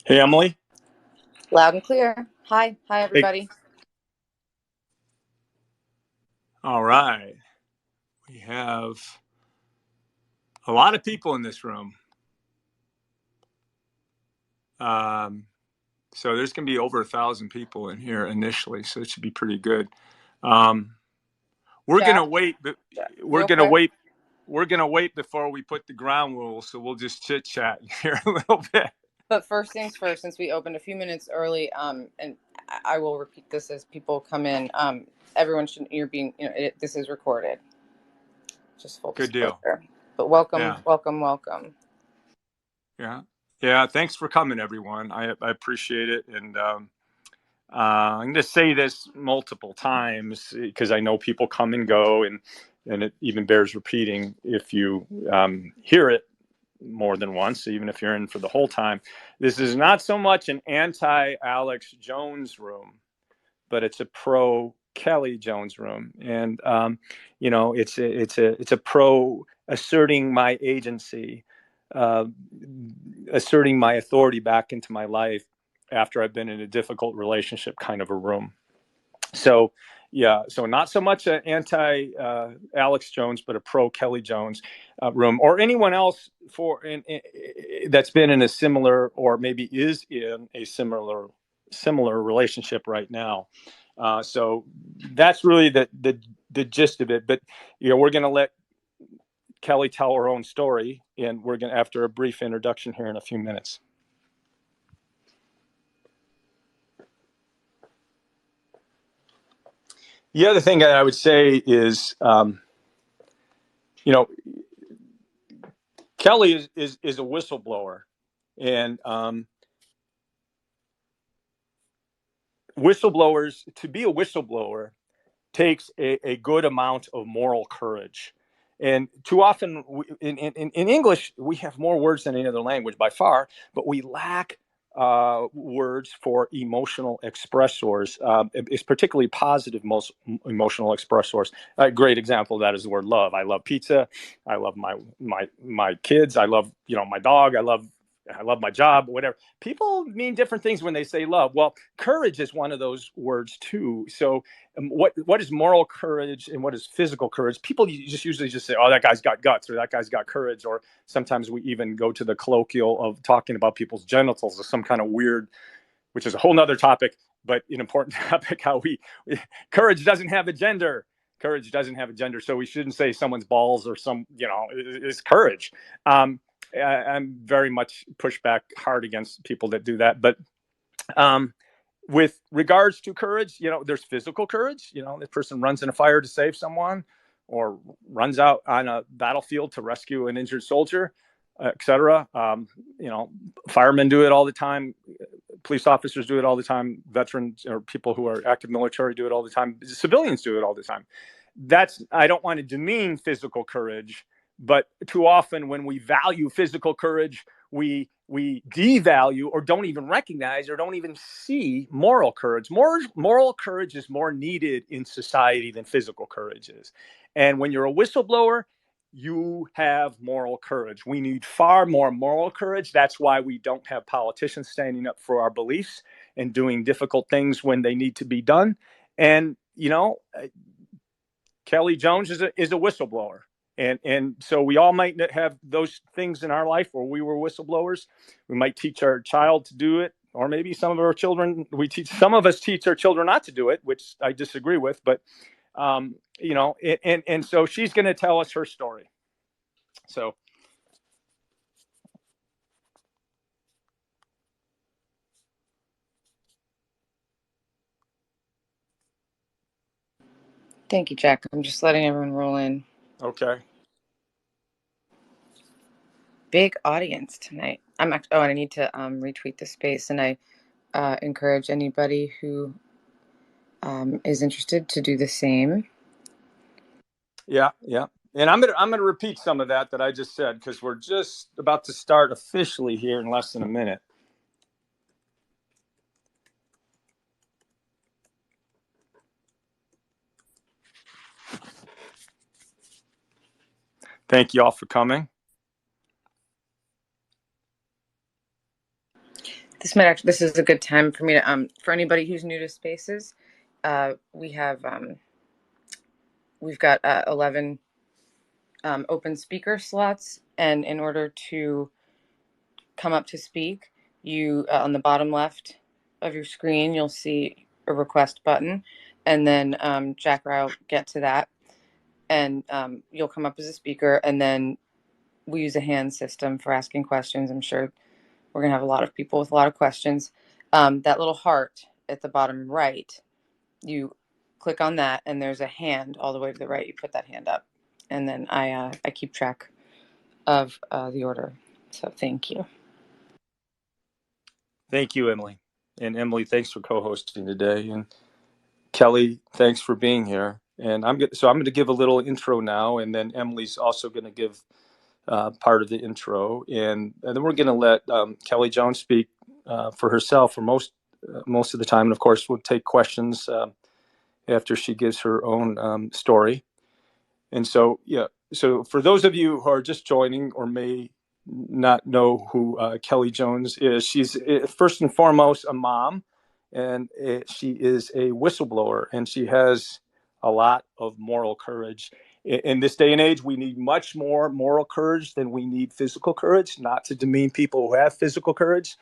Hey, Emily. Loud and clear. Hi, Hey. everybody. All right. We have a lot of people in this room. Um, so there's going to be over 1,000 people in here initially, so it should be pretty good. Um, we're going to Jack, wait, but we're real going to quick. wait. We're going to wait before we put the ground rules, so we'll just chit chat here a little bit. But first things first, since we opened a few minutes early, and I will repeat this as people come in. Everyone should you're being this is recorded. Just full Good deal. disclosure. But welcome, Yeah. welcome, welcome. Yeah. Yeah. Thanks for coming, everyone. I appreciate it. And I'm going to say this multiple times because I know people come and go, and it even bears repeating if you hear it more than once, even if you're in for the whole time. This is not so much an anti-Alex Jones room, but it's a pro Kelly Jones room, and it's a pro asserting my agency, uh, asserting my authority back into my life after I've been in a difficult relationship kind of a room. So, yeah, so not so much an anti Alex Jones, but a pro Kelly Jones room, or anyone else that's been in a similar, or maybe is in a similar relationship right now. So that's really the gist of it. But we're going to let Kelly tell her own story, and we're going to after a brief introduction here in a few minutes. The other thing that I would say is, you know, Kelly is a whistleblower, and whistleblowers to be a whistleblower takes a good amount of moral courage. And too often in English, we have more words than any other language by far, but we lack words for emotional expressors. It's particularly positive, most emotional expressors. A great example of that is the word love. I love pizza. I love my kids. I love my dog. I love my job. Whatever. People mean different things when they say love. Well, courage is one of those words too. So what is moral courage and what is physical courage? People just usually just say, "Oh, that guy's got guts," or "That guy's got courage," or sometimes we even go to the colloquial of talking about people's genitals as some kind of weird, which is a whole nother topic, but an important topic. How courage doesn't have a gender. Courage doesn't have a gender, so we shouldn't say someone's balls or is courage. I'm very much push back hard against people that do that, but um, with regards to courage, there's physical courage. The person runs in a fire to save someone, or runs out on a battlefield to rescue an injured soldier, etc. Firemen do it all the time. Police officers do it all the time. Veterans or people who are active military do it all the time. Civilians do it all the time. I don't want to demean physical courage, but too often when we value physical courage, we devalue or don't even recognize or don't even see moral courage. Moral courage is more needed in society than physical courage is. And when you're a whistleblower, you have moral courage. We need far more moral courage. That's why we don't have politicians standing up for our beliefs and doing difficult things when they need to be done. And Kelly Jones is a whistleblower. And so we all might have those things in our life where we were whistleblowers. We might teach our child to do it, or maybe some of us teach our children not to do it, which I disagree with. But and so she's going to tell us her story. So Thank you, Jack. I'm just letting everyone roll in. okay. Big audience tonight. I'm actually. Oh, and I need to retweet the space, and I encourage anybody who is interested to do the same. Yeah, yeah. And I'm gonna repeat some of that I just said because we're just about to start officially here in less than a minute. Thank you all for coming. This is a good time for me to for anybody who's new to Spaces. We have we've got 11 open speaker slots, and in order to come up to speak, you on the bottom left of your screen you'll see a request button, and then Jack Rao will get to that, and you'll come up as a speaker, and then we use a hand system for asking questions. I'm sure we're going to have a lot of people with a lot of questions. That little heart at the bottom right, you click on that, and there's a hand all the way to the right. You put that hand up, and then I keep track of the order. So thank you. Thank you, Emily. And Emily, thanks for co-hosting today. And Kelly, thanks for being here. And I'm going to give a little intro now, and then Emily's also going to give part of the intro, and then we're going to let Kelly Jones speak for herself for most of the time. And of course, we'll take questions after she gives her own story. And so, yeah. So for those of you who are just joining or may not know who Kelly Jones is, she's first and foremost a mom, and she is a whistleblower, and she has a lot of moral courage. In this day and age, we need much more moral courage than we need physical courage. Not to demean people who have physical courage,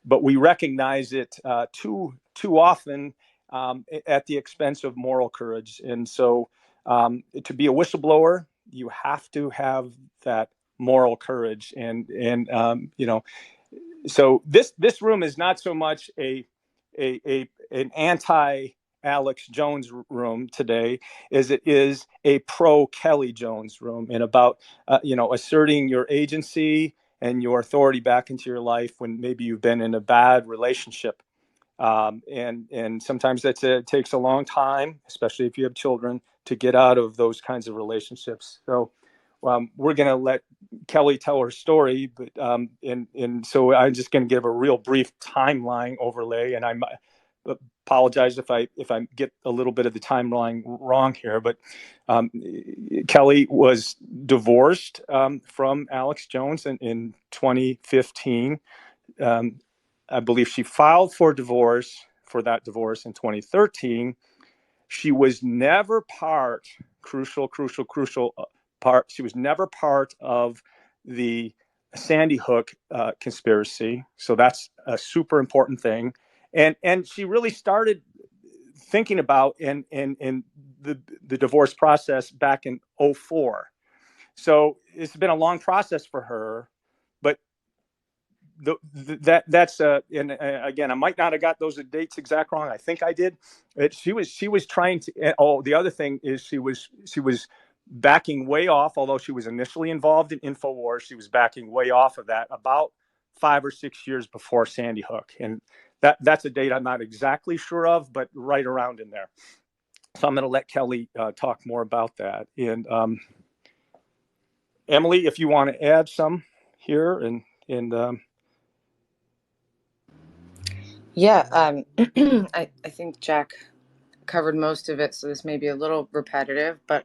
but we recognize it too often at the expense of moral courage. And so, to be a whistleblower, you have to have that moral courage. And so this room is not so much an anti Alex Jones room today as it is a pro Kelly Jones room, and about asserting your agency and your authority back into your life when maybe you've been in a bad relationship. And sometimes takes a long time, especially if you have children, to get out of those kinds of relationships. So we're going to let Kelly tell her story, but and so I'm just going to give a real brief timeline overlay, and I apologize if I get a little bit of the timeline wrong here, but Kelly was divorced from Alex Jones in 2015. I believe she filed for that divorce in 2013. She was never crucial part. She was never part of the Sandy Hook conspiracy. So that's a super important thing. And she really started thinking about in the divorce process back in 2004. So it's been a long process for her, but that's and again, I might not have got those dates exact wrong. I think I did. She was trying to. Oh, the other thing is she was backing way off. Although she was initially involved in InfoWars, she was backing way off of that about 5 or 6 years before Sandy Hook, and that's a date I'm not exactly sure of, but right around in there. So I'm going to let Kelly talk more about that. And Emily, if you want to add some here, and Yeah, I think Jack covered most of it, so this may be a little repetitive, but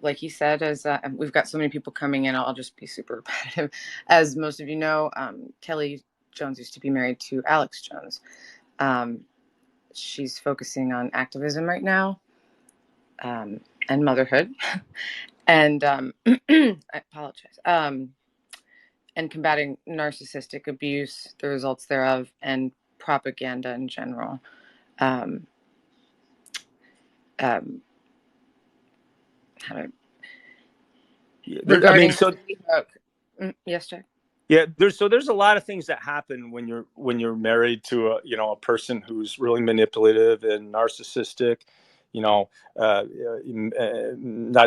like he said, as we've got so many people coming in, I'll just be super repetitive. As most of you know, Kelly Jones used to be married to Alex Jones. She's focusing on activism right now, and motherhood, and I apologize, and combating narcissistic abuse, the results thereof, and propaganda in general. How do regarding Sandy Hook. Yes, Jack. Yeah, there's a lot of things that happen when you're married to a person who's really manipulative and narcissistic. Not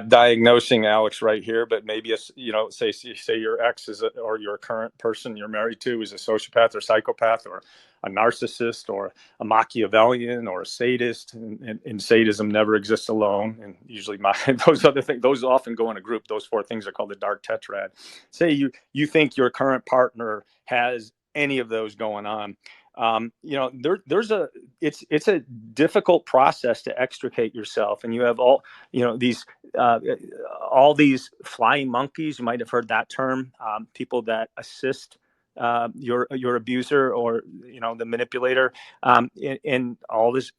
diagnosing Alex right here, but maybe say your ex or your current person you're married to is a sociopath or psychopath or a narcissist or a Machiavellian or a sadist, and sadism never exists alone. And usually those other things, those often go in a group. Those four things are called the dark tetrad. Say you think your current partner has any of those going on. It's a difficult process to extricate yourself, and you have all these flying monkeys. You might have heard that term. People that assist your abuser or the manipulator, and all this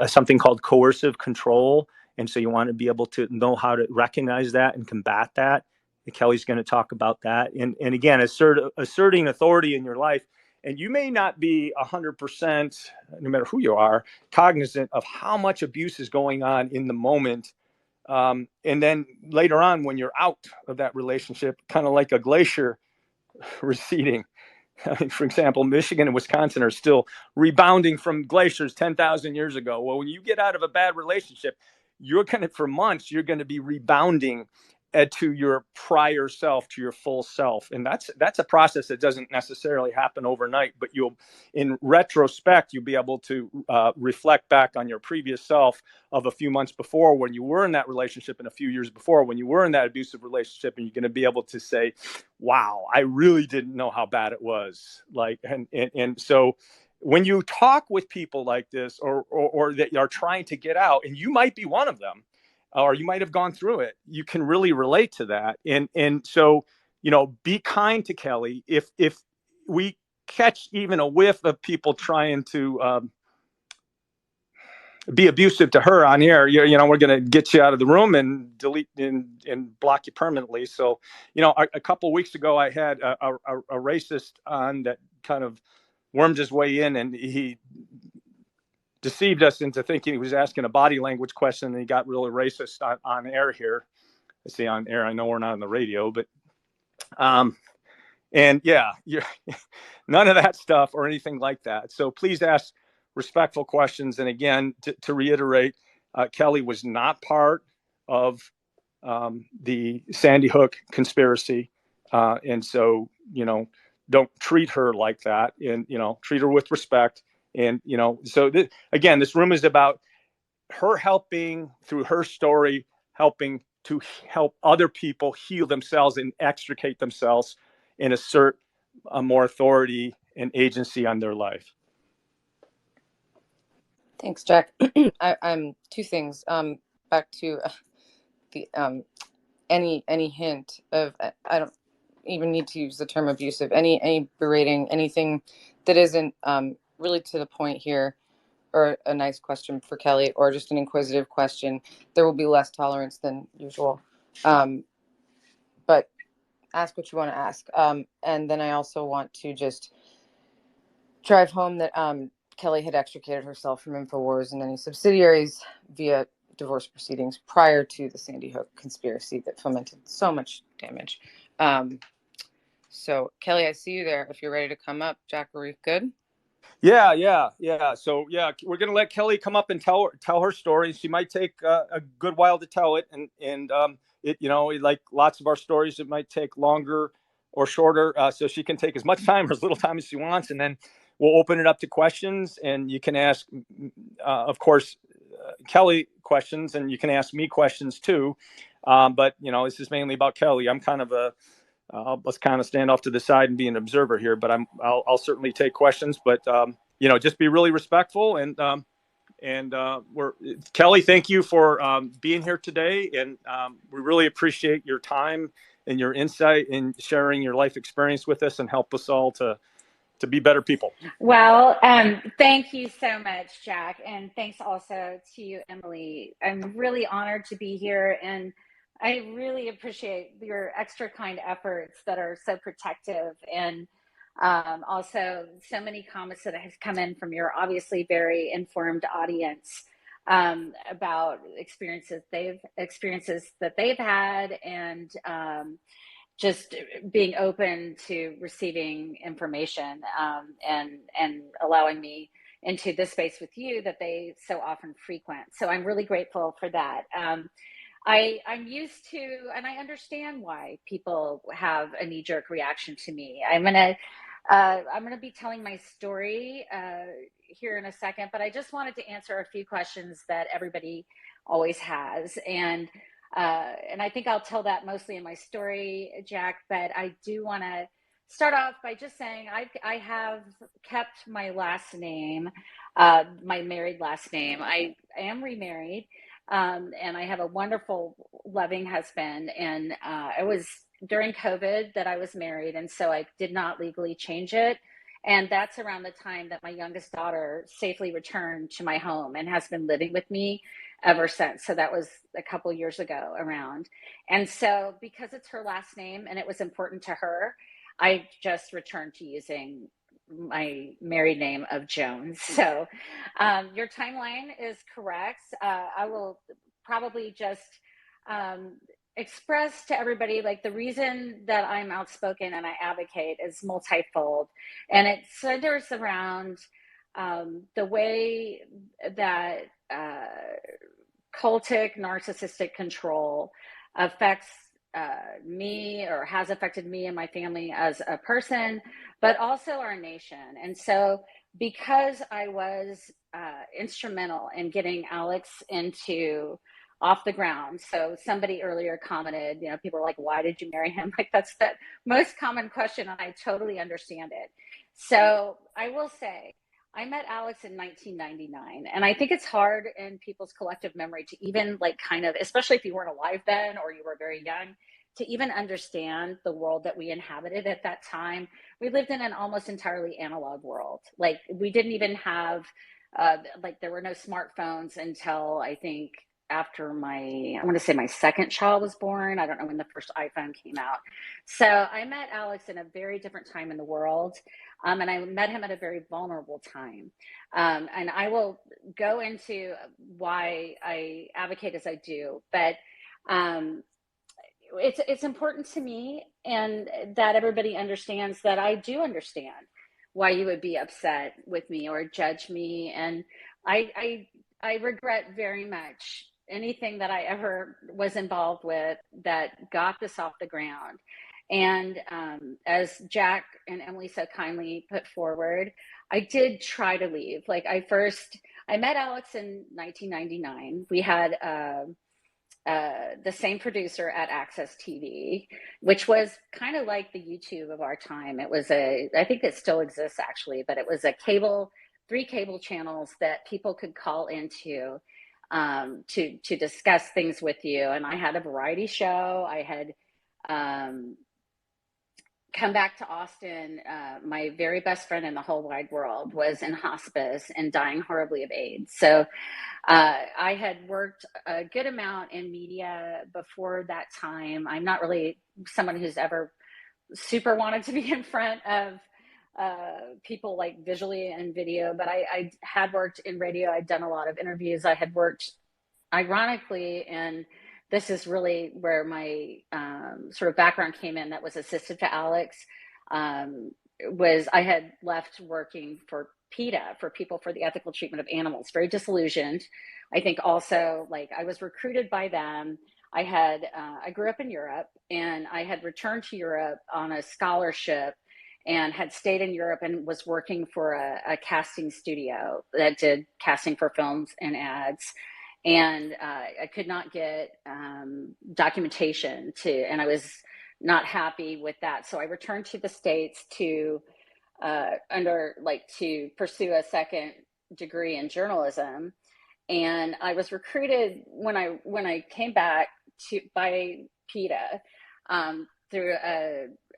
something called coercive control. And so you want to be able to know how to recognize that and combat that. And Kelly's going to talk about that. And again, asserting authority in your life. And you may not be 100%, no matter who you are, cognizant of how much abuse is going on in the moment. And then later on, when you're out of that relationship, kind of like a glacier receding. I mean, for example, Michigan and Wisconsin are still rebounding from glaciers 10,000 years ago. Well, when you get out of a bad relationship, for months, you're going to be rebounding to your prior self, to your full self. And that's a process that doesn't necessarily happen overnight, but in retrospect, you'll be able to reflect back on your previous self of a few months before when you were in that relationship, and a few years before when you were in that abusive relationship. And you're going to be able to say, wow, I really didn't know how bad it was. And so when you talk with people like this, or that are trying to get out, and you might be one of them, or you might have gone through it, you can really relate to that. And so, be kind to Kelly. If we catch even a whiff of people trying to be abusive to her on air, we're going to get you out of the room and delete and block you permanently. So, a couple of weeks ago, I had a racist on that kind of wormed his way in, and he deceived us into thinking he was asking a body language question, and he got really racist on air here. I say on air, I know we're not on the radio, but and yeah, none of that stuff or anything like that. So please ask respectful questions. And again, to reiterate, Kelly was not part of the Sandy Hook conspiracy. And so, don't treat her like that, and, treat her with respect. And, so again, this room is about her helping through her story, helping to help other people heal themselves and extricate themselves and assert a more authority and agency on their life. Thanks, Jack. I'm two things. Back to the any hint of, I don't even need to use the term abusive. Any berating, anything that isn't really to the point here, or a nice question for Kelly, or just an inquisitive question, there will be less tolerance than usual. But ask what you want to ask. And then I also want to just drive home that Kelly had extricated herself from InfoWars and any subsidiaries via divorce proceedings prior to the Sandy Hook conspiracy that fomented so much damage. So Kelly, I see you there. If you're ready to come up, Jack, are we good? Yeah. So we're gonna let Kelly come up and tell her story. She might take a good while to tell it, and it, like lots of our stories, it might take longer or shorter. So she can take as much time or as little time as she wants, and then we'll open it up to questions, and you can ask, of course, Kelly questions, and you can ask me questions too. But this is mainly about Kelly. I'm kind of let's kind of stand off to the side and be an observer here, but I'll certainly take questions, but just be really respectful. And Kelly, thank you for being here today. And we really appreciate your time and your insight in sharing your life experience with us, and help us all to be better people. Well, thank you so much, Jack. And thanks also to you, Emily. I'm really honored to be here, and I really appreciate your extra kind efforts that are so protective, and also so many comments that have come in from your obviously very informed audience about experiences that they've had, and just being open to receiving information, and allowing me into this space with you that they so often frequent. So I'm really grateful for that. I'm used to, and I understand why people have a knee-jerk reaction to me. I'm gonna be telling my story here in a second, but I just wanted to answer a few questions that everybody always has, and I think I'll tell that mostly in my story, Jack. But I do want to start off by just saying I have kept my last name, my married last name. I am remarried. And I have a wonderful, loving husband. And I was during COVID that I was married, and so I did not legally change it. And that's around the time that my youngest daughter safely returned to my home and has been living with me ever since. So that was a couple years ago around. And so because it's her last name and it was important to her, I just returned to using my married name of Jones. So your timeline is correct. I will probably just express to everybody, like, the reason that I'm outspoken and I advocate is multifold, and it centers around the way that cultic narcissistic control affects me, or has affected me and my family as a person, but also our nation. And so because I was instrumental in getting Alex into off the ground. So somebody earlier commented, you know, people are like, why did you marry him? Like, that's the most common question, and I totally understand it. So I will say, I met Alex in 1999, and I think it's hard in people's collective memory to even, like, kind of, especially if you weren't alive then or you were very young, to even understand the world that we inhabited at that time. We lived in an almost entirely analog world. Like, we didn't even have, like, there were no smartphones until, I think, after I want to say my second child was born. I don't know when the first iPhone came out. So I met Alex in a very different time in the world. And I met him at a very vulnerable time. And I will go into why I advocate as I do, but it's important to me, and that everybody understands that I do understand why you would be upset with me or judge me. And I regret very much anything that I ever was involved with that got this off the ground. And as Jack and Emily so kindly put forward, I did try to leave. Like, I met Alex in 1999. We had the same producer at Access TV, which was kind of like the YouTube of our time. It was I think it still exists actually, but it was three cable channels that people could call into to discuss things with you. And I had a variety show. I had come back to Austin. My very best friend in the whole wide world was in hospice and dying horribly of AIDS. So I had worked a good amount in media before that time. I'm not really someone who's ever super wanted to be in front of people, like, visually and video, but I had worked in radio. I'd done a lot of interviews. I had worked, ironically, and this is really where my sort of background came in, that was assisted to Alex, was I had left working for PETA, for People for the Ethical Treatment of Animals, very disillusioned. I think also, like, I was recruited by them. I grew up in Europe, and I had returned to Europe on a scholarship and had stayed in Europe and was working for a casting studio that did casting for films and ads. And I could not get documentation and I was not happy with that. So I returned to the States to pursue a second degree in journalism. And I was recruited when I came back by PETA through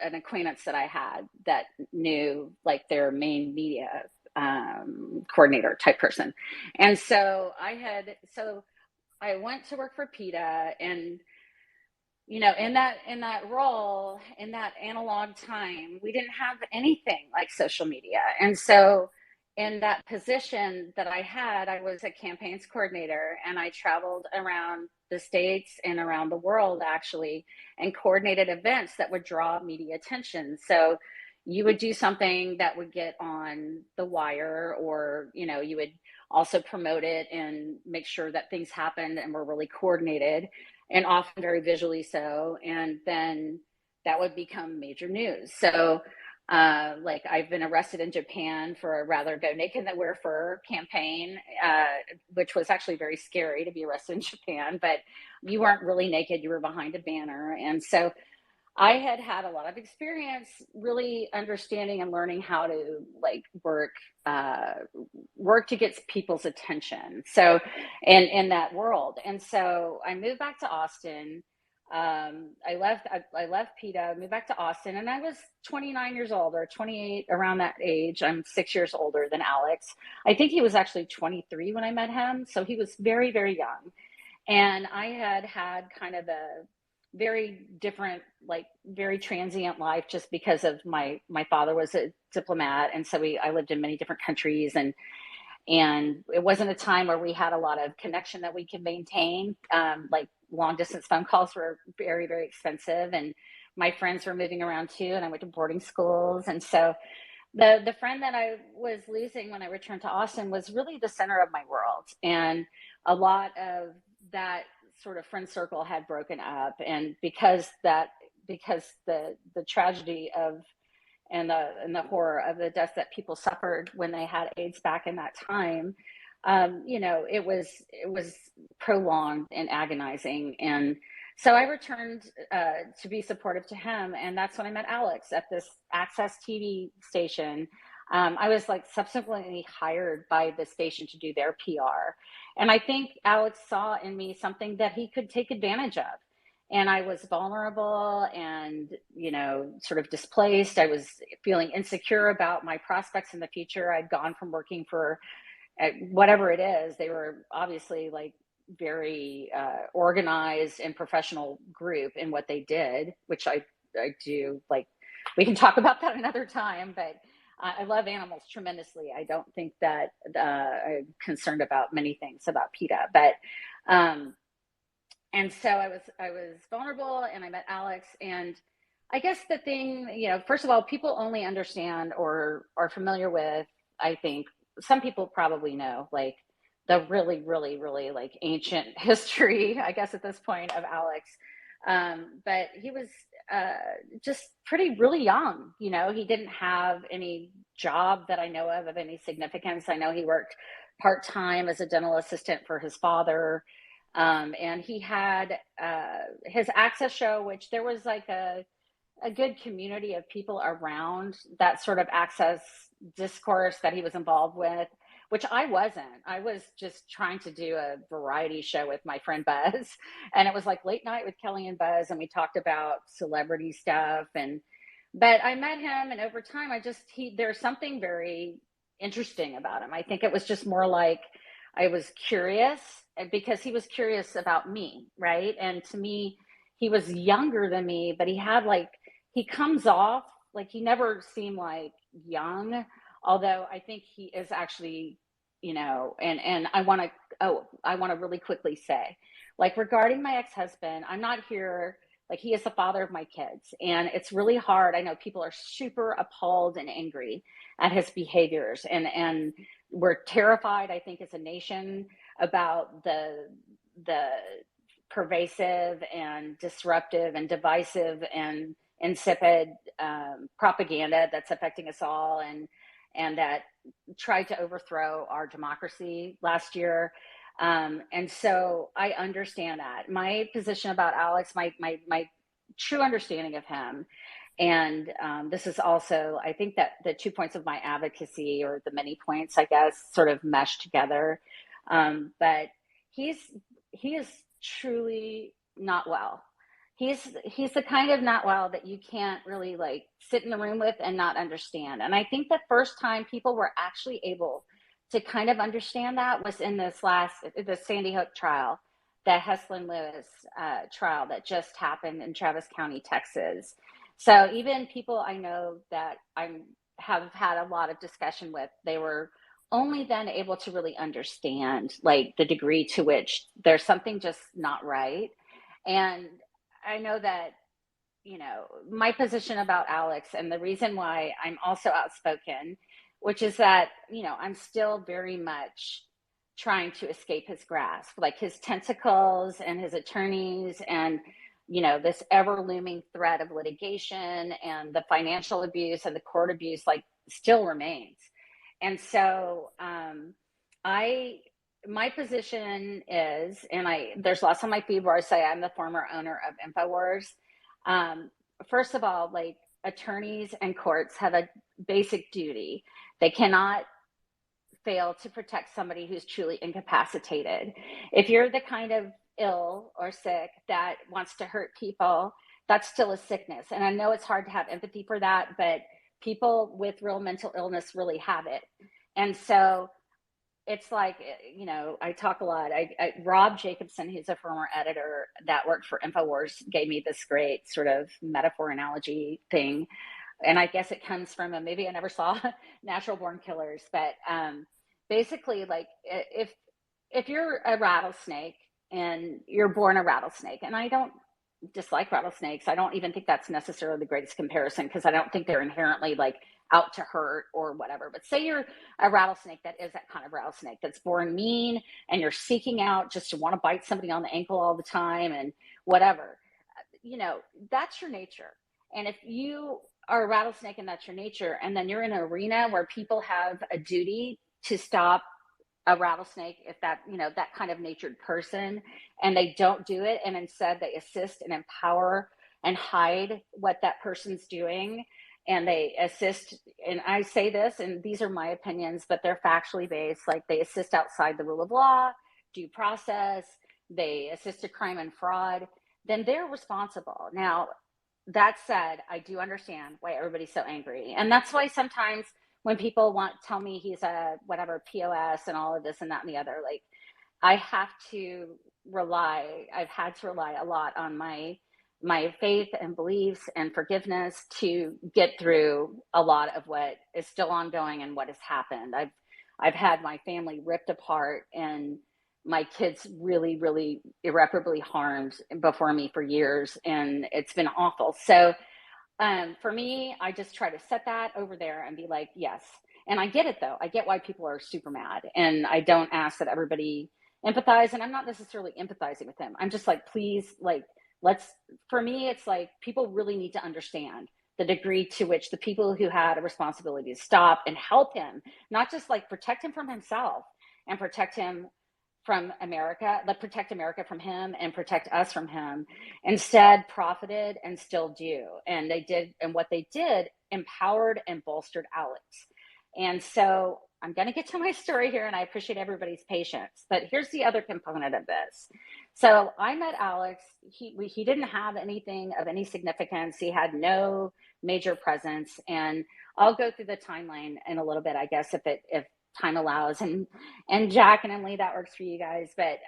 an acquaintance that I had that knew, like, their main media coordinator type person. And so I went to work for PETA, and, you know, in that role, in that analog time, we didn't have anything like social media. And so in that position that I had, I was a campaigns coordinator, and I traveled around the States and around the world, actually, and coordinated events that would draw media attention. So you would do something that would get on the wire, or, you know, you would also promote it and make sure that things happened and were really coordinated, and often very visually so. And then that would become major news. So like, I've been arrested in Japan for a rather Go Naked Than Wear Fur campaign, which was actually very scary to be arrested in Japan, but you weren't really naked, you were behind a banner. And so I had a lot of experience really understanding and learning how to, like, work to get people's attention. So, in that world. And so I moved back to Austin. I left PETA, moved back to Austin, and I was 29 years old or 28, around that age. I'm 6 years older than Alex. I think he was actually 23 when I met him, so he was very, very young. And I had kind of a very different, like very transient life, just because of my father was a diplomat, and so I lived in many different countries, and it wasn't a time where we had a lot of connection that we could maintain. Like long distance phone calls were very, very expensive, and my friends were moving around too, and I went to boarding schools, and so the friend that I was losing when I returned to Austin was really the center of my world, and a lot of that sort of friend circle had broken up, and because the tragedy of and the horror of the deaths that people suffered when they had AIDS back in that time, it was prolonged and agonizing, and so I returned to be supportive to him, and that's when I met Alex at this Access TV station. I was like subsequently hired by the station to do their PR, and I think Alex saw in me something that he could take advantage of. And I was vulnerable and, sort of displaced. I was feeling insecure about my prospects in the future. I'd gone from working for whatever it is. They were obviously like very organized and professional group in what they did, which I do like. We can talk about that another time, but I love animals tremendously. I don't think that I'm concerned about many things about PETA, but and so I was vulnerable, and I met Alex. And I guess the thing, first of all, people only understand or are familiar with, I think some people probably know, like the really, really, really like ancient history, I guess at this point, of Alex. But he was just really young. He didn't have any job that I know of any significance. I know he worked part-time as a dental assistant for his father. And he had his Access show, which there was like a good community of people around that sort of access discourse that he was involved with, which I wasn't. I was just trying to do a variety show with my friend Buzz. And it was like late night with Kelly and Buzz, and we talked about celebrity stuff. But I met him, and over time, there's something very interesting about him. I think it was just more like I was curious, because he was curious about me, right? And to me, he was younger than me, but he comes off like he never seemed like young, although I think he is actually, and I want to really quickly say, like, regarding my ex-husband, I'm not here, like, he is the father of my kids, and it's really hard. I know people are super appalled and angry at his behaviors, and we're terrified, I think, as a nation, about the pervasive and disruptive and divisive and insipid propaganda that's affecting us all, and that tried to overthrow our democracy last year. And so I understand that. My position about Alex, my true understanding of him, and this is also, I think that the 2 points of my advocacy, or the many points, I guess, sort of mesh together. But he is truly not well. He's the kind of not well that you can't really like sit in the room with and not understand. And I think the first time people were actually able to kind of understand that was in the Sandy Hook trial, the Heslin Lewis trial that just happened in Travis County, Texas. So even people I know that I have had a lot of discussion with, they were only then able to really understand like the degree to which there's something just not right. And I know that, my position about Alex, and the reason why I'm also outspoken, which is that, I'm still very much trying to escape his grasp, like his tentacles and his attorneys, and this ever looming threat of litigation, and the financial abuse and the court abuse, like, still remains. And so my position is, and there's lots on my feed where I say I'm the former owner of InfoWars. First of all, like, attorneys and courts have a basic duty. They cannot fail to protect somebody who's truly incapacitated. If you're the kind of ill or sick that wants to hurt people, that's still a sickness. And I know it's hard to have empathy for that, but people with real mental illness really have it. And so it's like, I talk a lot. Rob Jacobson, who's a former editor that worked for InfoWars, gave me this great sort of metaphor analogy thing. And I guess it comes from maybe I never saw Natural Born Killers, but basically, like if you're a rattlesnake and you're born a rattlesnake, and I don't dislike rattlesnakes. I don't even think that's necessarily the greatest comparison, because I don't think they're inherently like out to hurt or whatever. But say you're a rattlesnake that is that kind of rattlesnake that's born mean, and you're seeking out just to want to bite somebody on the ankle all the time and whatever. That's your nature. And if you are a rattlesnake and that's your nature, and then you're in an arena where people have a duty to stop a rattlesnake, if that kind of natured person, and they don't do it, and instead they assist and empower and hide what that person's doing, and they assist, and I say this, and these are my opinions, but they're factually based, like they assist outside the rule of law, due process, they assist to crime and fraud, then they're responsible. Now, that said, I do understand why everybody's so angry, and that's why sometimes when people tell me he's a whatever POS and all of this and that and the other, like I've had to rely a lot on my faith and beliefs and forgiveness to get through a lot of what is still ongoing and what has happened. I've had my family ripped apart and my kids really, really irreparably harmed before me for years, and it's been awful. So for me, I just try to set that over there and be like, yes. And I get it, though. I get why people are super mad. And I don't ask that everybody empathize. And I'm not necessarily empathizing with him. I'm just like, please, like, for me, it's like people really need to understand the degree to which the people who had a responsibility to stop and help him, not just like protect him from himself and protect him from America, but protect America from him and protect us from him, instead profited and still do. And they did, and what they did empowered and bolstered Alex. And so I'm going to get to my story here, and I appreciate everybody's patience, but here's the other component of this. So I met Alex. He didn't have anything of any significance. He had no major presence. And I'll go through the timeline in a little bit, I guess, if time allows, and Jack and Emily, that works for you guys. But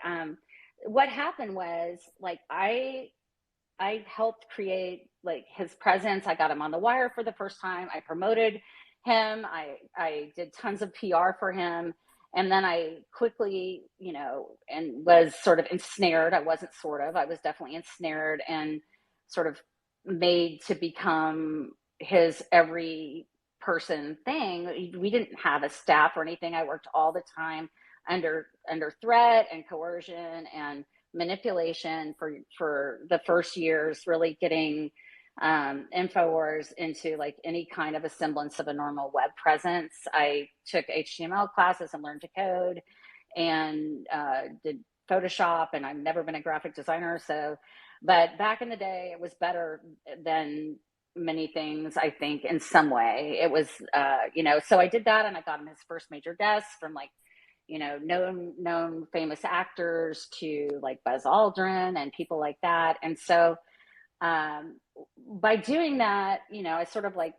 what happened was, like, I helped create like his presence. I got him on the wire for the first time. I promoted him. I did tons of PR for him. And then I quickly, and was sort of ensnared. I was definitely ensnared and sort of made to become his every person thing. We didn't have a staff or anything. I worked all the time under threat and coercion and manipulation for the first years, really getting InfoWars into like any kind of a semblance of a normal web presence. I took HTML classes and learned to code and did Photoshop, and I've never been a graphic designer. But back in the day, it was better than many things, I think, in some way. It was, so I did that, and I got him his first major guests from like, known famous actors to like Buzz Aldrin and people like that. And so by doing that, I sort of like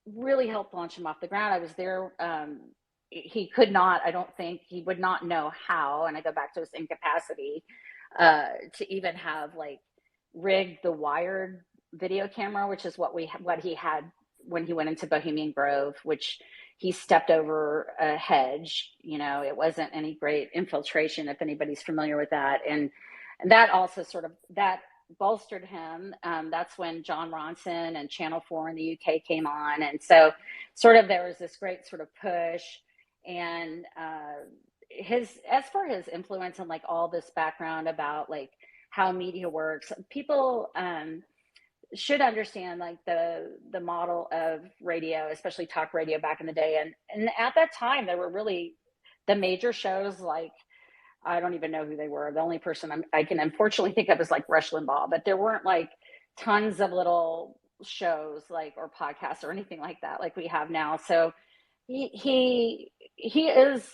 really helped launch him off the ground. I was there. He would not know how, and I go back to his incapacity to even have like rigged the wired video camera, which is what he had when he went into Bohemian Grove, which he stepped over a hedge. It wasn't any great infiltration, if anybody's familiar with that. And that also that bolstered him. That's when John Ronson and Channel 4 in the UK came on. And so sort of there was this great sort of push. And as for his influence and like all this background about like how media works, people should understand like the model of radio, especially talk radio back in the day. And at that time, there were really the major shows, like, I don't even know who they were. The only person I can unfortunately think of is like Rush Limbaugh, but there weren't like tons of little shows like, or podcasts or anything like that, like we have now. So he is,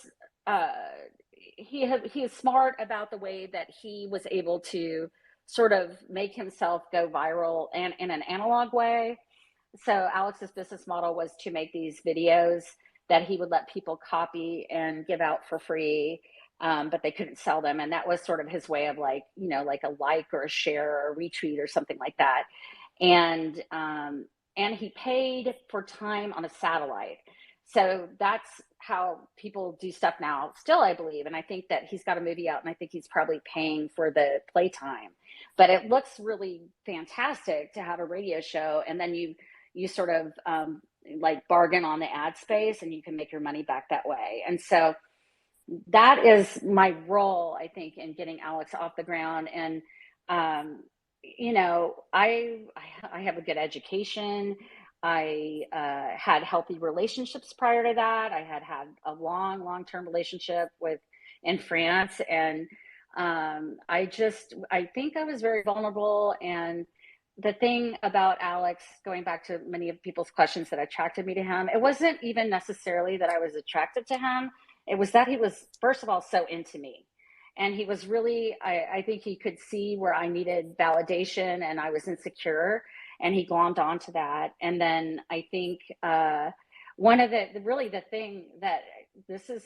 he is smart about the way that he was able to sort of make himself go viral and in an analog way. So Alex's business model was to make these videos that he would let people copy and give out for free, but they couldn't sell them. And that was sort of his way of like, you know, like a like or a share or a retweet or something like that. And he paid for time on a satellite. So that's how people do stuff now, still, I believe. And I think that he's got a movie out, and I think he's probably paying for the playtime. But it looks really fantastic to have a radio show, and then you sort of like bargain on the ad space, and you can make your money back that way. And so that is my role, I think, in getting Alex off the ground. And you know, I have a good education. I had healthy relationships prior to that. I had a long-term relationship with in France, and I think I was very vulnerable. And the thing about Alex, going back to many of people's questions that attracted me to him, it wasn't even necessarily that I was attracted to him. It was that he was, first of all, so into me. And he was really, I think he could see where I needed validation and I was insecure, and he glommed onto that. And then I think one of the thing that, this is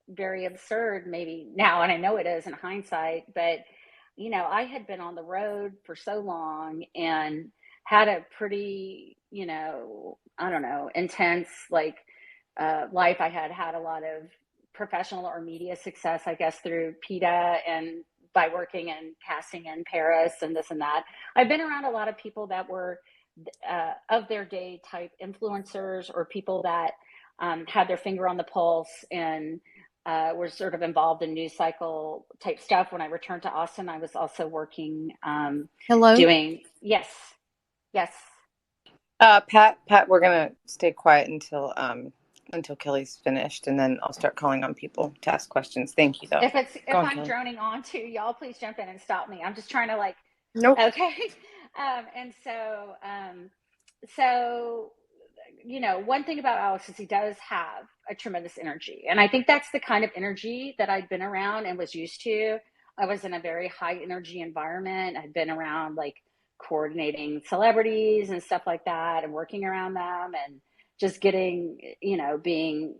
very absurd maybe now, and I know it is in hindsight, but you know, I had been on the road for so long and had a pretty, you know, I don't know, intense like life. I had a lot of professional or media success, I guess, through PETA and by working in casting in Paris and this and that. I've been around a lot of people that were of their day type influencers, or people that had their finger on the pulse and were sort of involved in news cycle type stuff. When I returned to Austin, I was also working Hello? Yes. Pat, we're gonna stay quiet until Kelly's finished, and then I'll start calling on people to ask questions. Thank you, though. If I'm Kelly. droning on too, y'all please jump in and stop me. I'm just trying to like. Nope. Okay. And so, you know, one thing about Alex is he does have a tremendous energy. And I think that's the kind of energy that I'd been around and was used to. I was in a very high energy environment. I'd been around like coordinating celebrities and stuff like that, and working around them, and just getting, you know, being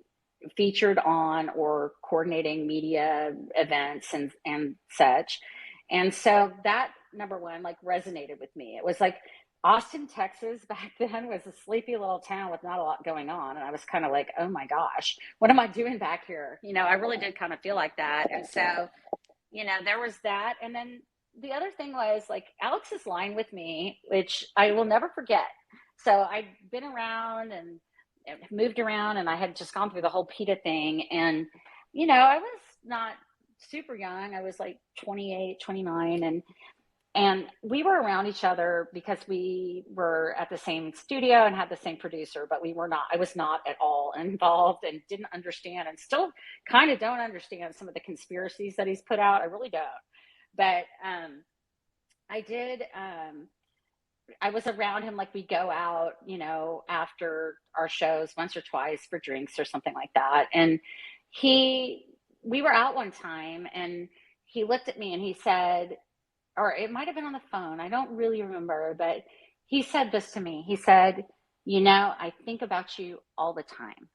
featured on or coordinating media events and such. And so that, number one, like resonated with me. It was like Austin, Texas back then was a sleepy little town with not a lot going on. And I was kind of like, oh my gosh, what am I doing back here? You know, I really did kind of feel like that. And so, you know, there was that. And then the other thing was like Alex's line with me, which I will never forget. So I'd been around and moved around, and I had just gone through the whole PETA thing. And, you know, I was not super young. I was like 28, 29. And we were around each other because we were at the same studio and had the same producer, but I was not at all involved and didn't understand, and still kind of don't understand some of the conspiracies that he's put out. I really don't. But I did, I was around him, like we'd go out, you know, after our shows once or twice for drinks or something like that. And we were out one time, and he looked at me and he said, or it might have been on the phone, I don't really remember, but he said this to me. He said, you know, I think about you all the time.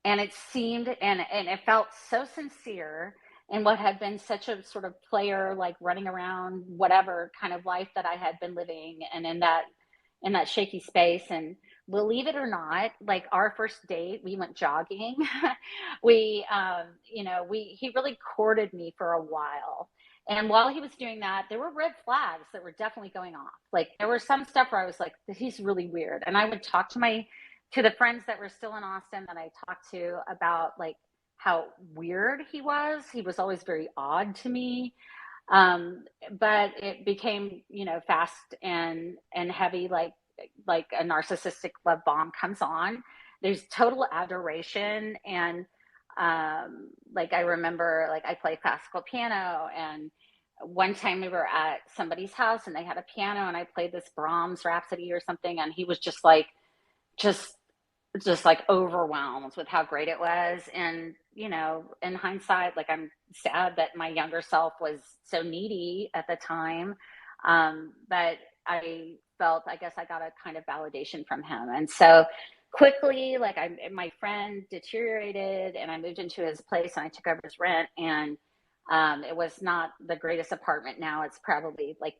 And it seemed, and it felt so sincere in what had been such a sort of player, like running around, whatever kind of life that I had been living, and in that shaky space. And believe it or not, like our first date, we went jogging. We, you know, he really courted me for a while. And while he was doing that, there were red flags that were definitely going off. Like there was some stuff where I was like, he's really weird. And I would talk to the friends that were still in Austin that I talked to about like how weird he was. He was always very odd to me. But it became, you know, fast and heavy, like a narcissistic love bomb comes on. There's total adoration. And like I remember, like I play classical piano, and one time we were at somebody's house and they had a piano, and I played this Brahms Rhapsody or something, and he was just like, just just like overwhelmed with how great it was. And, you know, in hindsight, like I'm sad that my younger self was so needy at the time. But I felt, I guess I got a kind of validation from him. And so quickly, like my friend deteriorated and I moved into his place and I took over his rent. And it was not the greatest apartment. Now it's probably like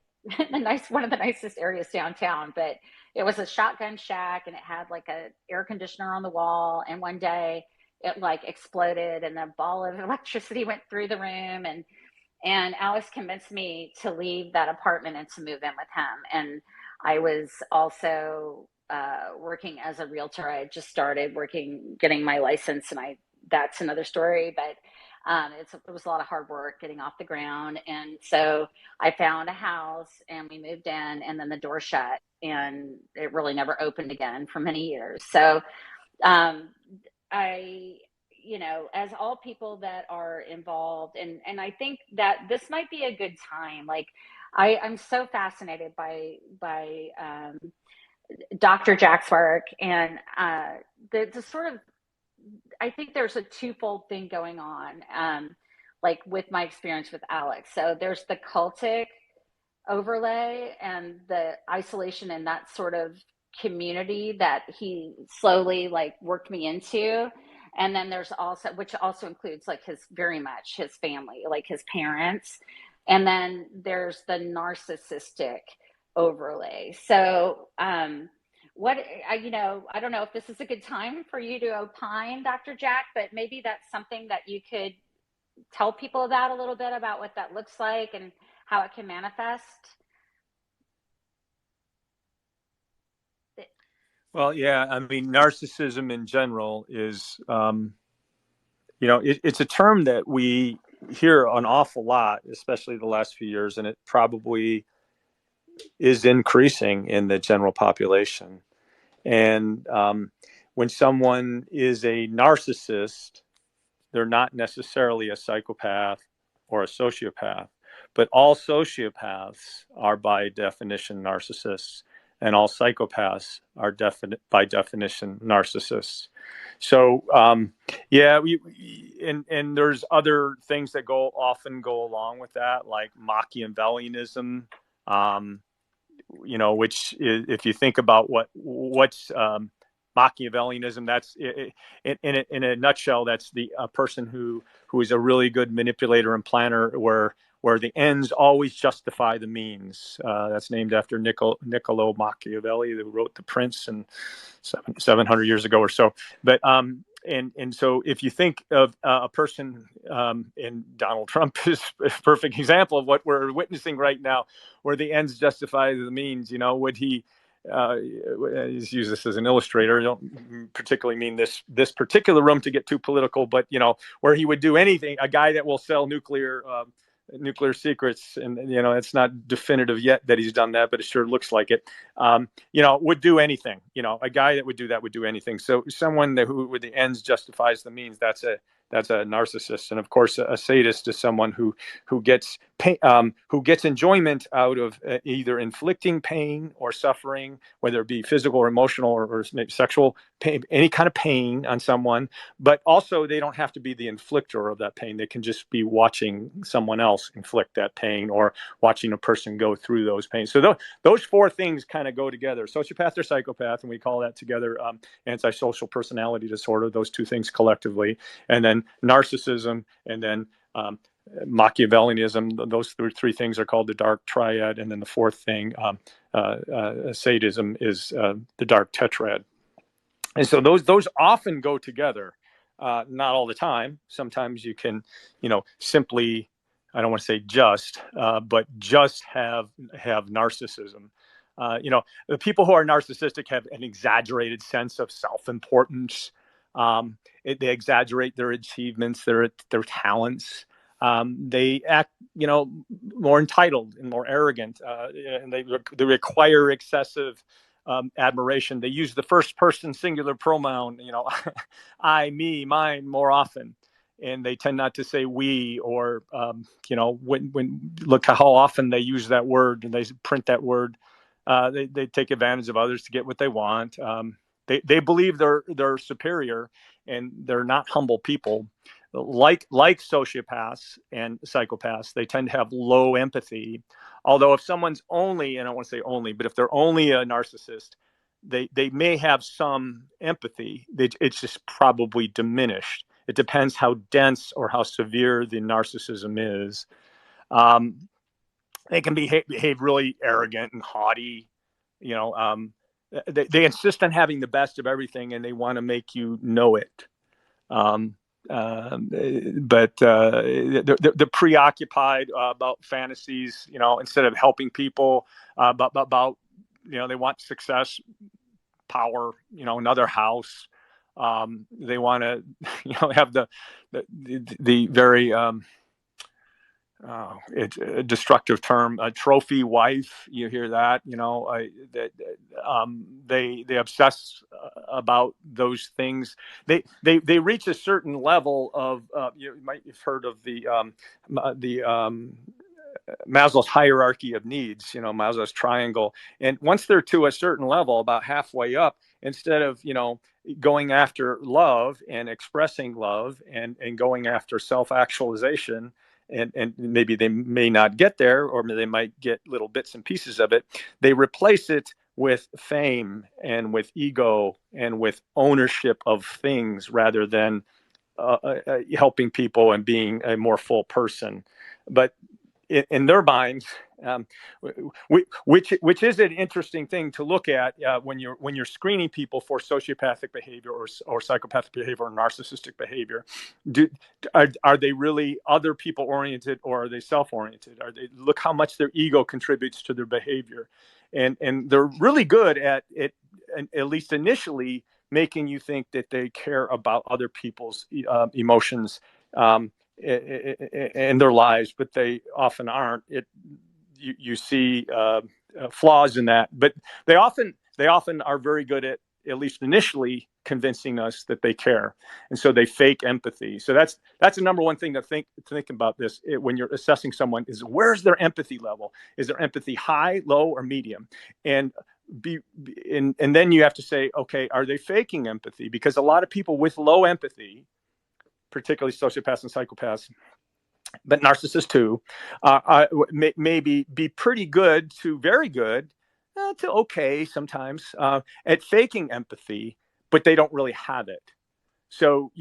one of the nicest areas downtown, but it was a shotgun shack and it had like a air conditioner on the wall. And one day it like exploded and a ball of electricity went through the room. And Alex convinced me to leave that apartment and to move in with him. And I was also working as a realtor. I had just started working, getting my license, and that's another story. But it was a lot of hard work getting off the ground. And so I found a house and we moved in, and then the door shut and it really never opened again for many years. So um, I, you know, as all people that are involved, and I think that this might be a good time. Like I'm so fascinated by Dr. Jack's work and the sort of, I think there's a twofold thing going on, like with my experience with Alex. So there's the cultic overlay and the isolation and that sort of community that he slowly like worked me into. And then there's also, which also includes like very much his family, like his parents. And then there's the narcissistic overlay. So, what you know, I don't know if this is a good time for you to opine, Dr. Jack, but maybe that's something that you could tell people about a little bit about what that looks like and how it can manifest. Well, yeah, I mean, narcissism in general is, it's a term that we hear an awful lot, especially the last few years, and it probably is increasing in the general population. And when someone is a narcissist, they're not necessarily a psychopath or a sociopath, but all sociopaths are by definition narcissists, and all psychopaths are by definition narcissists. So yeah, and there's other things that often go along with that, like Machiavellianism. Which is, if you think about what's Machiavellianism, that's in a nutshell, that's the person who is a really good manipulator and planner, where the ends always justify the means. That's named after Niccolo Machiavelli, who wrote The Prince and 700 years ago or so. But and so if you think of a person, and Donald Trump is a perfect example of what we're witnessing right now, where the ends justify the means. Would he? Just use this as an illustrator. I don't particularly mean this particular room to get too political, but where he would do anything. A guy that will sell nuclear secrets, and it's not definitive yet that he's done that, but it sure looks like it. Would do anything. A guy that would do that would do anything. So someone who with the ends justifies the means, that's a narcissist. And of course, a sadist is someone who gets pain, who gets enjoyment out of either inflicting pain or suffering, whether it be physical or emotional or sexual pain, any kind of pain on someone. But also, they don't have to be the inflictor of that pain. They can just be watching someone else inflict that pain, or watching a person go through those pains. So those four things kind of go together: sociopath or psychopath, and we call that together antisocial personality disorder. Those two things collectively, and then narcissism, and then Machiavellianism. Those three things are called the dark triad, and then the fourth thing, sadism, is the dark tetrad. And so those often go together. Not all the time. Sometimes you can, simply, I don't want to say just, but just have narcissism. The people who are narcissistic have an exaggerated sense of self-importance. They exaggerate their achievements, their talents. They act, more entitled and more arrogant, and they require excessive admiration. They use the first person singular pronoun, I, me, mine, more often. And they tend not to say we, or, when look how often they use that word and they print that word. They take advantage of others to get what they want. They believe they're superior, and they're not humble people. Like sociopaths and psychopaths, they tend to have low empathy. Although if someone's only, and I don't want to say only, but if they're only a narcissist, they may have some empathy. It's just probably diminished. It depends how dense or how severe the narcissism is. Um, they can behave really arrogant and haughty. You know, they insist on having the best of everything, and they want to make you know it. Um, but they're preoccupied about fantasies. You know, instead of helping people, about they want success, power. Another house. They want to have the very it's a destructive term, a trophy wife. You hear that, they obsess about those things. They reach a certain level of, you might have heard of the Maslow's hierarchy of needs, Maslow's triangle. And once they're to a certain level, about halfway up, instead of, going after love and expressing love and going after self-actualization, and maybe they may not get there, or they might get little bits and pieces of it, they replace it with fame and with ego and with ownership of things, rather than helping people and being a more full person. But in their minds, which is an interesting thing to look at when you're screening people for sociopathic behavior or psychopathic behavior or narcissistic behavior. Are they really other people oriented, or are they self-oriented? Look how much their ego contributes to their behavior, and they're really good at least initially, making you think that they care about other people's emotions. In their lives, but they often aren't. You see flaws in that, but they often are very good at least initially, convincing us that they care, and so they fake empathy. So that's the number one thing to think about this when you're assessing someone: is where's their empathy level? Is their empathy high, low, or medium? And and then you have to say, okay, are they faking empathy? Because a lot of people with low empathy, particularly sociopaths and psychopaths, but narcissists too, maybe be pretty good to very good to okay sometimes at faking empathy, but they don't really have it. So,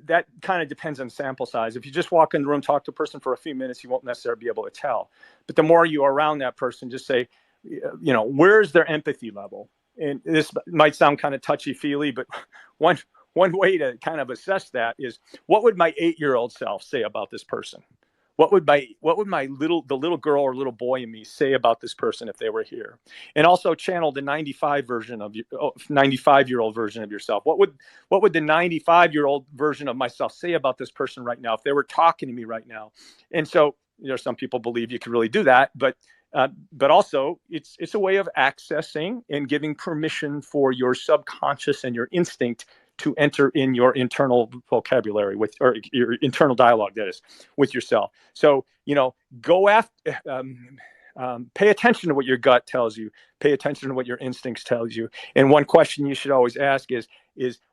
that kind of depends on sample size. If you just walk in the room, talk to a person for a few minutes, you won't necessarily be able to tell. But the more you're around that person, just say, where's their empathy level? And this might sound kind of touchy-feely, but one way to kind of assess that is, what would my 8-year-old self say about this person? What would the little girl or little boy in me say about this person if they were here? And also channel the 95-year-old version of yourself. What would the 95-year-old version of myself say about this person right now if they were talking to me right now? And so, some people believe you can really do that, but also it's a way of accessing and giving permission for your subconscious and your instinct to enter in your internal vocabulary or your internal dialogue, that is, with yourself. So, go after, pay attention to what your gut tells you, pay attention to what your instincts tells you. And one question you should always ask is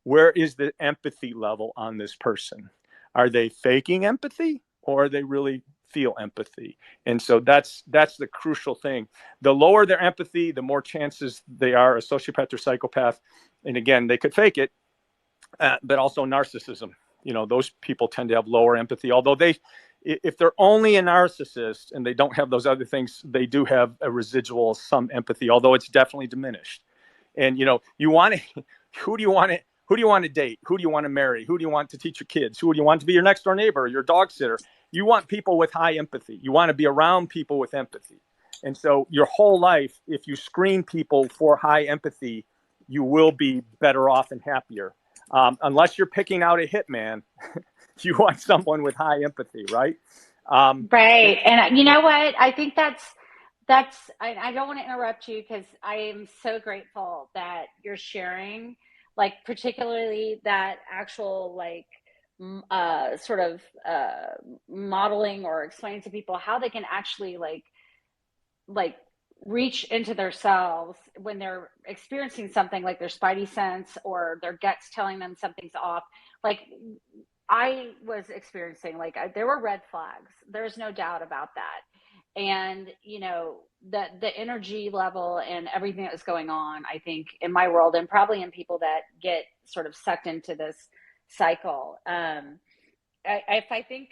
where is the empathy level on this person? Are they faking empathy, or are they really feel empathy? And so that's the crucial thing. The lower their empathy, the more chances they are a sociopath or psychopath. And again, they could fake it, but also narcissism. Those people tend to have lower empathy, although if they're only a narcissist and they don't have those other things, they do have a residual some empathy, although it's definitely diminished. And you want to who do you want to date? Who do you want to marry? Who do you want to teach your kids? Who do you want to be your next door neighbor, your dog sitter? You want people with high empathy. You want to be around people with empathy. And so your whole life, if you screen people for high empathy, you will be better off and happier. Unless you're picking out a hitman, you want someone with high empathy, right? Right. And you know what? I think I don't want to interrupt you, because I am so grateful that you're sharing, like, particularly that actual, like, sort of modeling or explaining to people how they can actually like reach into themselves when they're experiencing something like their spidey sense or their guts telling them something's off. Like I was experiencing, like there were red flags. There's no doubt about that. And you know, the energy level and everything that was going on, I think in my world and probably in people that get sort of sucked into this cycle.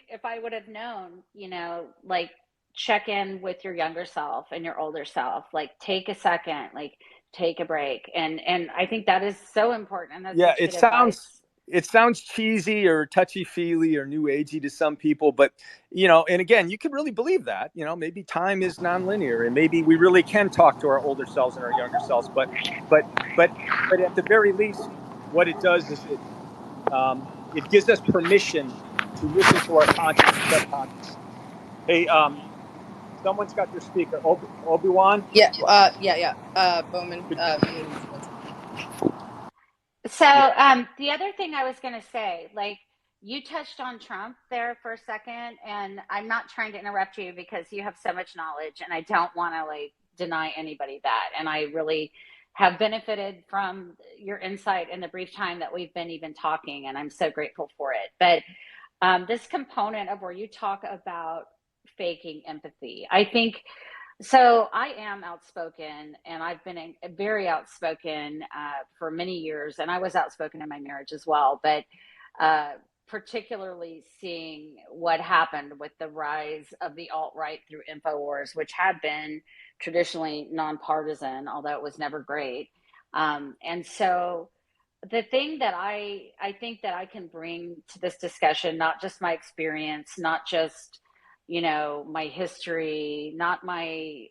If I would have known, you know, like check in with your younger self and your older self, like take a second, like take a break. And I think that is so important. And that's Yeah, such good advice. it sounds cheesy or touchy feely or new agey to some people, but you know, and again, you can really believe that. You know, maybe time is nonlinear, and maybe we really can talk to our older selves and our younger selves. But but but at the very least, what it does is it gives us permission to listen to our conscious and subconscious. Hey, someone's got their speaker. Obi-Wan. Bowman. Could, So yeah. the other thing I was going to say, like you touched on Trump there for a second, and I'm not trying to interrupt you because you have so much knowledge, and I don't want to like deny anybody that. And I really have benefited from your insight in the brief time that we've been even talking, and I'm so grateful for it. But this component of where you talk about faking empathy, I think so. I am outspoken, and I've been very outspoken for many years, and I was outspoken in my marriage as well. But uh, particularly seeing what happened with the rise of the alt right through Infowars, which had been traditionally nonpartisan, although it was never great. And so the thing that I think that I can bring to this discussion, not just my experience, not just you know my history, not my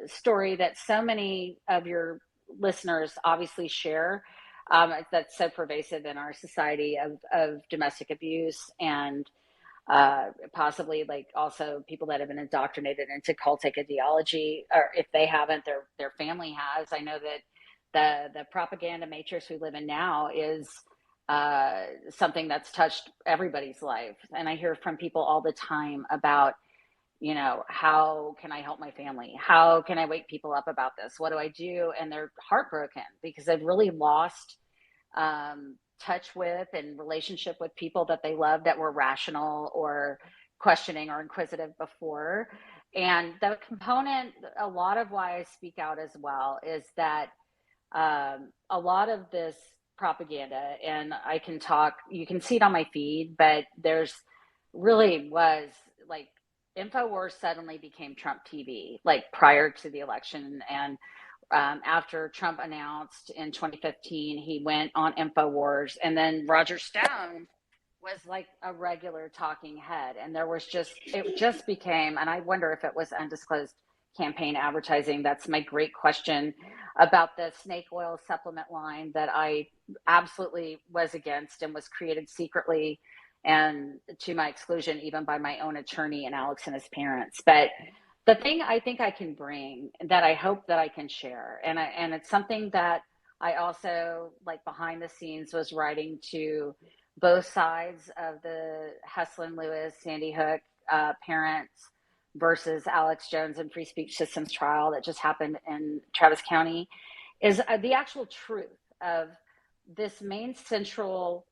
story that so many of your listeners obviously share, that's so pervasive in our society of domestic abuse and possibly like also people that have been indoctrinated into cultic ideology, or if they haven't, their family has. I know that the propaganda matrix we live in now is something that's touched everybody's life, and I hear from people all the time about, you know, how can I help my family? How can I wake people up about this? What do I do? And they're heartbroken because they've really lost touch with and relationship with people that they loved that were rational or questioning or inquisitive before. And the component, a lot of why I speak out as well, is that a lot of this propaganda, and I can talk, you can see it on my feed, but there's really was like InfoWars suddenly became Trump TV, like prior to the election. And after Trump announced in 2015, he went on InfoWars, and then Roger Stone was like a regular talking head. And there was just, it just became, and I wonder if it was undisclosed campaign advertising. That's my great question about the snake oil supplement line that I absolutely was against and was created secretly and to my exclusion, even by my own attorney and Alex and his parents. But the thing I think I can bring that I hope that I can share, and it's something that I also like behind the scenes was writing to both sides of the Heslin Lewis, Sandy Hook parents versus Alex Jones and Free Speech Systems trial that just happened in Travis County, is the actual truth of this main central,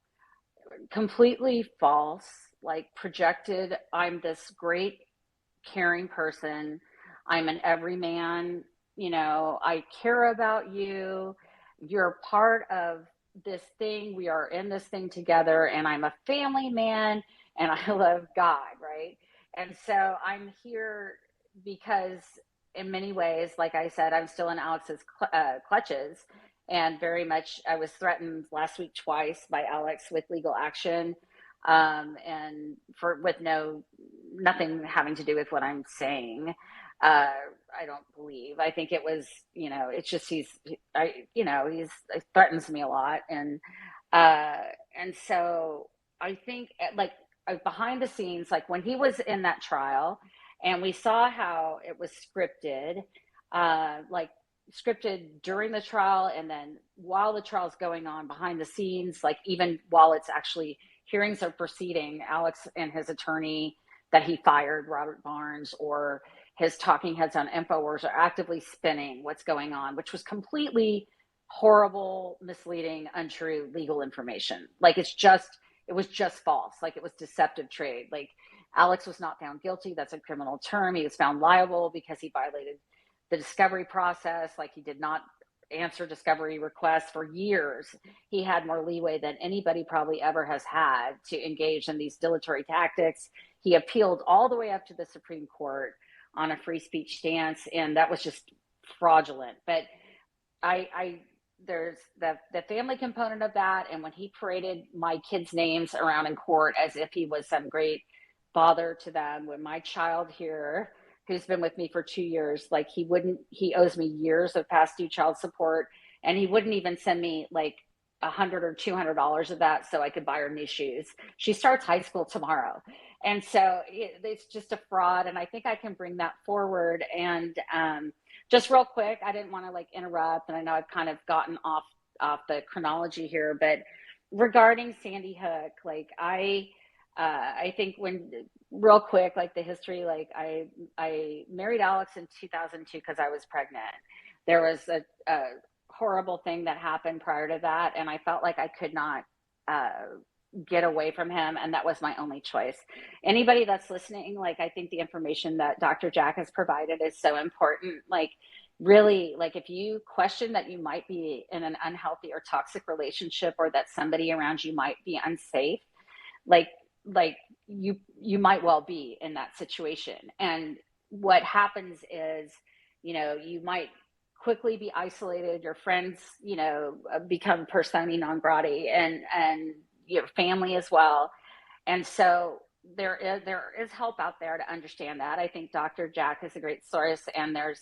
completely false, like projected, I'm this great caring person, I'm an everyman, you know, I care about you, you're part of this thing, we are in this thing together, and I'm a family man and I love God, right? And so I'm here because in many ways, like I said, I'm still in Alex's clutches, and very much I was threatened last week twice by Alex with legal action, and for with nothing having to do with what I'm saying. I don't believe. I think it was, you know, it's just he threatens me a lot, uh, and so I think like behind the scenes, like when he was in that trial, and we saw how it was scripted, like scripted during the trial, and then while the trial's going on behind the scenes, like even while it's actually hearings are proceeding, Alex and his attorney that he fired, Robert Barnes, or his talking heads on InfoWars are actively spinning what's going on, which was completely horrible, misleading, untrue legal information. Like it was just false. Like it was deceptive trade. Like Alex was not found guilty. That's a criminal term. He was found liable because he violated the discovery process. Like he did not answer discovery requests for years. He had more leeway than anybody probably ever has had to engage in these dilatory tactics. He appealed all the way up to the Supreme Court on a free speech stance, and that was just fraudulent. But there's the family component of that, and when he paraded my kids' names around in court as if he was some great father to them, when my child here, who's been with me for 2 years, like he owes me years of past due child support, and he wouldn't even send me like $100 or $200 of that so I could buy her new shoes. She starts high school tomorrow. And so it's just a fraud. And I think I can bring that forward. And just real quick, I didn't want to like interrupt. And I know I've kind of gotten off the chronology here, but regarding Sandy Hook, like I think real quick, like the history, like I married Alex in 2002 because I was pregnant. There was a horrible thing that happened prior to that, and I felt like I could not get away from him, and that was my only choice. Anybody that's listening, like I think the information that Dr. Jack has provided is so important. Like really, like if you question that you might be in an unhealthy or toxic relationship, or that somebody around you might be unsafe, like you might well be in that situation. And what happens is, you might quickly be isolated. Your friends, become persona non grata, and your family as well. And so there is help out there to understand that. I think Dr. Jack is a great source, and there's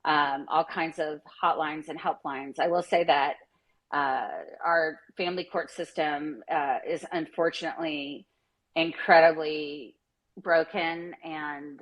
all kinds of hotlines and helplines. I will say that our family court system is unfortunately incredibly broken, and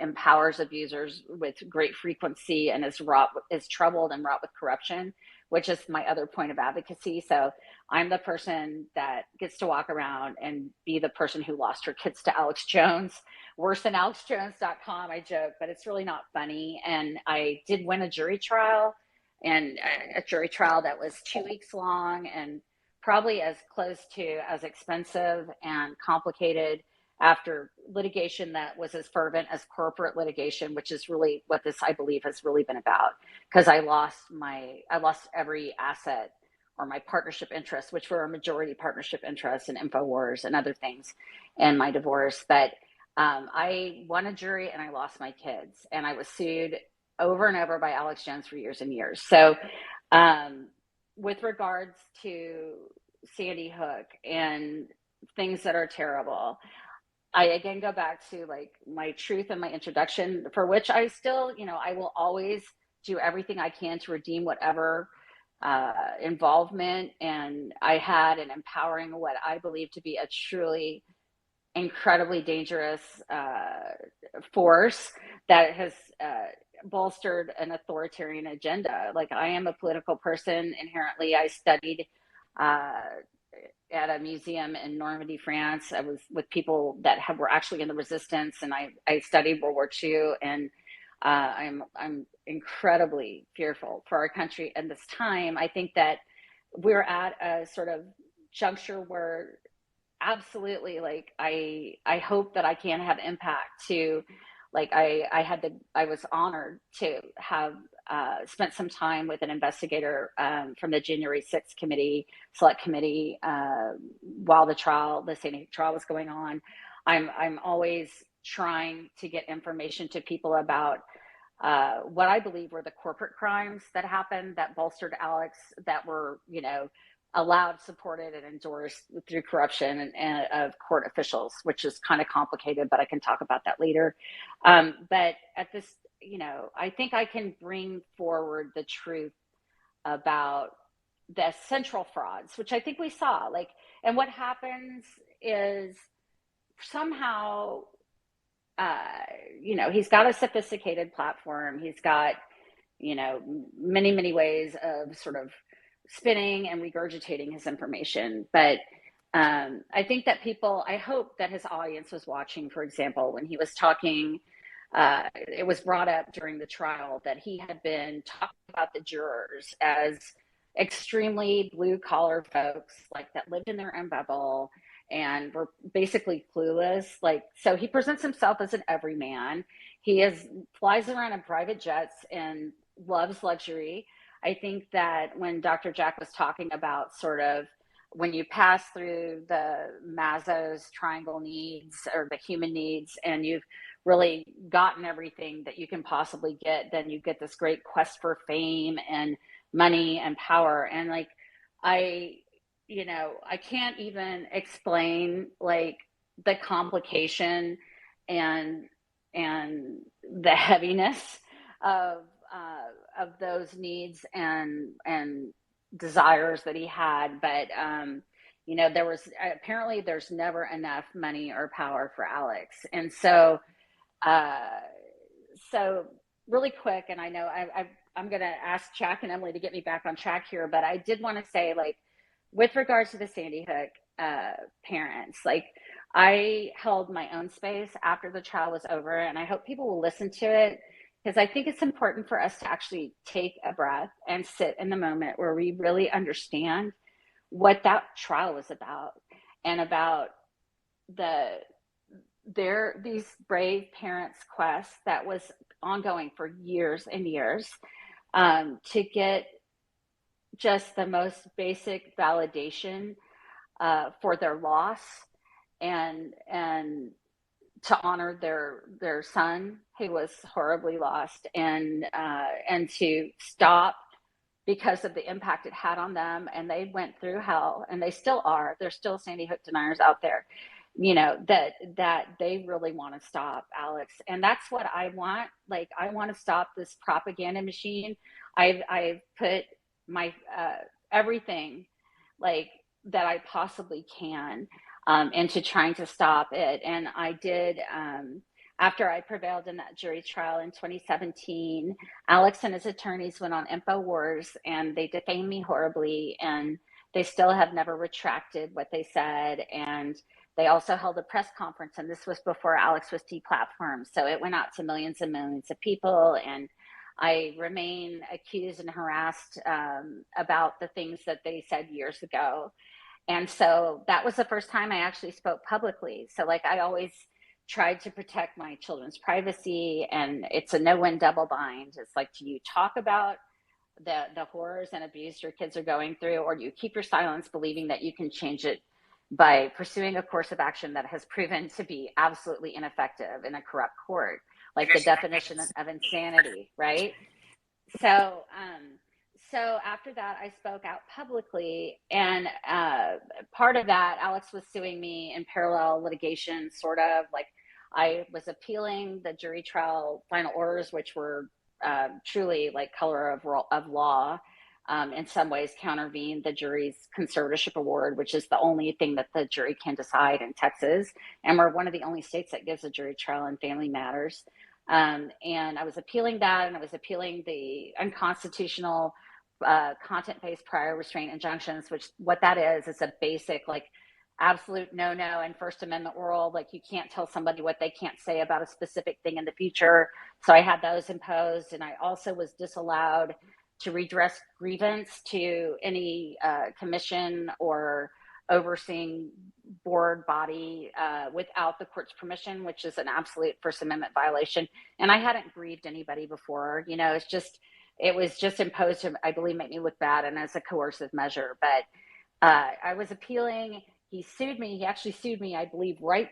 empowers abusers with great frequency, and is troubled and wrought with corruption, which is my other point of advocacy. So I'm the person that gets to walk around and be the person who lost her kids to Alex Jones, worse than AlexJones.com. I joke, but it's really not funny. And I did win a jury trial, and a jury trial that was 2 weeks long, and probably as close to as expensive and complicated after litigation that was as fervent as corporate litigation, which is really what this, I believe, has really been about. Because I lost every asset, or my partnership interests, which were a majority partnership interest in InfoWars and other things, and my divorce. But I won a jury, and I lost my kids, and I was sued over and over by Alex Jones for years and years. So with regards to Sandy Hook and things that are terrible, I again go back to like my truth and my introduction, for which I still, I will always do everything I can to redeem whatever involvement and I had in empowering what I believe to be a truly incredibly dangerous force that has bolstered an authoritarian agenda. Like I am a political person inherently. I studied at a museum in Normandy, France. I was with people that were actually in the resistance, and I studied World War II, and I'm incredibly fearful for our country at this time. I think that we're at a sort of juncture where absolutely, like I hope that I can have impact to, like I was honored to have spent some time with an investigator from the January 6th select committee while the Sandy trial was going on. I'm always trying to get information to people about what I believe were the corporate crimes that happened that bolstered Alex, that were, allowed, supported, and endorsed through corruption and of court officials, which is kind of complicated, but I can talk about that later. But at this, I think I can bring forward the truth about the central frauds, which I think we saw. And what happens is somehow, he's got a sophisticated platform. He's got, many, many ways of sort of spinning and regurgitating his information. But I think that I hope that his audience was watching, for example, when he was talking it was brought up during the trial that he had been talking about the jurors as extremely blue collar folks, like that lived in their own bubble and were basically clueless. Like, so he presents himself as an everyman. He flies around in private jets and loves luxury. I think that when Dr. Jack was talking about sort of when you pass through the Maslow's triangle needs or the human needs, and you've really gotten everything that you can possibly get, then you get this great quest for fame and money and power. And like, I, I can't even explain like the complication and the heaviness of those needs and desires that he had. But there's never enough money or power for Alex. And so so really quick, and I know I'm going to ask Jack and Emily to get me back on track here, but I did want to say, like, with regards to the Sandy Hook parents, like, I held my own space after the trial was over, and I hope people will listen to it, because I think it's important for us to actually take a breath and sit in the moment where we really understand what that trial was about, and about these brave parents' quest that was ongoing for years and years, to get just the most basic validation for their loss, and to honor their son who was horribly lost, and to stop because of the impact it had on them. And they went through hell, and they still are. There's still Sandy Hook deniers out there, that they really want to stop Alex. And that's what I want. Like, I want to stop this propaganda machine. I've put my everything, like, that I possibly can into trying to stop it. And I did, after I prevailed in that jury trial in 2017, Alex and his attorneys went on InfoWars, and they defamed me horribly, and they still have never retracted what they said. And they also held a press conference, and this was before Alex was deplatformed. So it went out to millions and millions of people. And I remain accused and harassed about the things that they said years ago. And so that was the first time I actually spoke publicly. So, like, I always tried to protect my children's privacy, and it's a no-win double bind. It's like, do you talk about the horrors and abuse your kids are going through, or do you keep your silence, believing that you can change it by pursuing a course of action that has proven to be absolutely ineffective in a corrupt court, like the definition of insanity, right? So, so after that, I spoke out publicly, and part of that, Alex was suing me in parallel litigation, sort of. Like, I was appealing the jury trial final orders, which were truly like color of law. In some ways countervened the jury's conservatorship award, which is the only thing that the jury can decide in Texas. And we're one of the only states that gives a jury trial in family matters. And I was appealing that, and I was appealing the unconstitutional content-based prior restraint injunctions, which what that is a basic, like, absolute no-no in First Amendment world. Like, you can't tell somebody what they can't say about a specific thing in the future. So I had those imposed, and I also was disallowed to redress grievance to any commission or overseeing board body without the court's permission, which is an absolute First Amendment violation. And I hadn't grieved anybody before. It was just imposed to, I believe, make me look bad and as a coercive measure. But I was appealing. He sued me. He actually sued me, I believe, right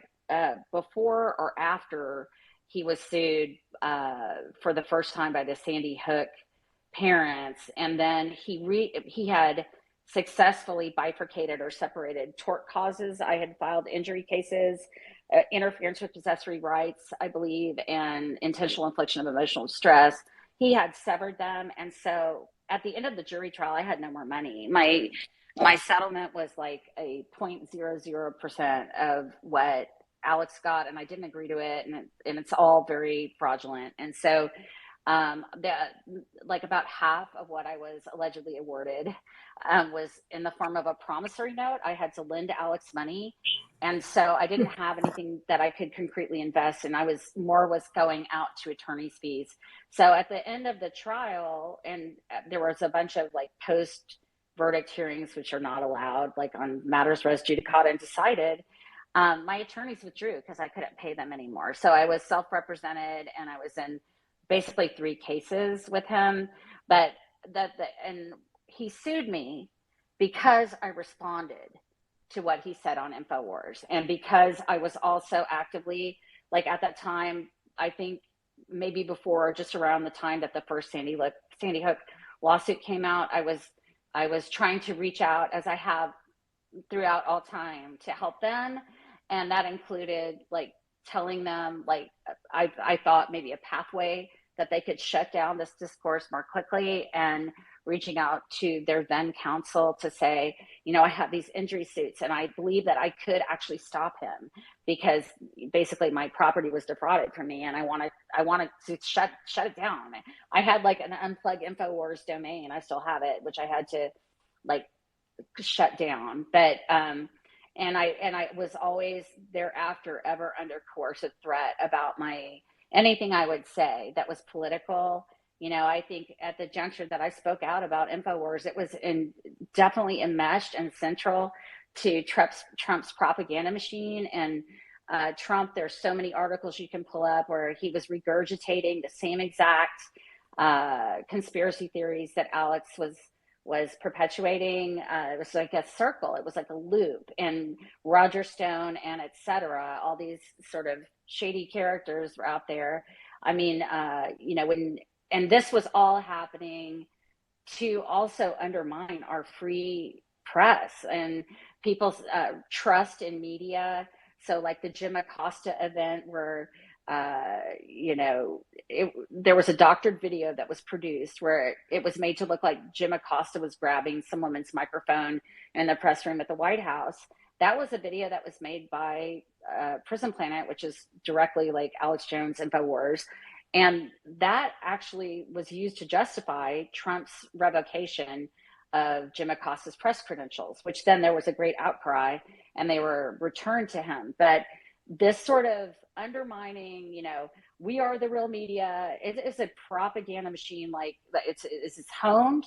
before or after he was sued for the first time by the Sandy Hook parents. And then he had successfully bifurcated or separated tort causes. I had filed injury cases, interference with possessory rights, I believe, and intentional infliction of emotional distress. He had severed them. And so at the end of the jury trial, I had no more money. My settlement was like a 0.00% of what Alex got, and I didn't agree to it. And it's all very fraudulent. And so The like about half of what I was allegedly awarded was in the form of a promissory note. I had to lend Alex money, and so I didn't have anything that I could concretely invest, and I was going out to attorney's fees. So at the end of the trial, and there was a bunch of like post verdict hearings, which are not allowed, like on matters res judicata and decided. My attorneys withdrew because I couldn't pay them anymore. So I was self-represented, and I was in basically 3 cases with him. But and he sued me because I responded to what he said on InfoWars, and because I was also actively, like at that time, I think maybe before, just around the time that the first Sandy Hook lawsuit came out, I was trying to reach out, as I have throughout all time, to help them. And that included like telling them, like, I thought maybe a pathway that they could shut down this discourse more quickly, and reaching out to their then counsel to say, you know, I have these injury suits and I believe that I could actually stop him, because basically my property was defrauded from me, and I wanted to shut it down. I had like an Unplug InfoWars domain, I still have it, which I had to like shut down. But and I was always thereafter ever under coercive threat about anything I would say that was political. You know, I think at the juncture that I spoke out about InfoWars, it was definitely enmeshed and central to Trump's propaganda machine. And Trump, there's so many articles you can pull up where he was regurgitating the same exact conspiracy theories that Alex was perpetuating. It was like a circle, it was like a loop, and Roger Stone and etc., all these sort of shady characters were out there. I mean, you know, and this was all happening to also undermine our free press and people's trust in media. So like the Jim Acosta event, where you know, there was a doctored video that was produced where it was made to look like Jim Acosta was grabbing some woman's microphone in the press room at the White House. That was a video that was made by Prison Planet, which is directly like Alex Jones InfoWars. And that actually was used to justify Trump's revocation of Jim Acosta's press credentials, which then there was a great outcry and they were returned to him. But this sort of undermining, you know, we are the real media. It's a propaganda machine. Like it's honed,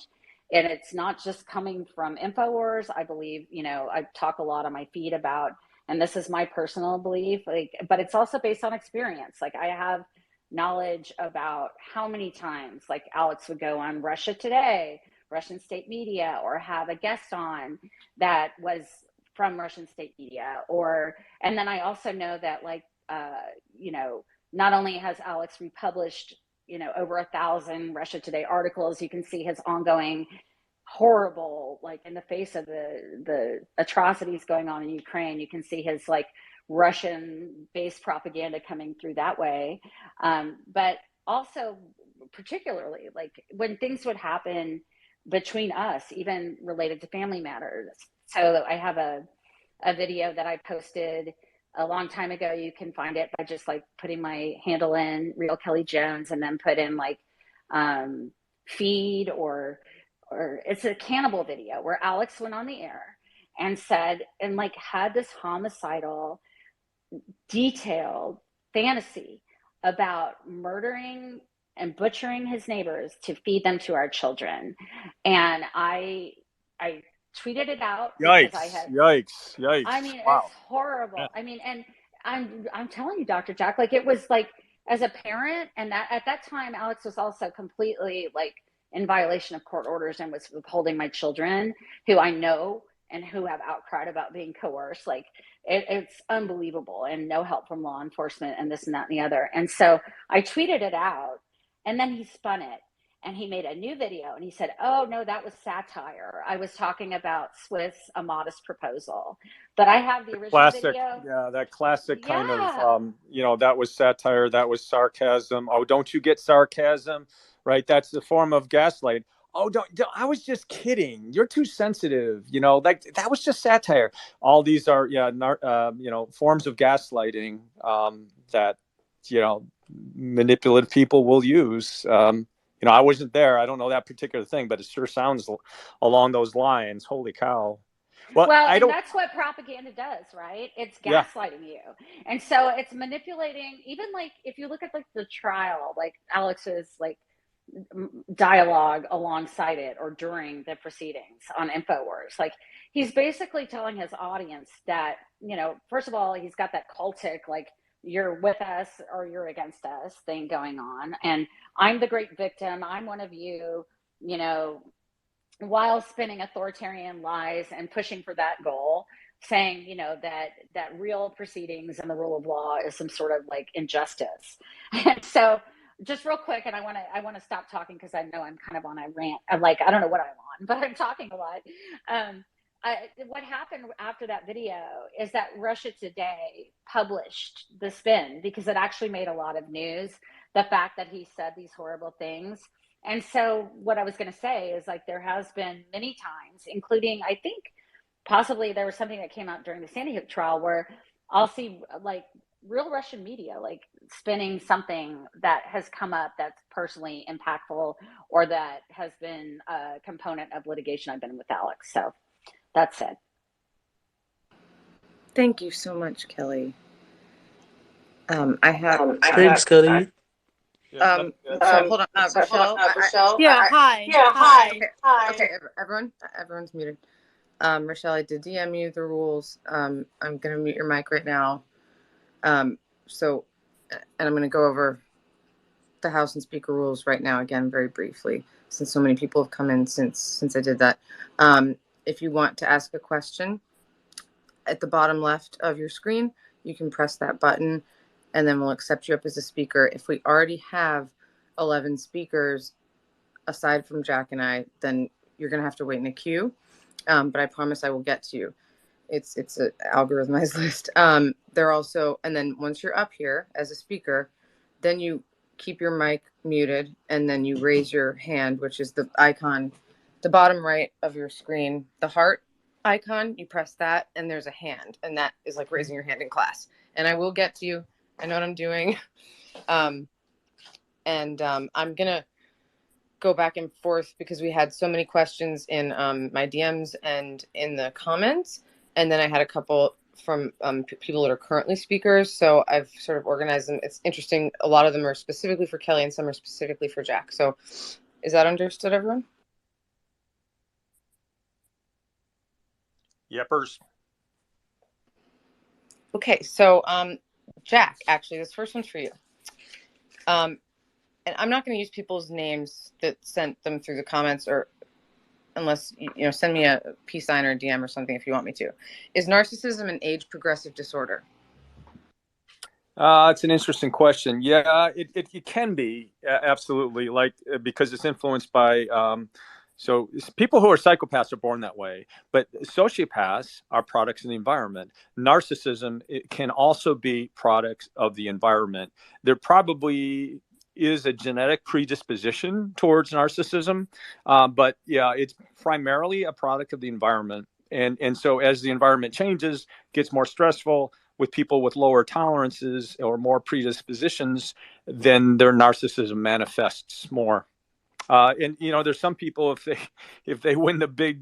and it's not just coming from InfoWars. I believe, you know, I talk a lot on my feed about, and this is my personal belief, like, but it's also based on experience. Like I have knowledge about how many times like Alex would go on Russia Today, Russian state media, or have a guest on that was from Russian state media. And then I also know that like, you know, not only has Alex republished, you know, over 1,000 Russia Today articles, you can see his ongoing horrible, like in the face of the atrocities going on in Ukraine, you can see his like Russian based propaganda coming through that way. But also particularly like when things would happen between us, even related to family matters. So I have a video that I posted a long time ago. You can find it by just like putting my handle in, Real Kelly Jones, and then put in like feed or it's a cannibal video where Alex went on the air and said, and like had this homicidal, detailed fantasy about murdering and butchering his neighbors to feed them to our children. And I tweeted it out. Yikes. I mean, wow. It's horrible. Yeah. I mean, and I'm telling you, Dr. Jack, like it was like, as a parent, and that at that time, Alex was also completely like in violation of court orders and was withholding my children, who I know and who have outcried about being coerced. Like it's unbelievable, and no help from law enforcement and this and that and the other. And so I tweeted it out, and then he spun it. And he made a new video and he said, oh, no, that was satire. I was talking about Swiss A Modest Proposal. But I have the original video. Yeah, that classic kind of, you know, that was satire. That was sarcasm. Oh, don't you get sarcasm? Right. That's the form of gaslight. Oh, don't, I was just kidding. You're too sensitive. You know, like that was just satire. All these are, you know, forms of gaslighting that, you know, manipulative people will use. I wasn't there. I don't know that particular thing, but it sure sounds along those lines. Holy cow. Well, Well, I and don't. that's what propaganda does, right? It's Yeah. gaslighting you. And so it's manipulating, even like if you look at like the trial, like Alex's like dialogue alongside it or during the proceedings on InfoWars, like he's basically telling his audience that, first of all, he's got that cultic, like, you're with us or you're against us thing going on. And I'm the great victim. I'm one of you, you know, while spinning authoritarian lies and pushing for that goal, saying that real proceedings and the rule of law is some sort of like injustice. And so just real quick, and I want to stop talking because I know I'm kind of on a rant. I'm like, I don't know what I'm on, but I'm talking a lot. What happened after that video is that Russia Today published the spin because it actually made a lot of news, the fact that he said these horrible things. And so what I was going to say is, like, there has been many times, including, I think possibly there was something that came out during the Sandy Hook trial where I'll see like real Russian media like spinning something that has come up that's personally impactful or that has been a component of litigation I've been in with Alex. So that's it. Thank you so much, Kelly. I have. Thanks, Kelly. So hold on, Rochelle. Yeah, hi. Okay, everyone's muted. Rochelle, I did DM you the rules. I'm gonna mute your mic right now. And I'm gonna go over the House and Speaker rules right now again, very briefly, since so many people have come in since I did that. If you want to ask a question, at the bottom left of your screen, you can press that button, and then we'll accept you up as a speaker. If we already have 11 speakers aside from Jack and I, then you're gonna have to wait in a queue. But I promise I will get to you. It's an algorithmized list. They're also, and then once you're up here as a speaker, then you keep your mic muted, and then you raise your hand, which is the icon, the bottom right of your screen, the heart icon. You press that, and there's a hand, and that is like raising your hand in class. And I will get to you. I know what I'm doing. I'm gonna go back and forth because we had so many questions in my DMs and in the comments, and then I had a couple from people that are currently speakers, so I've sort of organized them. It's interesting, a lot of them are specifically for Kelly and some are specifically for Jack. So is that understood, everyone? Yepers. Okay, so Jack, actually this first one's for you. And I'm not going to use people's names that sent them through the comments, or unless, send me a peace sign or a DM or something if you want me to. Is narcissism an age progressive disorder? It's an interesting question. Yeah, it can be, absolutely, because it's influenced by, so people who are psychopaths are born that way, but sociopaths are products of the environment. Narcissism, it can also be products of the environment. There probably is a genetic predisposition towards narcissism, but yeah, it's primarily a product of the environment. And so as the environment changes, gets more stressful with people with lower tolerances or more predispositions, then their narcissism manifests more. And there's some people, if they win the big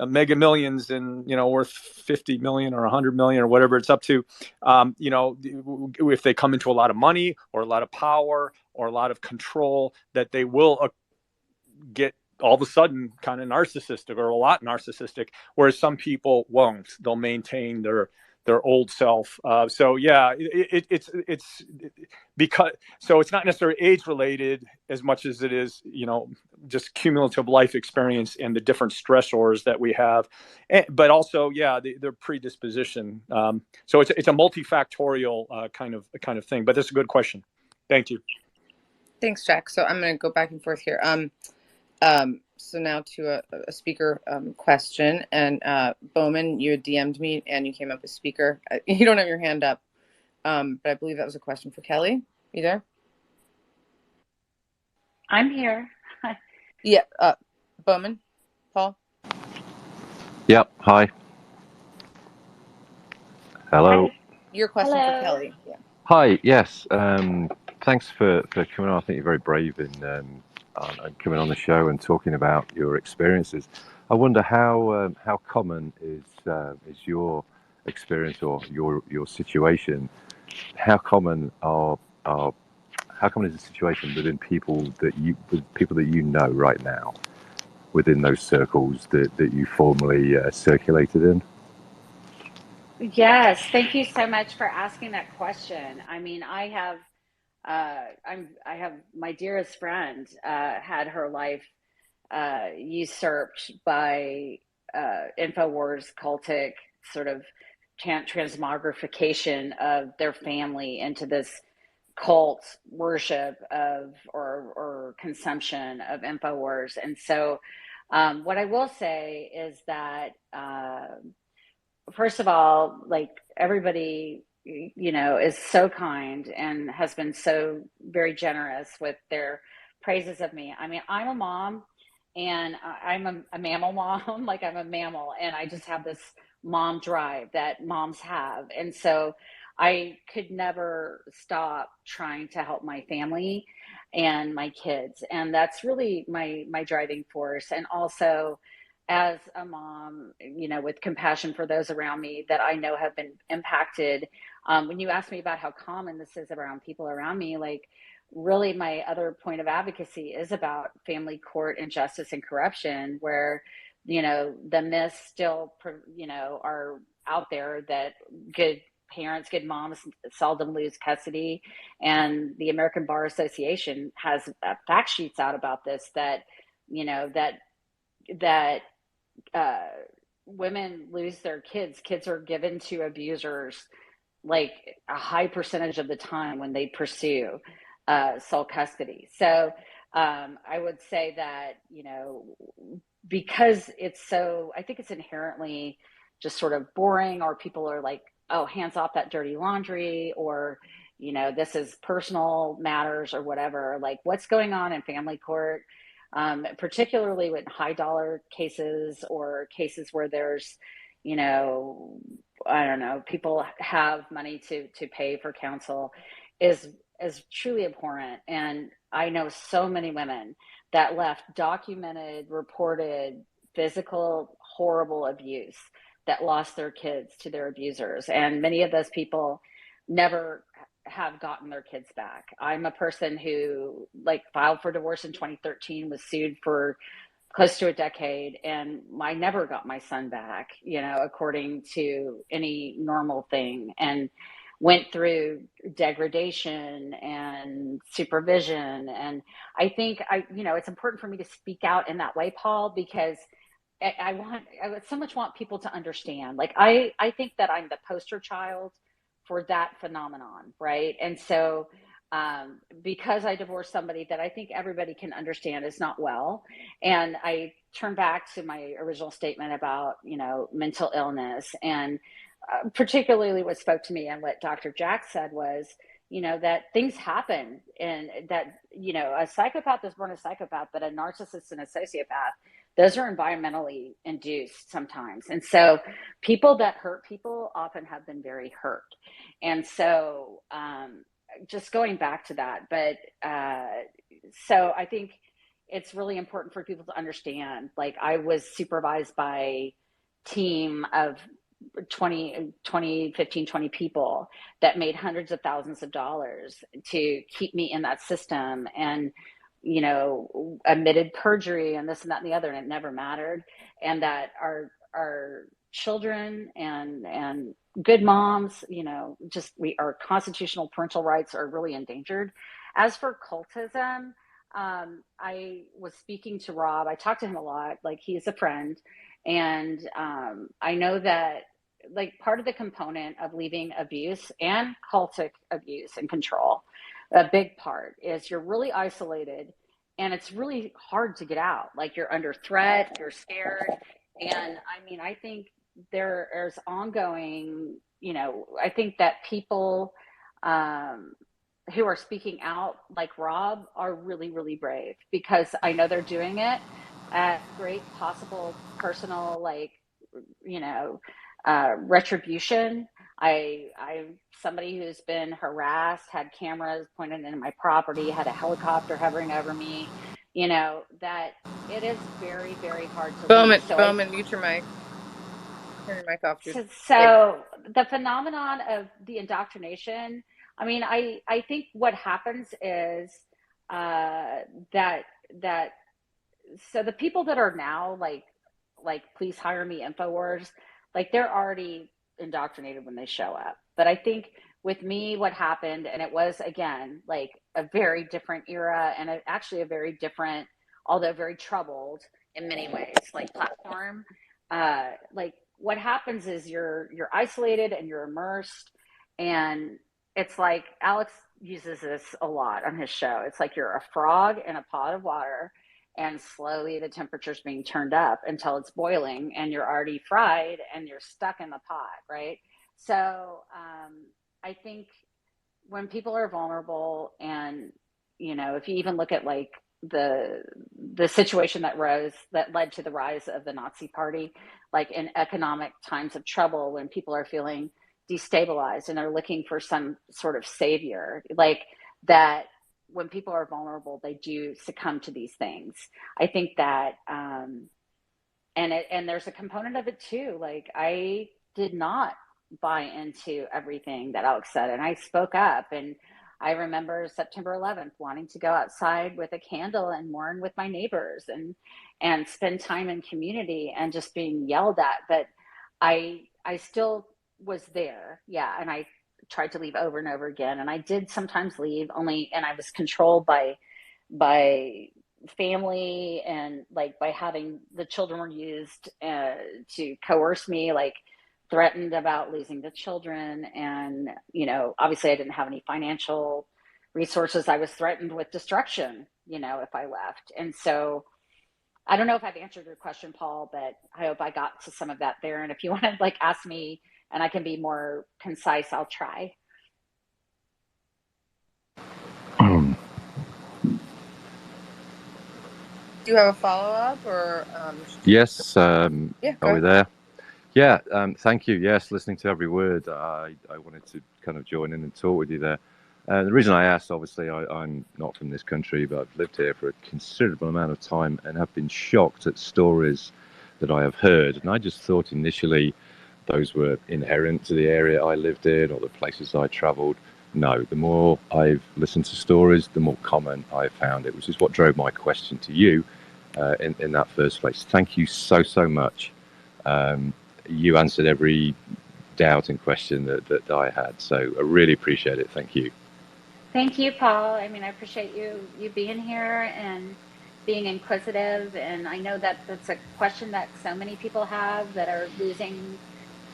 mega millions and worth 50 million or 100 million or whatever it's up to, if they come into a lot of money or a lot of power or a lot of control, that they will get all of a sudden kind of narcissistic or a lot narcissistic, whereas some people won't. They'll maintain their old self. So yeah, it's because, so it's not necessarily age related as much as it is, just cumulative life experience and the different stressors that we have, but also, yeah, their predisposition. So it's a multifactorial kind of thing, but that's a good question. Thank you. Thanks, Jack. So I'm going to go back and forth here. So now to a speaker question, and Bowman, you had DM'd me and you came up as speaker. You don't have your hand up, but I believe that was a question for Kelly. You there? I'm here. Yeah, Bowman, Paul. Yep. Hi. Hello. Hi. Your question Hello. for Kelly. Yeah. Hi. Yes. thanks for coming on. I think you're very brave in coming on the show and talking about your experiences. I wonder how common is your experience or your situation? How common how common is the situation within people that you know right now within those circles that you formerly circulated in? Yes, thank you so much for asking that question. I mean, I have my dearest friend had her life usurped by InfoWars cultic sort of transmogrification of their family into this cult worship of or consumption of InfoWars. And so what I will say is that first of all, like everybody, you know, is so kind and has been so very generous with their praises of me. I mean, I'm a mom and I'm a mammal mom, like I'm a mammal, and I just have this mom drive that moms have. And so I could never stop trying to help my family and my kids. And that's really my driving force. And also, as a mom, you know, with compassion for those around me that I know have been impacted. When you ask me about how common this is around people around me, like really my other point of advocacy is about family court injustice and corruption, where, you know, the myths still, you know, are out there that good parents, good moms seldom lose custody. And the American Bar Association has fact sheets out about this that, you know, that uh, women lose their kids. Kids are given to abusers like a high percentage of the time when they pursue sole custody. So I would say that, you know, because it's so, I think it's inherently just sort of boring, or people are like, oh, hands off that dirty laundry, or, you know, this is personal matters or whatever. Like, what's going on in family court? Particularly with high dollar cases or cases where there's, you know, I don't know, people have money to pay for counsel, is truly abhorrent. And I know so many women that left documented, reported physical, horrible abuse, that lost their kids to their abusers. And many of those people never have gotten their kids back. I'm a person who like filed for divorce in 2013, was sued for close to a decade, and I never got my son back, you know, according to any normal thing, and went through degradation and supervision. And I think you know, it's important for me to speak out in that way, Paul, because I would so much want people to understand. Like, I think that I'm the poster child for that phenomenon, right? And so, because I divorced somebody that I think everybody can understand is not well, and I turn back to my original statement about, you know, mental illness, and particularly what spoke to me and what Dr. Jack said was, you know, that things happen, and that, you know, a psychopath is born a psychopath, but a narcissist and a sociopath, those are environmentally induced sometimes. And so people that hurt people often have been very hurt. And so just going back to that, but so I think it's really important for people to understand, like, I was supervised by a team of 20 people that made hundreds of thousands of dollars to keep me in that system, and, you know, admitted perjury and this and that and the other, and it never mattered. And that our children and good moms, you know, just our constitutional parental rights are really endangered. As for cultism, I was speaking to Rob. I talked to him a lot. Like, he's a friend, and I know that, like, part of the component of leaving abuse and cultic abuse and control, a big part is you're really isolated, and it's really hard to get out. Like, you're under threat, you're scared. And I mean, I think there's ongoing, you know, I think that people who are speaking out, like Rob, are really, really brave, because I know they're doing it at great possible personal, like, you know, retribution. I'm somebody who's been harassed, had cameras pointed into my property, had a helicopter hovering over me, that it is very, very hard to leave. Bowman, mute your mic. Turn your mic off, dude. So the phenomenon of the indoctrination, I mean, I think what happens is that so the people that are now like please hire me InfoWars, like they're already indoctrinated when they show up. But I think with me, what happened, and it was again like a very different era, and actually a very different, although very troubled in many ways, like platform. Like what happens is you're isolated and you're immersed, and it's like Alex uses this a lot on his show. It's like you're a frog in a pot of water, and slowly the temperature's being turned up until it's boiling and you're already fried and you're stuck in the pot, right? So I think when people are vulnerable, and if you even look at like the situation that led to the rise of the Nazi Party, like in economic times of trouble, when people are feeling destabilized and they're looking for some sort of savior, like that, when people are vulnerable, they do succumb to these things. I think that, and there's a component of it too. Like I did not buy into everything that Alex said, and I spoke up. And I remember September 11th wanting to go outside with a candle and mourn with my neighbors and spend time in community, and just being yelled at. But I still was there, yeah, and I tried to leave over and over again, and I did sometimes leave only, and I was controlled by family, and like by having the children were used to coerce me, like threatened about losing the children. And obviously I didn't have any financial resources. I was threatened with destruction if I left. And so I don't know if I've answered your question, Paul, but I hope I got to some of that there. And if you want to like ask me and I can be more concise, I'll try. Do you have a follow-up or? Yes. Yeah, are we there? Yeah. Thank you. Yes, listening to every word. I wanted to kind of join in and talk with you there. The reason I asked, obviously, I'm not from this country, but I've lived here for a considerable amount of time and have been shocked at stories that I have heard. And I just thought initially those were inherent to the area I lived in or the places I travelled. No, the more I've listened to stories, the more common I've found it, which is what drove my question to you in that first place. Thank you so much. You answered every doubt and question that I had, so I really appreciate it. Thank you. Thank you, Paul. I mean, I appreciate you being here and being inquisitive. And I know that that's a question that so many people have that are losing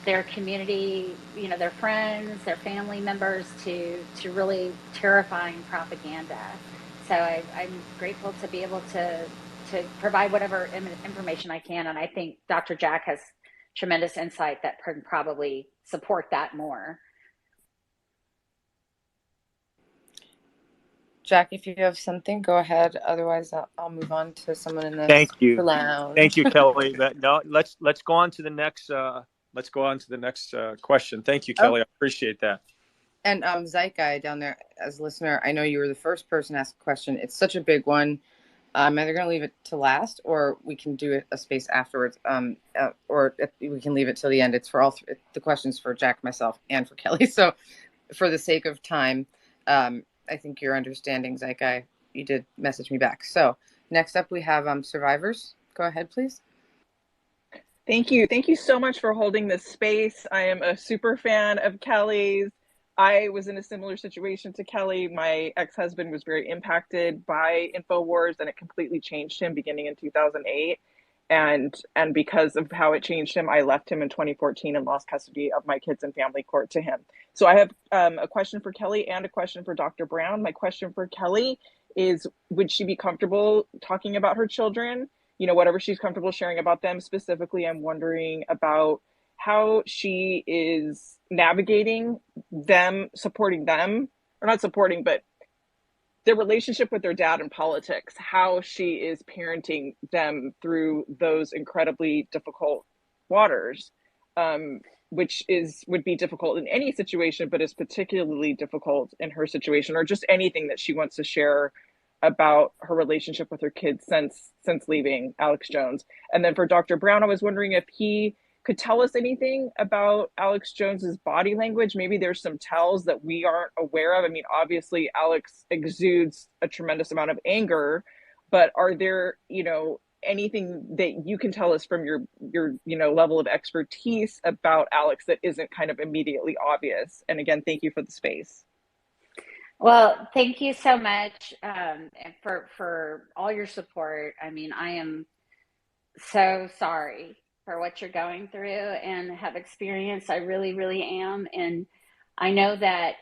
their community, their friends, their family members to really terrifying propaganda. So I'm grateful to be able to provide whatever information I can. And I think Dr. Jack has tremendous insight that can probably support that more. Jack, if you have something, go ahead. Otherwise, I'll move on to someone in the Thank you. lounge. Thank you, Kelly. No, let's go on to the next. Let's go on to the next question. Thank you, Kelly. I appreciate that. And Zeitguy down there, as a listener, I know you were the first person to ask a question. It's such a big one. I'm either going to leave it to last, or we can do a space afterwards, or we can leave it till the end. It's for all the questions for Jack, myself, and for Kelly. So, for the sake of time, I think you're understanding, Zeitguy. You did message me back. So, next up we have survivors. Go ahead, please. Thank you. Thank you so much for holding this space. I am a super fan of Kelly's. I was in a similar situation to Kelly. My ex-husband was very impacted by InfoWars, and it completely changed him beginning in 2008. And because of how it changed him, I left him in 2014 and lost custody of my kids in family court to him. So I have a question for Kelly and a question for Dr. Brown. My question for Kelly is, would she be comfortable talking about her children? Whatever she's comfortable sharing about them. Specifically, I'm wondering about how she is navigating them, supporting them, or not supporting, but their relationship with their dad in politics, how she is parenting them through those incredibly difficult waters. which would be difficult in any situation, but is particularly difficult in her situation, or just anything that she wants to share about her relationship with her kids since leaving Alex Jones. And then for Dr. Brown, I was wondering if he could tell us anything about Alex Jones's body language. Maybe there's some tells that we aren't aware of. I mean, obviously Alex exudes a tremendous amount of anger, but are there, anything that you can tell us from your level of expertise about Alex that isn't kind of immediately obvious? And again, thank you for the space. Well, thank you so much for all your support. I mean, I am so sorry for what you're going through and have experienced. I really, really am. And I know that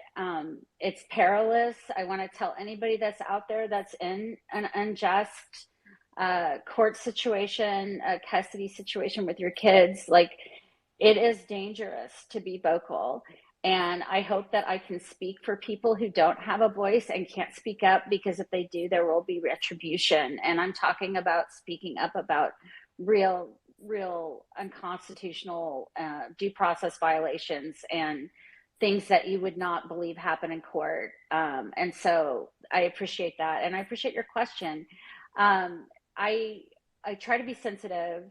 it's perilous. I want to tell anybody that's out there that's in an unjust court situation, a custody situation with your kids, like, it is dangerous to be vocal. And I hope that I can speak for people who don't have a voice and can't speak up, because if they do, there will be retribution. And I'm talking about speaking up about real unconstitutional due process violations and things that you would not believe happen in court. And so I appreciate that. And I appreciate your question. I try to be sensitive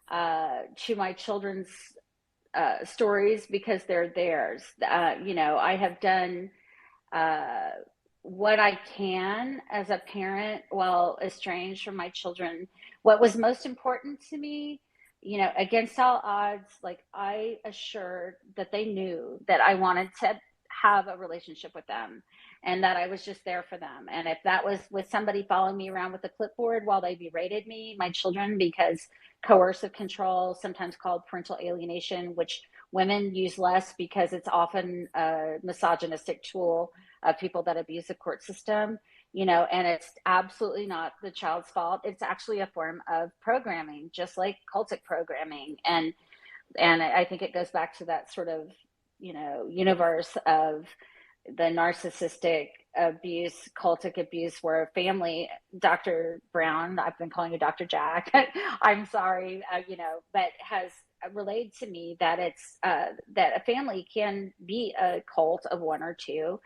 to my children's stories because they're theirs. I have done what I can as a parent while estranged from my children. What was most important to me, against all odds, like, I assured that they knew that I wanted to have a relationship with them and that I was just there for them. And if that was with somebody following me around with a clipboard while they berated me, my children, because coercive control, sometimes called parental alienation, which women use less because it's often a misogynistic tool of people that abuse the court system, and it's absolutely not the child's fault. It's actually a form of programming, just like cultic programming. And I think it goes back to that sort of, universe of the narcissistic abuse, cultic abuse, where family, Dr. Brown, I've been calling you Dr. Jack, I'm sorry, but has relayed to me that it's that a family can be a cult of one or two.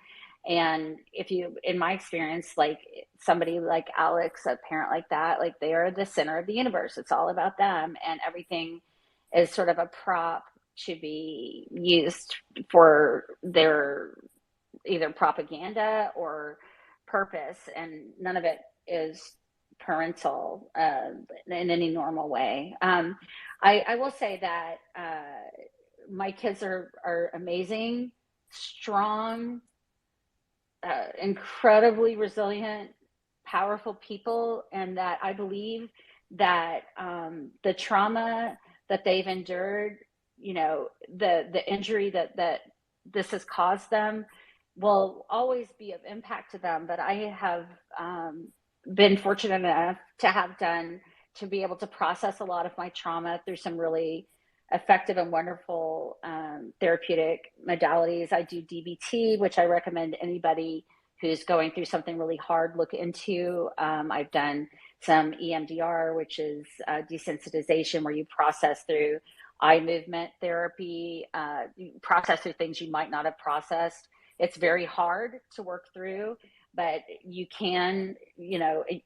And if you, in my experience, like somebody like Alex, a parent like that, like, they are the center of the universe. It's all about them, and everything is sort of a prop to be used for their either propaganda or purpose, and none of it is parental in any normal way. I will say that my kids are amazing, strong, incredibly resilient, powerful people, and that I believe that the trauma that they've endured, the injury that this has caused them, will always be of impact to them. But I have been fortunate enough to be able to process a lot of my trauma through some really effective and wonderful therapeutic modalities. I do DBT, which I recommend anybody who's going through something really hard look into. I've done some EMDR, which is desensitization, where you process through eye movement therapy, process through things you might not have processed. It's very hard to work through, but you can,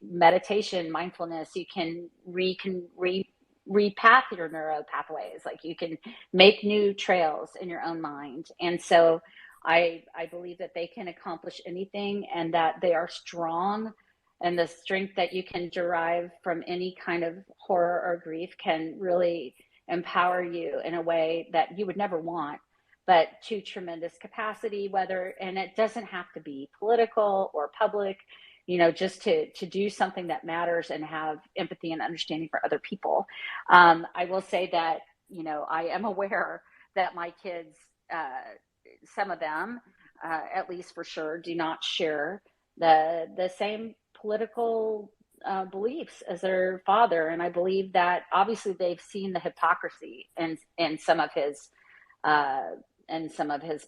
meditation, mindfulness, you can repath your neural pathways. Like, you can make new trails in your own mind. And so I believe that they can accomplish anything, and that they are strong, and the strength that you can derive from any kind of horror or grief can really empower you in a way that you would never want, but to tremendous capacity, and it doesn't have to be political or public, just to do something that matters and have empathy and understanding for other people. I will say that, I am aware that my kids, some of them, at least for sure, do not share the same political beliefs as their father. And I believe that obviously they've seen the hypocrisy in some of his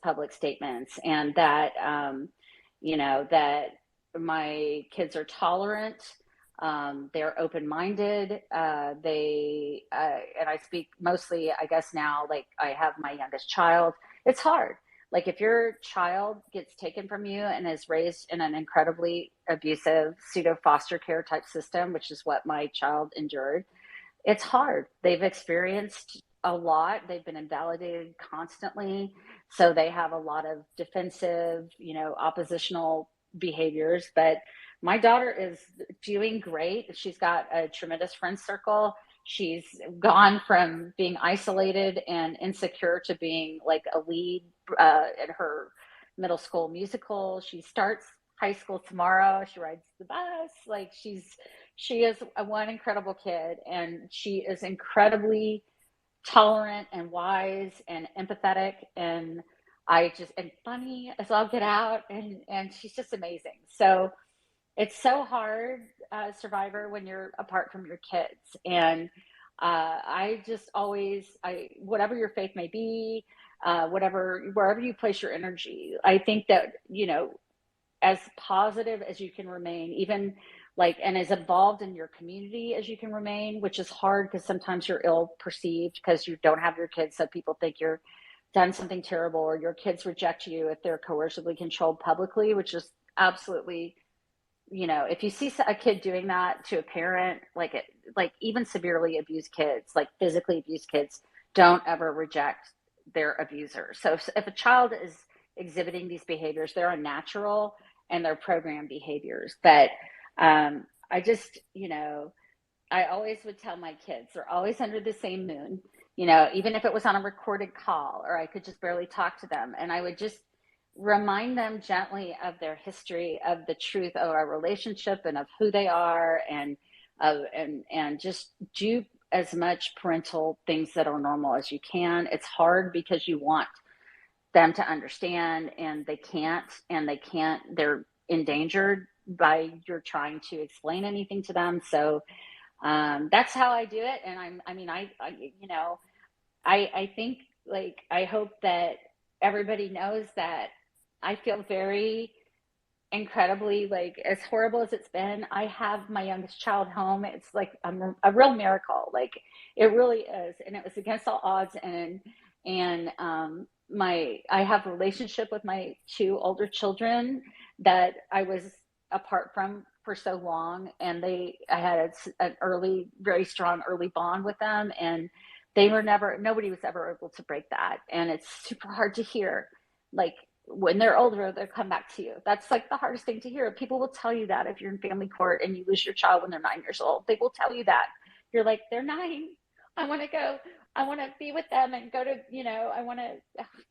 public statements, and that that my kids are tolerant They're open-minded. And I speak mostly, I guess now, like I have my youngest child. It's hard. Like if your child gets taken from you and is raised in an incredibly abusive pseudo foster care type system, which is what my child endured, it's hard. They've experienced a lot. They've been invalidated constantly. So they have a lot of defensive, oppositional behaviors. But my daughter is doing great. She's got a tremendous friend circle. She's gone from being isolated and insecure to being like a lead in her middle school musical. She starts high school tomorrow. She rides the bus. Like she is one incredible kid, and she is incredibly tolerant and wise and empathetic, and funny as all get out, and she's just amazing. So it's so hard, Survivor, when you're apart from your kids. And I just always, whatever your faith may be, wherever you place your energy, I think that, as positive as you can remain, even like, and as involved in your community as you can remain, which is hard because sometimes you're ill perceived because you don't have your kids. So people think you're done something terrible, or your kids reject you if they're coercively controlled publicly, which is absolutely, if you see a kid doing that to a parent, like even severely abused kids, like physically abused kids, don't ever reject their abuser. So if a child is exhibiting these behaviors, they're unnatural and they're programmed behaviors. But I just, I always would tell my kids, they're always under the same moon, even if it was on a recorded call or I could just barely talk to them. And I would just remind them gently of their history, of the truth of our relationship and of who they are, and just do as much parental things that are normal as you can. It's hard because you want them to understand, and they can't, they're endangered by you're trying to explain anything to them. So that's how I do it. And I think, like, I hope that everybody knows that I feel very incredibly, like, as horrible as it's been, I have my youngest child home. It's like a real miracle. Like, it really is. And it was against all odds. And I have a relationship with my two older children that I was apart from for so long. And I had an very strong early bond with them. And nobody was ever able to break that. And it's super hard to hear. Like, when they're older, they'll come back to you. That's like the hardest thing to hear. People will tell you that if you're in family court and you lose your child when they're 9 years old, they will tell you that. You're like, they're 9. I want to go. I want to be with them and go to, I want to,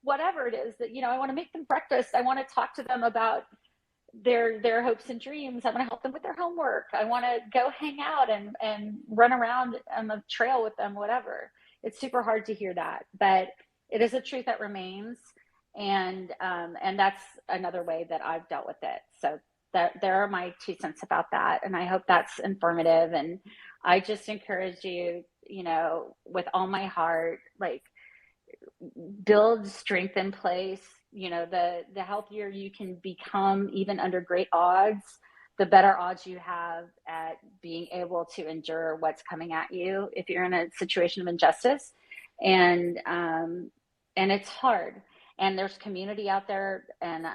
whatever it is that, I want to make them breakfast. I want to talk to them about their hopes and dreams. I want to help them with their homework. I want to go hang out and run around on the trail with them, whatever. It's super hard to hear that, but it is a truth that remains. And that's another way that I've dealt with it. So there are my 2 cents about that. And I hope that's informative. And I just encourage you, with all my heart, like, build strength in place. The healthier you can become, even under great odds, the better odds you have at being able to endure what's coming at you if you're in a situation of injustice. And it's hard. And there's community out there, and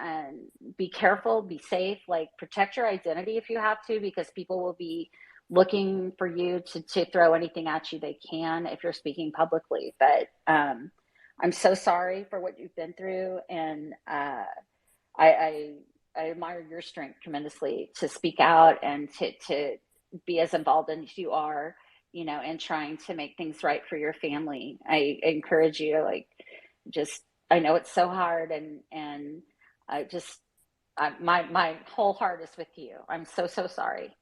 be careful, be safe, like, protect your identity if you have to, because people will be looking for you to throw anything at you they can if you're speaking publicly. But I'm so sorry for what you've been through. And I admire your strength tremendously to speak out and to be as involved as you are, and trying to make things right for your family. I encourage you, like, I know it's so hard, and my whole heart is with you. I'm so sorry.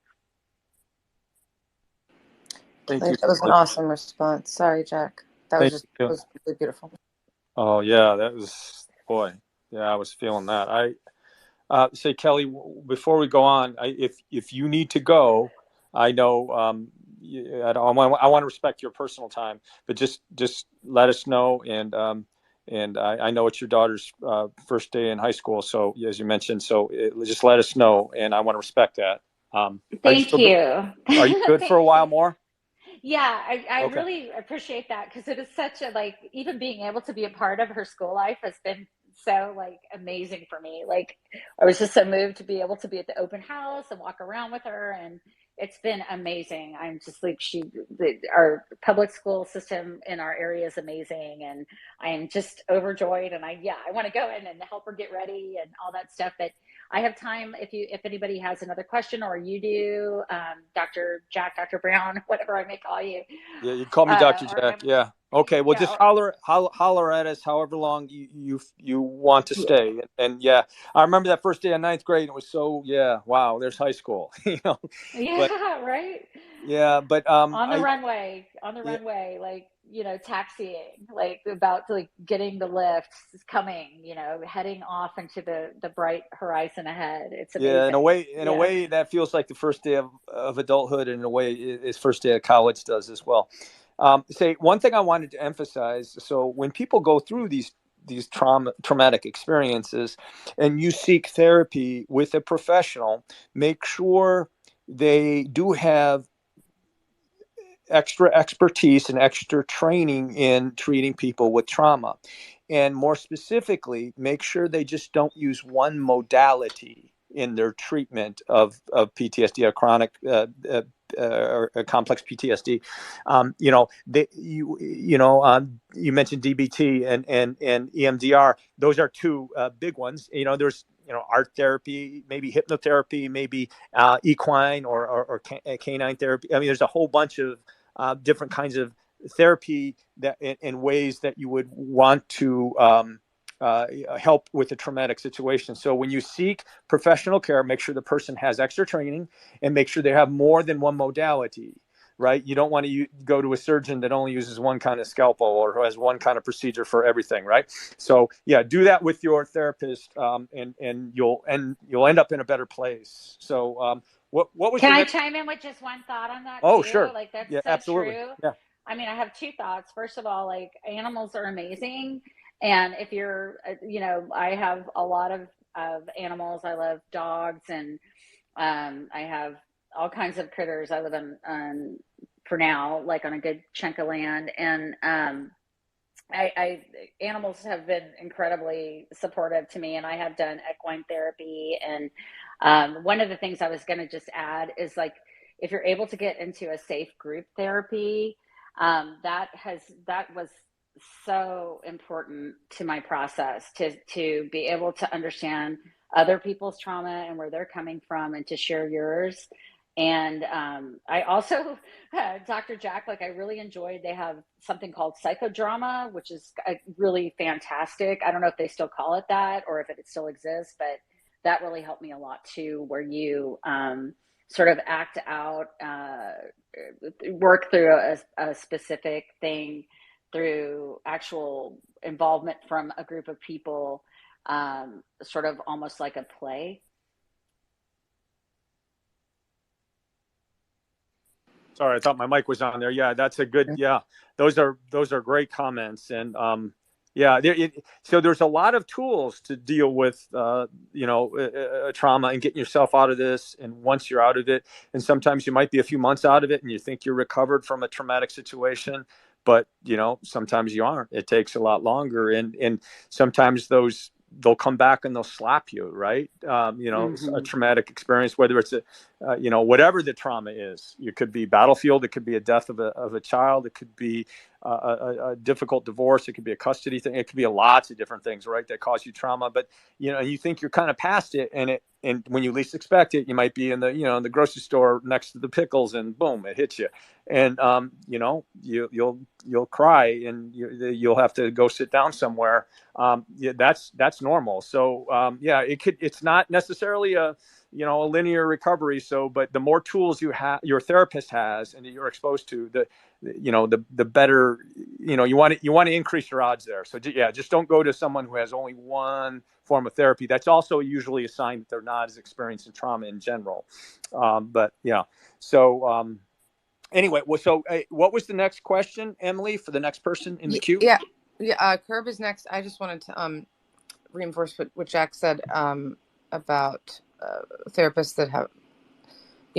Thank you. That was an awesome response. Sorry, Jack. That was Thank you. was really beautiful. Oh yeah, that was, boy. Yeah, I was feeling that. Say, Kelly, before we go on, if you need to go, I know I want to respect your personal time, but just let us know. And I know it's your daughter's first day in high school, so as you mentioned, so just let us know, and I want to respect that. Are you Thank still good? you. Are you good for a while more? Yeah, I Okay. really appreciate that because it is such a like even being able to be a part of her school life has been so like amazing for me. Like I was just so moved to be able to be at the open house and walk around with her and it's been amazing. I'm just like our public school system in our area is amazing and I am just overjoyed and I want to go in and help her get ready and all that stuff. But I have time if anybody has another question or you do, Dr. Jack, Dr. Brown, whatever I may call you, Yeah, you can call me Dr. or Jack. Yeah. Okay. Well, yeah, just holler at us however long you want to yeah, stay. And yeah, I remember that first day of ninth grade. It was so, yeah, wow, there's high school, but yeah, right. yeah, but On the yeah, runway, like, taxiing, like about to like getting the lift coming, heading off into the bright horizon ahead. It's yeah, amazing. in a Yeah. way that feels like the first day of adulthood, and in a way is first day of college does as well. Say one thing I wanted to emphasize. So when people go through these traumatic experiences, and you seek therapy with a professional, make sure they do have extra expertise and extra training in treating people with trauma. And more specifically, make sure they just don't use one modality in their treatment of PTSD or chronic or complex PTSD. You mentioned DBT and EMDR. Those are two big ones. There's art therapy, maybe hypnotherapy, maybe equine or canine therapy. I mean, there's a whole bunch of different kinds of therapy that in ways that you would want to help with a traumatic situation. So when you seek professional care, make sure the person has extra training and make sure they have more than one modality. Right, you don't want to go to a surgeon that only uses one kind of scalpel or who has one kind of procedure for everything. Right, so yeah, do that with your therapist, and you'll end up in a better place. So what was Can the I next? chime in with just one thought on that Oh, too? sure. Like that's Yeah, so absolutely. true. Yeah. I mean, I have two thoughts. First of all, like animals are amazing, and if you're, I have a lot of animals. I love dogs, and I have all kinds of critters. I live on for now, like on a good chunk of land, and I animals have been incredibly supportive to me, and I have done equine therapy. And one of the things I was going to just add is like if you're able to get into a safe group therapy, that was so important to my process to be able to understand other people's trauma and where they're coming from, and to share yours. And I also Dr. Jack, like I really enjoyed, they have something called psychodrama, which is really fantastic. I don't know if they still call it that or if it still exists, but that really helped me a lot too, where you sort of act out, work through a specific thing through actual involvement from a group of people, sort of almost like a play. Sorry, I thought my mic was on there. Yeah, that's a good. Yeah, those are great comments, and yeah, so there's a lot of tools to deal with trauma and getting yourself out of this. And once you're out of it, and sometimes you might be a few months out of it, and you think you're recovered from a traumatic situation, but sometimes you aren't. It takes a lot longer, and sometimes they'll come back and they'll slap you, right? A Mm-hmm. traumatic experience, whether it's whatever the trauma is. It could be battlefield. It could be a death of a child. It could be a difficult divorce. It could be a custody thing. It could be lots of different things, right, that cause you trauma. But you think you're kind of past it, and when you least expect it, you might be in the grocery store next to the pickles, and boom, it hits you, and you'll cry, and you'll have to go sit down somewhere. Yeah, that's normal. So yeah, it's not necessarily a linear recovery. So, but the more tools your therapist has, and that you're exposed to, the better. You want to increase your odds there. So yeah, just don't go to someone who has only one form of therapy. That's also usually a sign that they're not as experienced in trauma in general. But yeah, so anyway, well, so what was the next question, Emily, for the next person in the queue? Yeah, yeah. Curb is next. I just wanted to reinforce what Jack said about therapists that have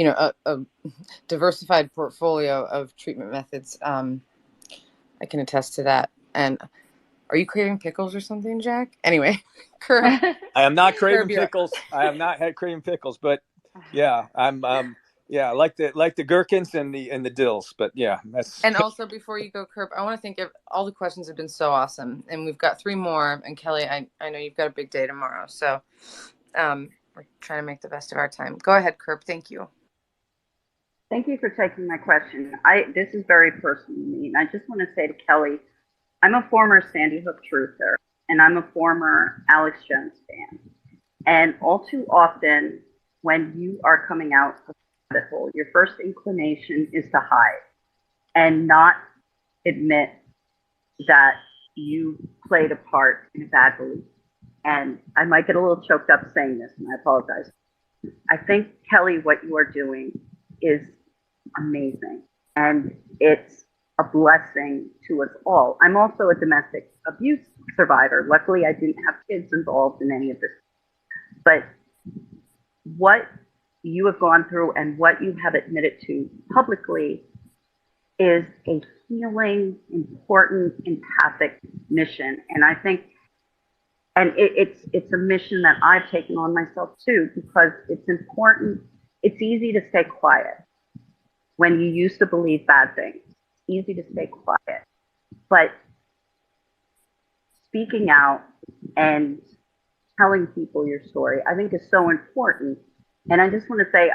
a diversified portfolio of treatment methods. I can attest to that. And are you craving pickles or something, Jack? Anyway, Curb. I am not craving Curb, pickles. I have not had craving pickles, but yeah, I'm yeah, I like the gherkins and the dills, but yeah, that's. And also, before you go, Curb, I want to thank all the questions have been so awesome, and we've got 3 more. And Kelly, I know you've got a big day tomorrow, so we're trying to make the best of our time. Go ahead, Curb. Thank you. Thank you for taking my question. This is very personal to me, and I just want to say to Kelly, I'm a former Sandy Hook truther, and I'm a former Alex Jones fan. And all too often, when you are coming out of the rabbit hole, your first inclination is to hide and not admit that you played a part in a bad belief. And I might get a little choked up saying this, and I apologize. I think, Kelly, what you are doing is amazing, and it's a blessing to us all. I'm also a domestic abuse survivor. Luckily, I didn't have kids involved in any of this. But what you have gone through and what you have admitted to publicly is a healing, important, empathic mission. And I think, and it's a mission that I've taken on myself too, because it's important. It's easy to stay quiet when you used to believe bad things. It's easy to stay quiet. But speaking out and telling people your story, I think is so important. And I just want to say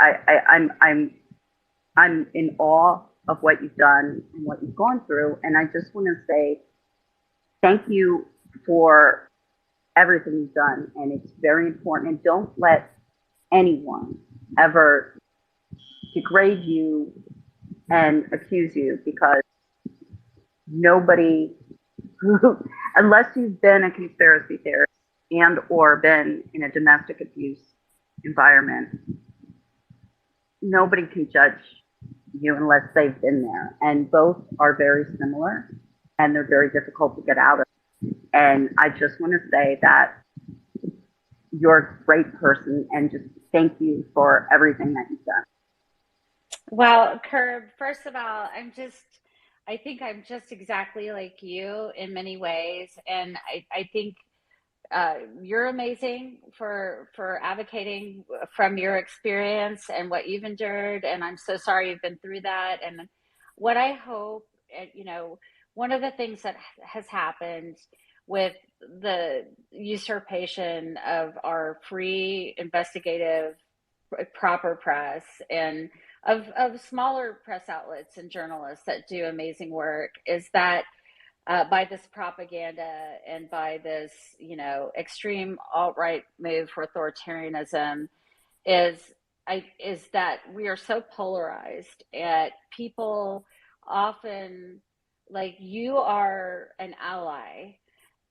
I'm in awe of what you've done and what you've gone through. And I just want to say thank you for everything you've done. And it's very important. And don't let anyone ever degrade you and accuse you, because nobody who, unless you've been a conspiracy theorist and or been in a domestic abuse environment, nobody can judge you unless they've been there. And both are very similar, and they're very difficult to get out of. And I just want to say that you're a great person, and just thank you for everything that you've done. Well, Curb, first of all, I think I'm just exactly like you in many ways. And I think you're amazing for advocating from your experience and what you've endured. And I'm so sorry you've been through that. And what I hope, one of the things that has happened with the usurpation of our free, investigative, proper press, and of smaller press outlets and journalists that do amazing work, is that by this propaganda and by this, extreme alt-right move for authoritarianism, is that we are so polarized. At people often, like, you are an ally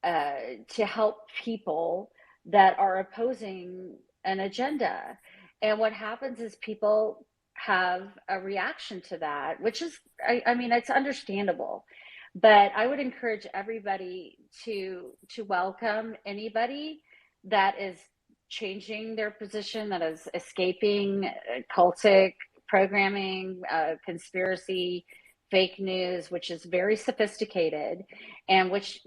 to help people that are opposing an agenda. And what happens is people have a reaction to that, which is, I mean, it's understandable. But I would encourage everybody to welcome anybody that is changing their position, that is escaping cultic programming, conspiracy, fake news, which is very sophisticated, and which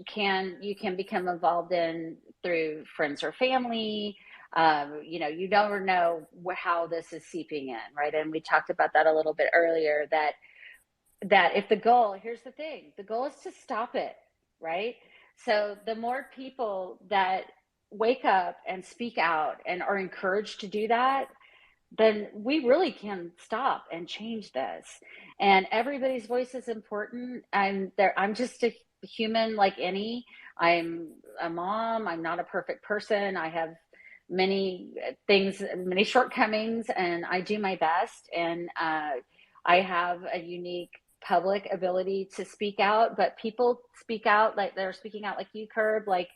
you can become involved in through friends or family. You never know how this is seeping in, right? And we talked about that a little bit earlier, that if the goal, here's the thing, the goal is to stop it, right? So the more people that wake up and speak out and are encouraged to do that, then we really can stop and change this. And everybody's voice is important. I'm just a human like any. I'm a mom. I'm not a perfect person. I have many things, many shortcomings, and I do my best. And I have a unique public ability to speak out, but people speak out like they're speaking out like you, Curb, like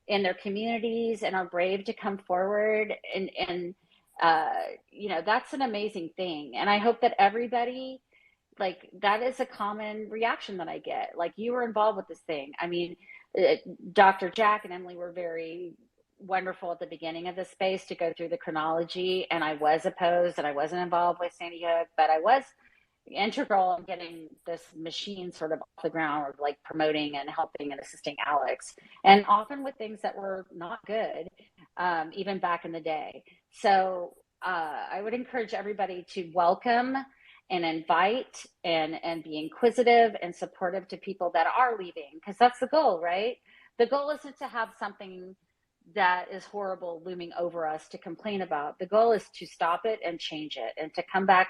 in their communities, and are brave to come forward. And that's an amazing thing. And I hope that everybody, like, that is a common reaction that I get. Like, you were involved with this thing. I mean, Dr. Jack and Emily were very wonderful at the beginning of the space to go through the chronology. And I was opposed and I wasn't involved with Sandy Hook, but I was integral in getting this machine sort of off the ground, or like promoting and helping and assisting Alex, and often with things that were not good, even back in the day. So I would encourage everybody to welcome and invite and be inquisitive and supportive to people that are leaving, because that's the goal, right? The goal isn't to have something that is horrible looming over us to complain about. The goal is to stop it and change it, and to come back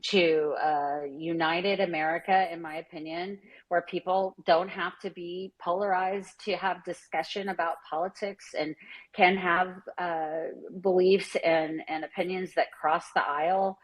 to a united America, in my opinion, where people don't have to be polarized to have discussion about politics, and can have beliefs and opinions that cross the aisle.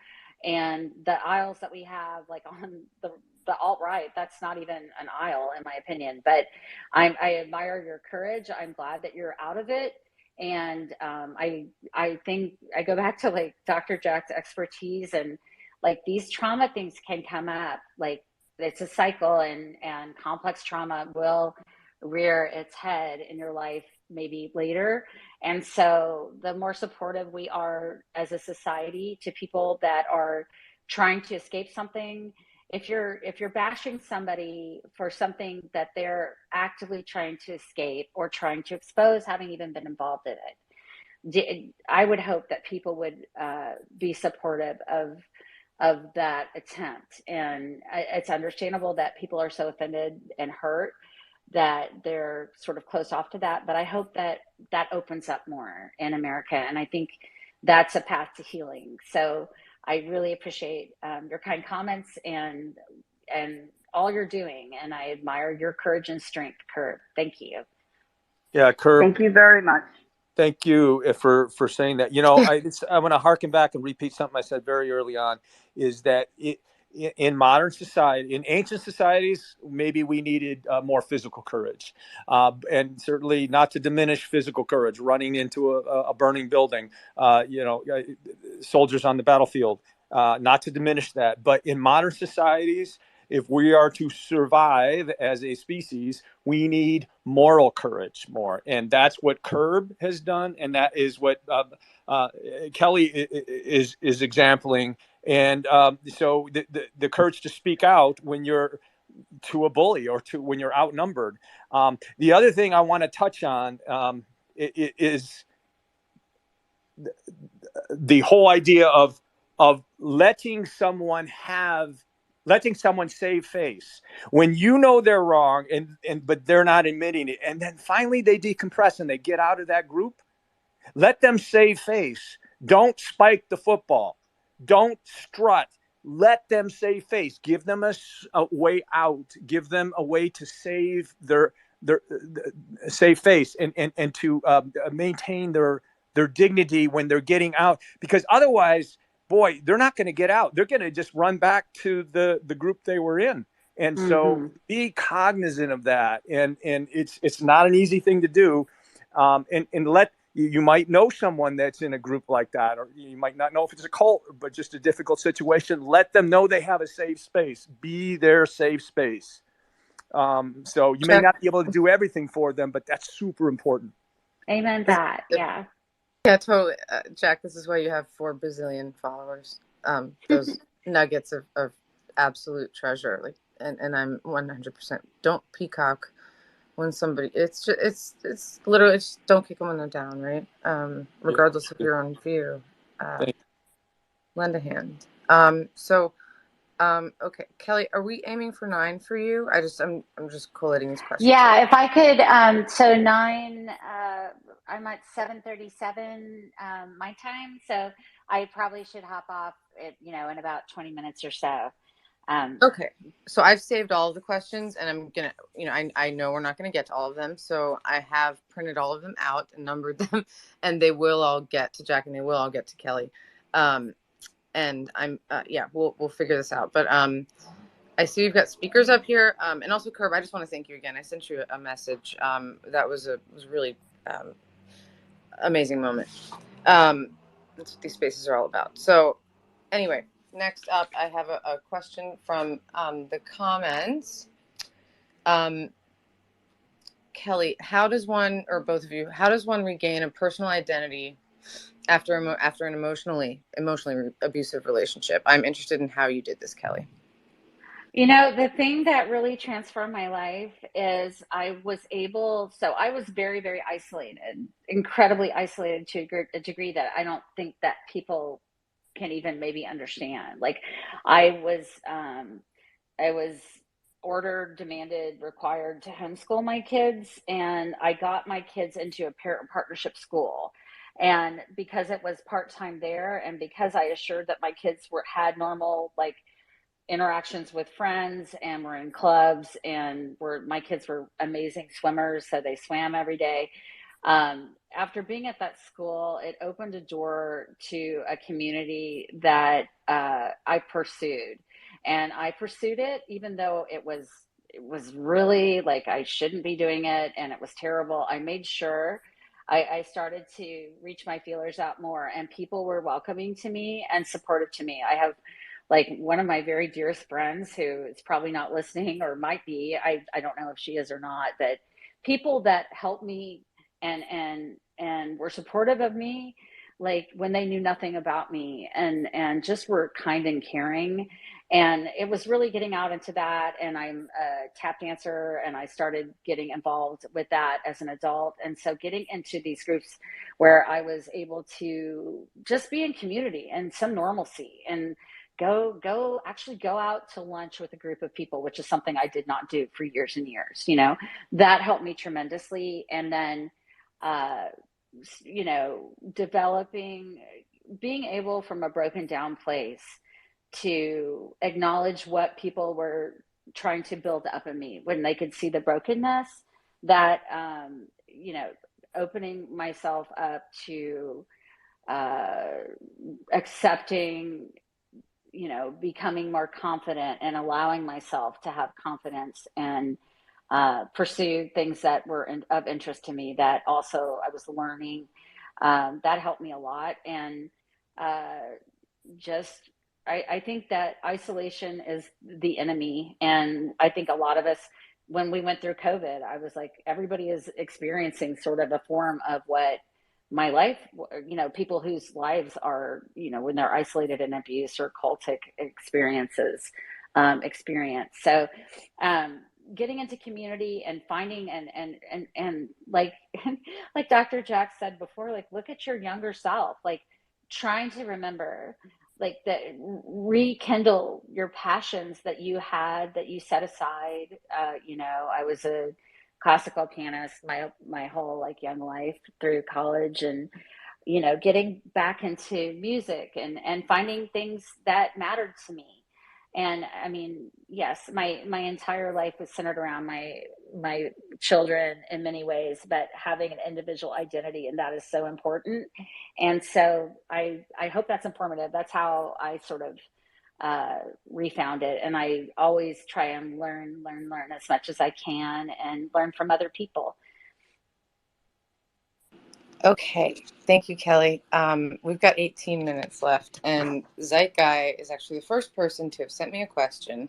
And the aisles that we have, like on the alt-right, that's not even an aisle, in my opinion. But I admire your courage. I'm glad that you're out of it. And I think I go back to like Dr. Jack's expertise, and like these trauma things can come up. Like it's a cycle, and complex trauma will rear its head in your life maybe later. And so the more supportive we are as a society to people that are trying to escape something, if you're bashing somebody for something that they're actively trying to escape or trying to expose, having even been involved in it, I would hope that people would be supportive of that attempt. And it's understandable that people are so offended and hurt that they're sort of closed off to that. But I hope that that opens up more in America. And I think that's a path to healing. So I really appreciate your kind comments and all you're doing. And I admire your courage and strength, Curb. Thank you. Yeah, Curb. Thank you very much. Thank you for saying that. You know, I want to harken back and repeat something I said very early on, is that in modern society, in ancient societies, maybe we needed more physical courage, and certainly not to diminish physical courage, running into a burning building, soldiers on the battlefield, not to diminish that. But in modern societies, if we are to survive as a species, we need moral courage more. And that's what Curb has done. And that is what Kelly is exempling. And so the courage to speak out when you're to a bully or when you're outnumbered. The other thing I want to touch on is the whole idea of letting someone save face when you know they're wrong, but they're not admitting it, and then finally they decompress and they get out of that group. Let them save face. Don't spike the football. Don't strut. Let them save face. Give them a way out. Give them a way to save their save face and to maintain their dignity when they're getting out, because otherwise, boy, they're not going to get out. They're going to just run back to the group they were in. And so be cognizant of that. And it's not an easy thing to do. And let you might know someone that's in a group like that, or you might not know if it's a cult, but just a difficult situation. Let them know they have a safe space. Be their safe space. So you may not be able to do everything for them, but that's super important. Amen. That, yeah. Yeah, totally. Jack, this is why you have 4 bazillion followers. Those nuggets of absolute treasure. Like, and I'm 100%. Don't peacock when somebody. It's literally just don't kick them when they're down, right? Regardless of your own view. Lend a hand. Okay, Kelly, are we aiming for 9 for you? I'm just collating these questions. Yeah, if I could. So 9. I'm at 7:37 my time, so I probably should hop off in about 20 minutes or so. Okay, so I've saved all of the questions, and I'm gonna, I know we're not gonna get to all of them, so I have printed all of them out and numbered them, and they will all get to Jack, and they will all get to Kelly. And I'm, we'll figure this out. But I see you've got speakers up here, and also Curb. I just want to thank you again. I sent you a message. That was really amazing moment. That's what these spaces are all about. So anyway, next up, I have a question from the comments. Kelly, how does one, or both of you, how does one regain a personal identity after an emotionally abusive relationship? I'm interested in how you did this, Kelly. You know, the thing that really transformed my life is I was very, very isolated, incredibly isolated to a degree that I don't think that people can even maybe understand. Like I was, I was ordered, demanded, required to homeschool my kids, and I got my kids into a parent partnership school. And because it was part time there, and because I assured that my kids had normal like interactions with friends and were in clubs and my kids were amazing swimmers, so they swam every day. After being at that school, it opened a door to a community that I pursued, and I pursued it even though it was really like I shouldn't be doing it, and it was terrible. I made sure I started to reach my feelers out more, and people were welcoming to me and supportive to me. I have like one of my very dearest friends who is probably not listening or might be. I don't know if she is or not, but people that helped me and were supportive of me, like when they knew nothing about me, and just were kind and caring. And it was really getting out into that. And I'm a tap dancer, and I started getting involved with that as an adult. And so getting into these groups where I was able to just be in community and some normalcy, and actually go out to lunch with a group of people, which is something I did not do for years and years. That helped me tremendously. And then uh developing, being able from a broken down place to acknowledge what people were trying to build up in me when they could see the brokenness, that opening myself up to uh accepting, becoming more confident and allowing myself to have confidence and pursue things that were of interest to me that also I was learning. That helped me a lot. And uh, just, I think that isolation is the enemy. And I think a lot of us, when we went through COVID, I was like, everybody is experiencing sort of a form of what my life, people whose lives are, when they're isolated in abuse or cultic experiences, experience. So, getting into community and finding and like like Dr. Jack said before, like look at your younger self, like trying to remember, like that, rekindle your passions that you had, that you set aside. I was a classical pianist my whole like young life through college, and getting back into music and finding things that mattered to me. And I mean, yes, my entire life was centered around my children in many ways, but having an individual identity, and that is so important. And so I hope that's informative. That's how I sort of refound it. And I always try and learn as much as I can and learn from other people. Okay, thank you, Kelly. We've got 18 minutes left, and Zeitguy is actually the first person to have sent me a question.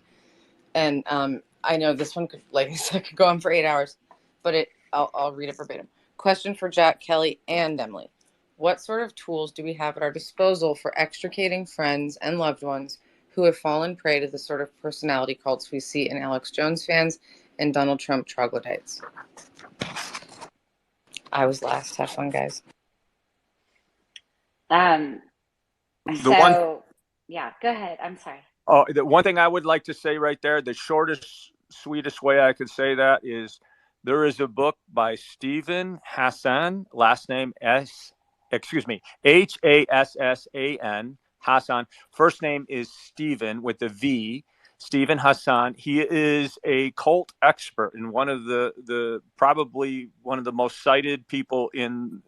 And I know this one could, like I said, could go on for 8 hours, but I'll read it verbatim. Question for Jack, Kelly, and Emily. What sort of tools do we have at our disposal for extricating friends and loved ones who have fallen prey to the sort of personality cults we see in Alex Jones fans and Donald Trump troglodytes? I was last. Have fun, guys. Yeah, go ahead. I'm sorry. The one thing I would like to say right there, the shortest, sweetest way I could say that is there is a book by Stephen Hassan, last name Hassan. Hassan. First name is Stephen with a V. Stephen Hassan. He is a cult expert and one of the probably one of the most cited people in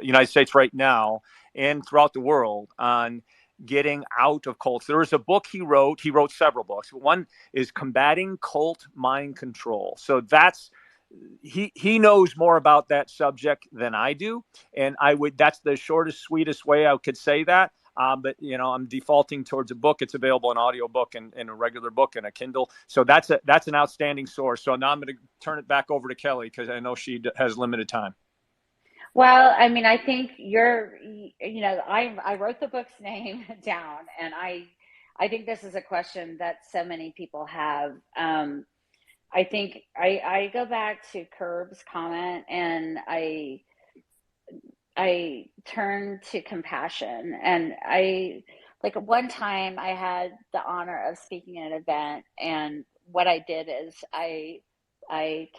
United States right now and throughout the world on getting out of cults. There was a book he wrote. He wrote several books. One is Combating Cult Mind Control. So that's he knows more about that subject than I do, and that's the shortest, sweetest way I could say that. But I'm defaulting towards a book. It's available in audiobook and a regular book and a Kindle. So that's an outstanding source. So now I'm going to turn it back over to Kelly because I know she has limited time. Well, I mean, I think I wrote the book's name down, and I think this is a question that so many people have. I think I go back to Curb's comment, and I turn to compassion. And like one time I had the honor of speaking at an event, and what I did is I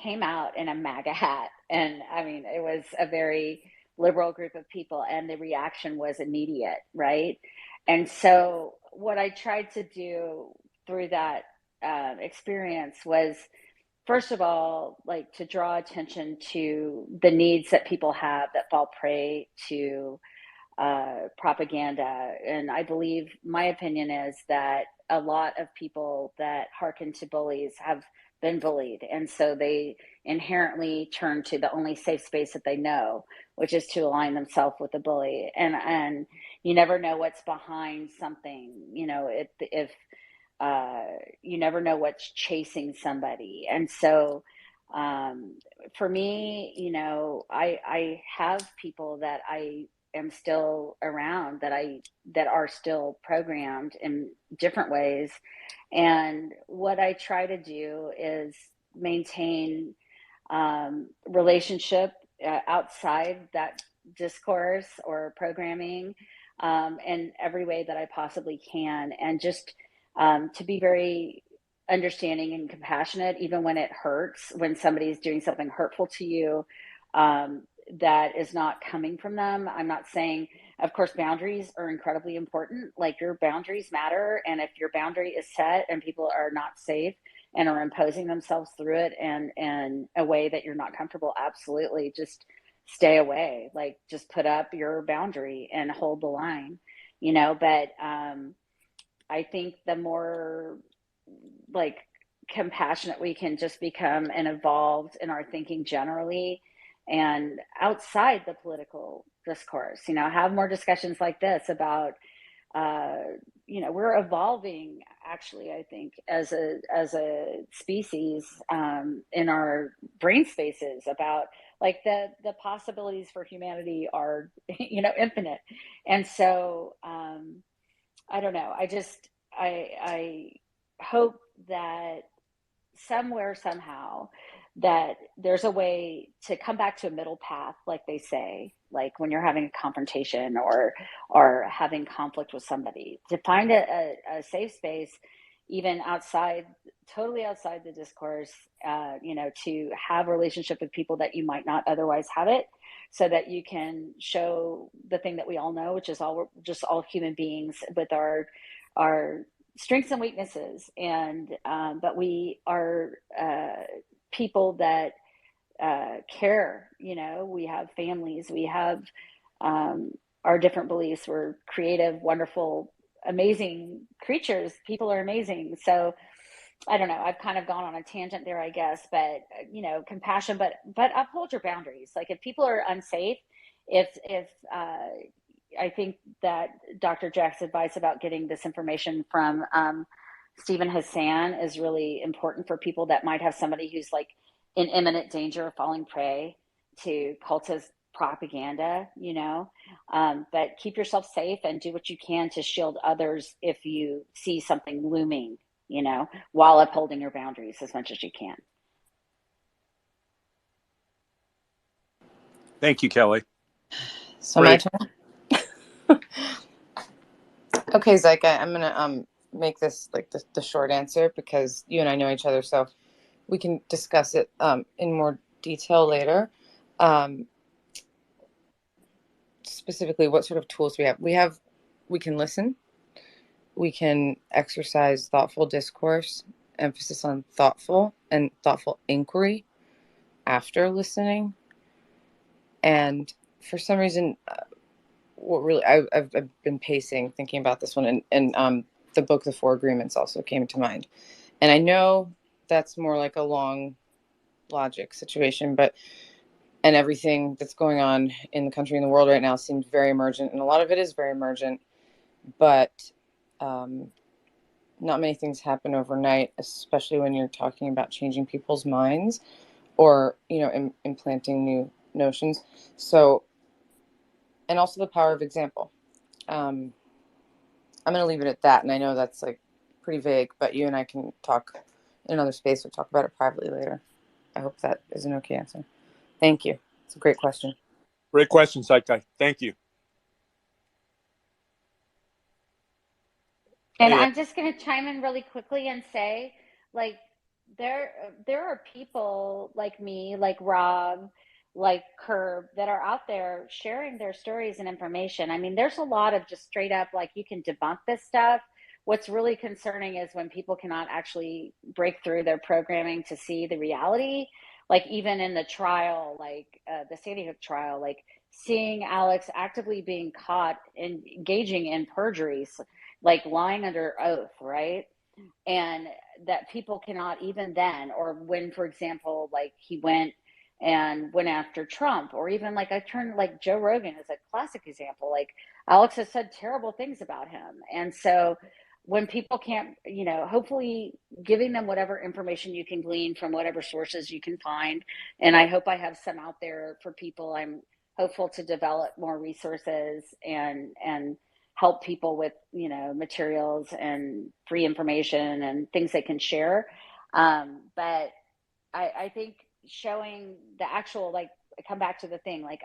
came out in a MAGA hat. And I mean, it was a very liberal group of people, and the reaction was immediate, right? And so, what I tried to do through that experience was, first of all, like to draw attention to the needs that people have that fall prey to propaganda. And I believe my opinion is that a lot of people that hearken to bullies have been bullied. And so they inherently turn to the only safe space that they know, which is to align themselves with the bully. And you never know what's behind something, if you never know what's chasing somebody. And so for me, I have people that I am still around that are still programmed in different ways. And what I try to do is maintain relationship outside that discourse or programming in every way that I possibly can, and just to be very understanding and compassionate, even when it hurts, when somebody's doing something hurtful to you that is not coming from them. I'm not saying, of course, boundaries are incredibly important. Like, your boundaries matter. And if your boundary is set and people are not safe and are imposing themselves through it and in a way that you're not comfortable, absolutely just stay away. Like, just put up your boundary and hold the line, but I think the more like compassionate we can just become and evolved in our thinking generally and outside the political discourse, have more discussions like this about we're evolving, actually, I think, as a species in our brain spaces, about like the possibilities for humanity are infinite. And so I don't know, I hope that somewhere, somehow, that there's a way to come back to a middle path, like they say, like when you're having a confrontation or having conflict with somebody, to find a safe space, even totally outside the discourse, to have a relationship with people that you might not otherwise have it, so that you can show the thing that we all know, which is we're just all human beings with our strengths and weaknesses, and but we are people that care. We have families, we have our different beliefs. We're creative, wonderful, amazing creatures. People are amazing. So I don't know, I've kind of gone on a tangent there, I guess, but compassion, but uphold your boundaries. Like, if people are unsafe, if I think that Dr. Jack's advice about getting this information from Stephen Hassan is really important for people that might have somebody who's like in imminent danger of falling prey to cultist propaganda, but keep yourself safe and do what you can to shield others if you see something looming, while upholding your boundaries as much as you can. Thank you, Kelly. So my turn. Okay, Zyka, I'm gonna make this like the short answer, because you and I know each other, so we can discuss it in more detail later. Specifically, what sort of tools we have. We can listen. We can exercise thoughtful discourse, emphasis on thoughtful inquiry after listening. And for some reason, what really I've been pacing, thinking about this one, and the book The Four Agreements also came to mind. And I know that's more like a long logic situation, and everything that's going on in the country and the world right now seems very emergent, and a lot of it is very emergent. but not many things happen overnight, especially when you're talking about changing people's minds or, implanting new notions. So, and also the power of example. I'm going to leave it at that. And I know that's like pretty vague, but you and I can talk in another space or talk about it privately later. I hope that is an okay answer. Thank you. It's a great question. Great question, Saikai. Thank you. And Hey, I'm just going to chime in really quickly and say, like, there are people like me, like Rob, like Curb, that are out there sharing their stories and information. I mean, there's a lot of just straight up, like, you can debunk this stuff. What's really concerning is when people cannot actually break through their programming to see the reality. Like, even in the trial, like the Sandy Hook trial, like seeing Alex actively being caught and engaging in perjuries, like lying under oath, right? And that people cannot even then, or when, for example, like he went after Trump, or even like I turned like Joe Rogan as a classic example. Like Alex has said terrible things about him. And so when people can't, hopefully giving them whatever information you can glean from whatever sources you can find. And I hope I have some out there for people. I'm hopeful to develop more resources and help people with materials and free information and things they can share. But I think showing the actual, like, come back to the thing, like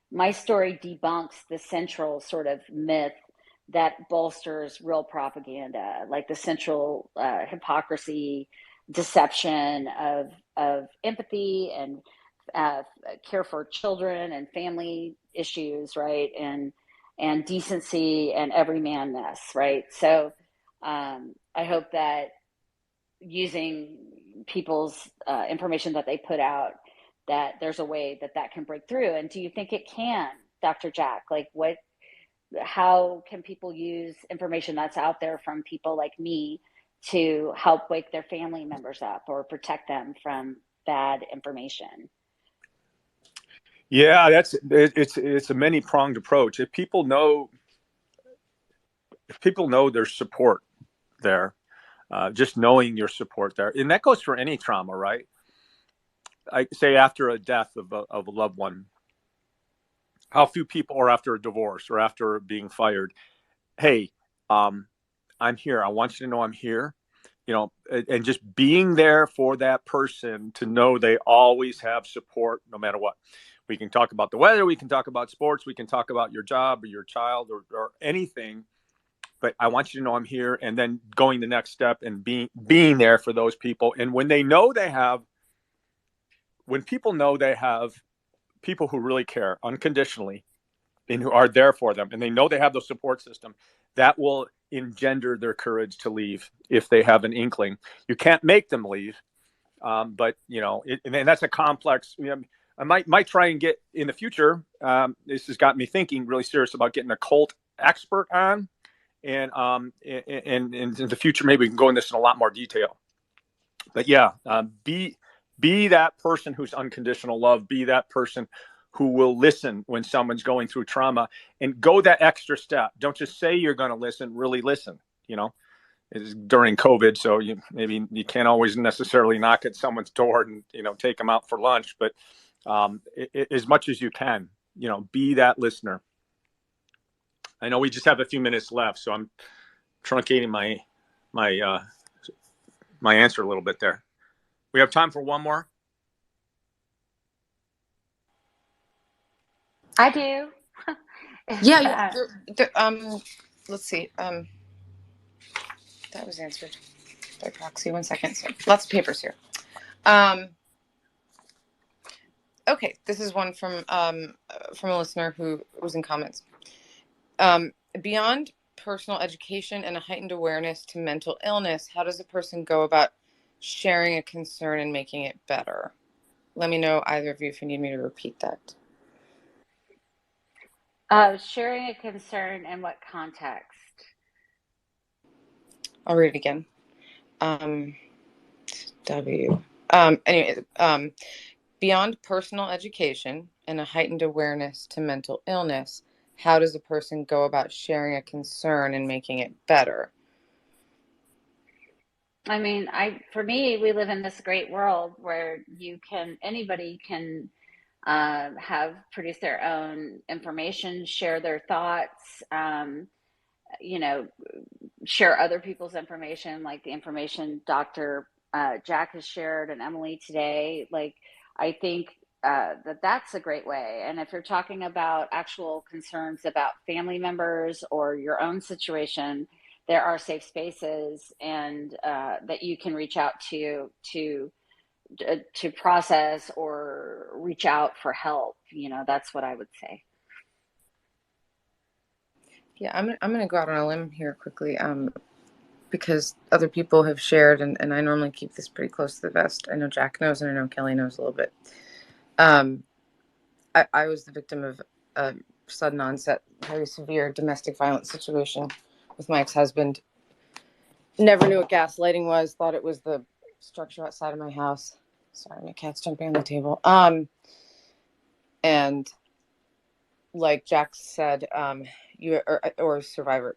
my story debunks the central sort of myth that bolsters real propaganda, like the central hypocrisy, deception of empathy and care for children and family issues, right? And decency and everymanness, right? So I hope that using people's information that they put out, that there's a way that can break through. And do you think it can, Dr. Jack? Like, how can people use information that's out there from people like me to help wake their family members up or protect them from bad information? yeah, it's a many pronged approach. If people know there's support there, just knowing your support there, and that goes for any trauma, right? I say after a death of a loved one, how few people, or after a divorce or after being fired, hey, I'm here. I want you to know I'm here. And just being there for that person, to know they always have support no matter what. We can talk about the weather, we can talk about sports, we can talk about your job or your child or anything, but I want you to know I'm here. And then going the next step and being there for those people. And when people know they have people who really care unconditionally and who are there for them, and they know they have the support system, that will engender their courage to leave if they have an inkling. You can't make them leave, but and that's a complex. I might try and get in the future. This has got me thinking really serious about getting a cult expert on, and in the future maybe we can go into this in a lot more detail. But yeah, be that person who's unconditional love. Be that person who will listen when someone's going through trauma, and go that extra step. Don't just say you're going to listen, really listen. It's during COVID, so maybe you can't always necessarily knock at someone's door and take them out for lunch, but as much as you can, be that listener. I know we just have a few minutes left, so I'm truncating my answer a little bit there. We have time for one more. I do. Yeah. Let's see. That was answered by proxy. 1 second. So lots of papers here. Okay, this is one from a listener who was in comments. Beyond personal education and a heightened awareness to mental illness, how does a person go about sharing a concern and making it better? Let me know, either of you, if you need me to repeat that. Sharing a concern in what context? I'll read it again. Beyond personal education and a heightened awareness to mental illness, how does a person go about sharing a concern and making it better? I mean, for me, we live in this great world where anybody can have produce their own information, share their thoughts, you know, share other people's information, like the information Dr. Jack has shared and Emily today. Like, I think that's a great way. And if you're talking about actual concerns about family members or your own situation, there are safe spaces and that you can reach out to process or reach out for help. That's what I would say. Yeah, I'm gonna go out on a limb here quickly, because other people have shared, and I normally keep this pretty close to the vest. I know Jack knows, and I know Kelly knows a little bit. I was the victim of a sudden onset, very severe domestic violence situation with my ex-husband. Never knew what gaslighting was. Thought it was the structure outside of my house. Sorry, my cat's jumping on the table. And like Jack said, you or a survivor,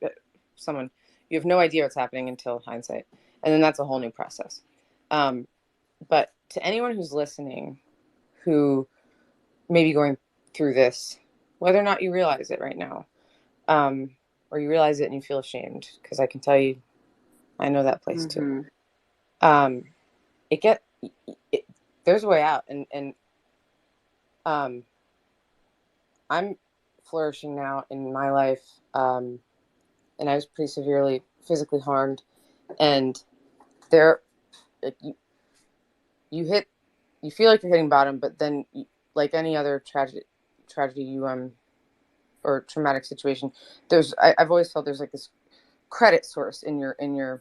someone, you have no idea what's happening until hindsight, and then that's a whole new process. But to anyone who's listening, who may be going through this, whether or not you realize it right now, or you realize it and you feel ashamed, because I can tell you, I know that place too. There's a way out, and I'm flourishing now in my life, and I was pretty severely physically harmed, and there, you feel like you're hitting bottom, but then, like any other tragedy, or traumatic situation, I've always felt there's like this credit source in your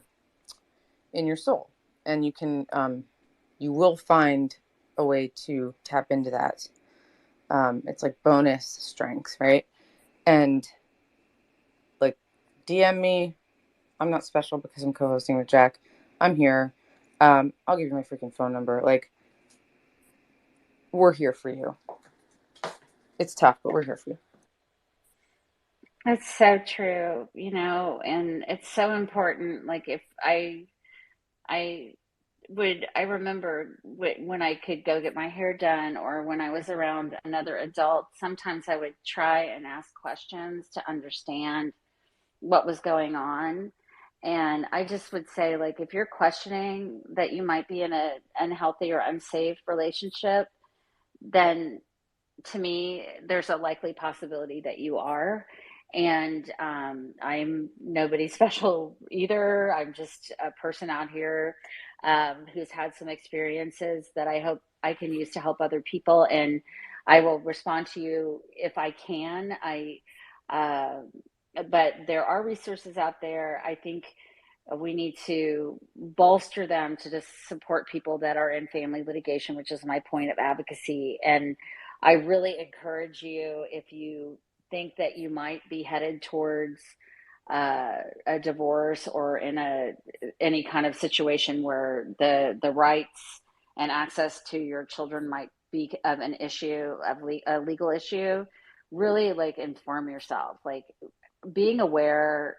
soul, and you will find a way to tap into that. It's like bonus strength, right? And like, DM me. I'm not special because I'm co-hosting with Jack. I'm here. I'll give you my freaking phone number. Like, we're here for you. It's tough, but we're here for you. That's so true, and it's so important. Like, if I remember when I could go get my hair done, or when I was around another adult, sometimes I would try and ask questions to understand what was going on. And I just would say, like, if you're questioning that you might be in a unhealthy or unsafe relationship, then to me, there's a likely possibility that you are. And I'm nobody special either. I'm just a person out here who's had some experiences that I hope I can use to help other people. And I will respond to you if I can. But there are resources out there. I think we need to bolster them to just support people that are in family litigation, which is my point of advocacy. And I really encourage you, if you think that you might be headed towards a divorce, or in any kind of situation where the rights and access to your children might be of an issue, of a legal issue, really, like, inform yourself. Like, being aware,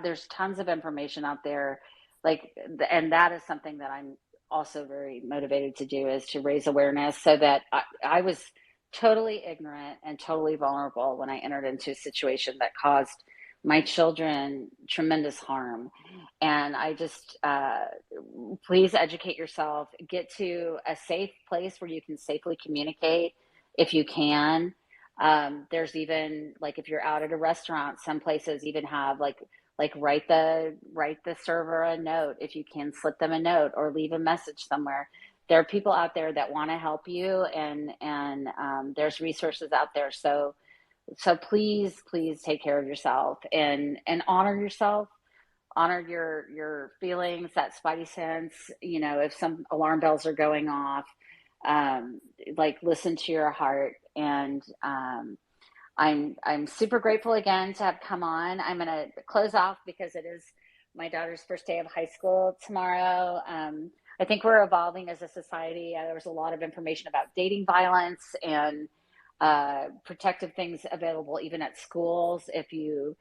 there's tons of information out there, like, and that is something that I'm also very motivated to do, is to raise awareness, so that I was totally ignorant and totally vulnerable when I entered into a situation that caused my children tremendous harm. And I just, please educate yourself, get to a safe place where you can safely communicate if you can. There's even, like, if you're out at a restaurant, some places even have like write the server a note. If you can, slip them a note or leave a message somewhere. There are people out there that want to help you, and there's resources out there. So please take care of yourself, and honor yourself, honor your feelings, that spidey sense. If some alarm bells are going off, like, listen to your heart. And I'm super grateful again to have come on. I'm going to close off because it is my daughter's first day of high school tomorrow. I think we're evolving as a society. There was a lot of information about dating violence, and protective things available even at schools if you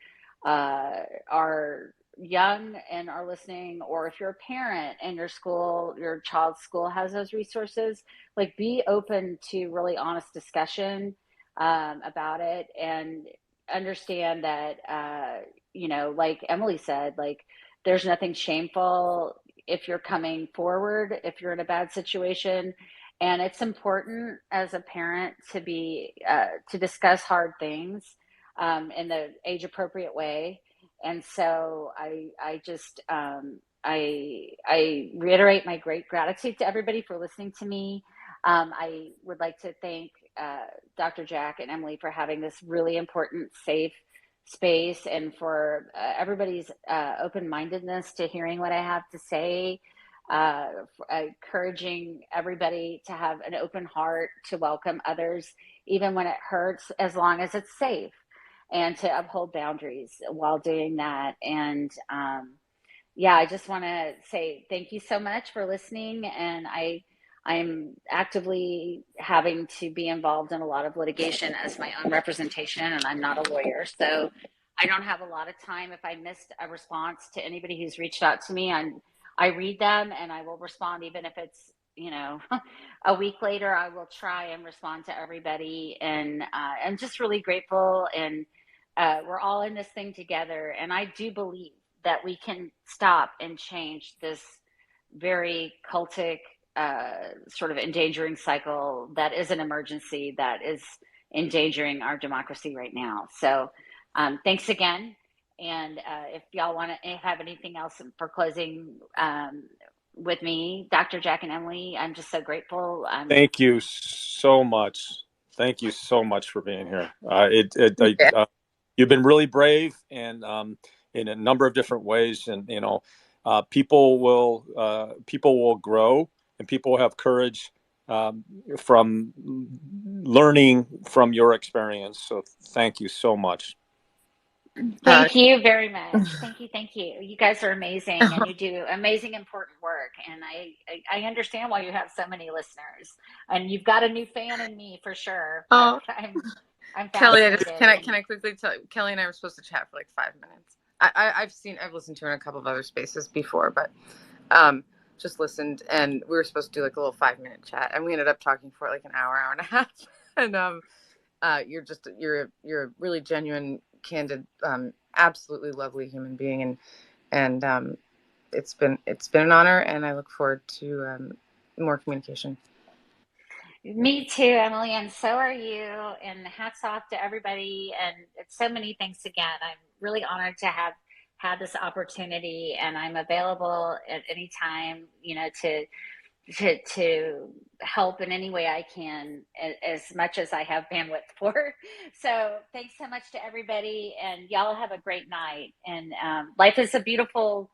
are young and are listening, or if you're a parent and your child's school has those resources, like be open to really honest discussion about it, and understand that, like Emily said, like there's nothing shameful if you're coming forward, if you're in a bad situation. And it's important as a parent to discuss hard things in the age appropriate way. And so I reiterate my great gratitude to everybody for listening to me. I would like to thank Dr. Jack and Emily for having this really important, safe space, and for everybody's open-mindedness to hearing what I have to say, encouraging everybody to have an open heart to welcome others, even when it hurts, as long as it's safe, and to uphold boundaries while doing that. And yeah, I just want to say thank you so much for listening. And I'm actively having to be involved in a lot of litigation as my own representation, and I'm not a lawyer, so I don't have a lot of time. If I missed a response to anybody who's reached out to me, I read them and I will respond, even if it's a week later. I will try and respond to everybody, and I'm just really grateful. And we're all in this thing together, and I do believe that we can stop and change this very cultic sort of endangering cycle that is an emergency that is endangering our democracy right now. So thanks again. And if y'all want to have anything else for closing with me, Dr. Jack and Emily, I'm just so grateful. Thank you so much. Thank you so much for being here. You've been really brave, and in a number of different ways. And people will grow, and people will have courage from learning from your experience. So thank you so much. Thank you very much. Thank you. Thank you. You guys are amazing, and you do amazing, important work. And I understand why you have so many listeners, and you've got a new fan in me for sure. Oh, I'm Kelly, fascinated. can I quickly tell you, Kelly and I were supposed to chat for like 5 minutes. I've listened to her in a couple of other spaces before, but just listened, and we were supposed to do like a little 5-minute chat, and we ended up talking for like an hour and a half. And you're a really genuine, candid, absolutely lovely human being, and it's been an honor, and I look forward to more communication. Me too, Emily, and so are you. And hats off to everybody. And it's so many thanks again. I'm really honored to have had this opportunity, and I'm available at any time, to help in any way I can, as much as I have bandwidth for. So thanks so much to everybody, and y'all have a great night. And life is a beautiful,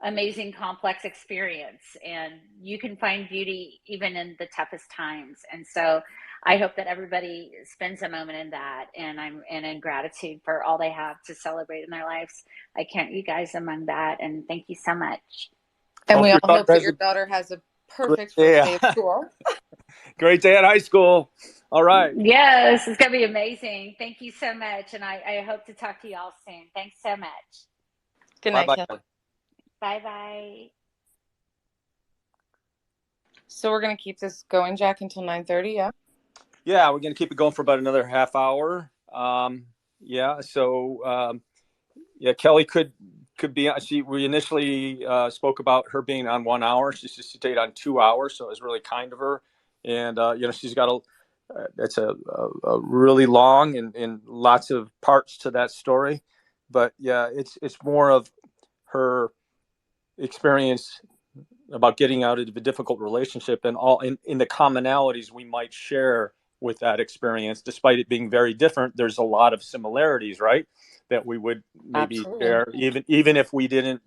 amazing, complex experience, and you can find beauty even in the toughest times. And so I hope that everybody spends a moment in that, and in gratitude for all they have to celebrate in their lives. I count you guys among that, and thank you so much. And we all hope that your daughter has a perfect first day of school. Great day at high school. All right. Yes, it's going to be amazing. Thank you so much. And I hope to talk to you all soon. Thanks so much. Good night, Bye-bye. Bye-bye. So we're going to keep this going, Jack, until 9:30, yeah? Yeah, we're going to keep it going for about another half hour. Kelly could be on. We initially spoke about her being on 1 hour. She stayed on 2 hours, so it was really kind of her. And she's got it's a really long and lots of parts to that story. But yeah, it's more of her experience about getting out of a difficult relationship, and all in the commonalities we might share with that experience. Despite it being very different, there's a lot of similarities, right? That we would maybe Absolutely. share, even if we didn't,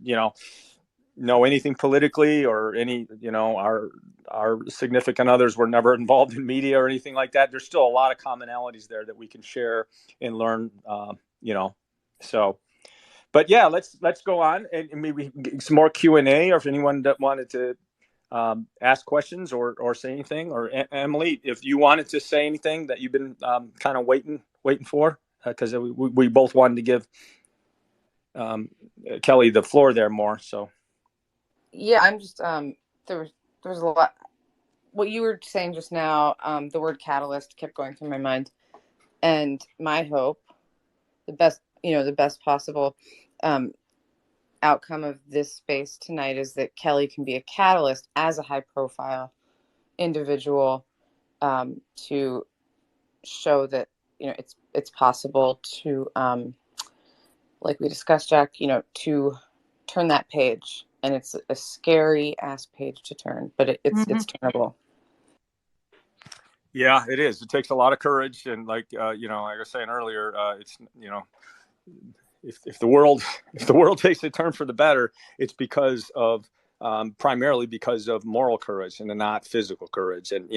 know anything politically, or any, our significant others were never involved in media or anything like that. There's still a lot of commonalities there that we can share and learn, so. But yeah, let's go on, and maybe some more Q&A, or if anyone that wanted to ask questions or say anything. Or Emily, if you wanted to say anything that you've been kind of waiting for, because we both wanted to give Kelly the floor there more. So Yeah, I'm just there was a lot. What you were saying just now, the word catalyst kept going through my mind, and my hope, the best possible outcome of this space tonight is that Kelly can be a catalyst as a high profile individual, to show that it's possible to, like we discussed, Jack, to turn that page. And it's a scary ass page to turn, but it's turnable. Yeah, it is. It takes a lot of courage, and like like I was saying earlier, it's if the world takes a turn for the better, it's because of primarily because of moral courage and not physical courage. And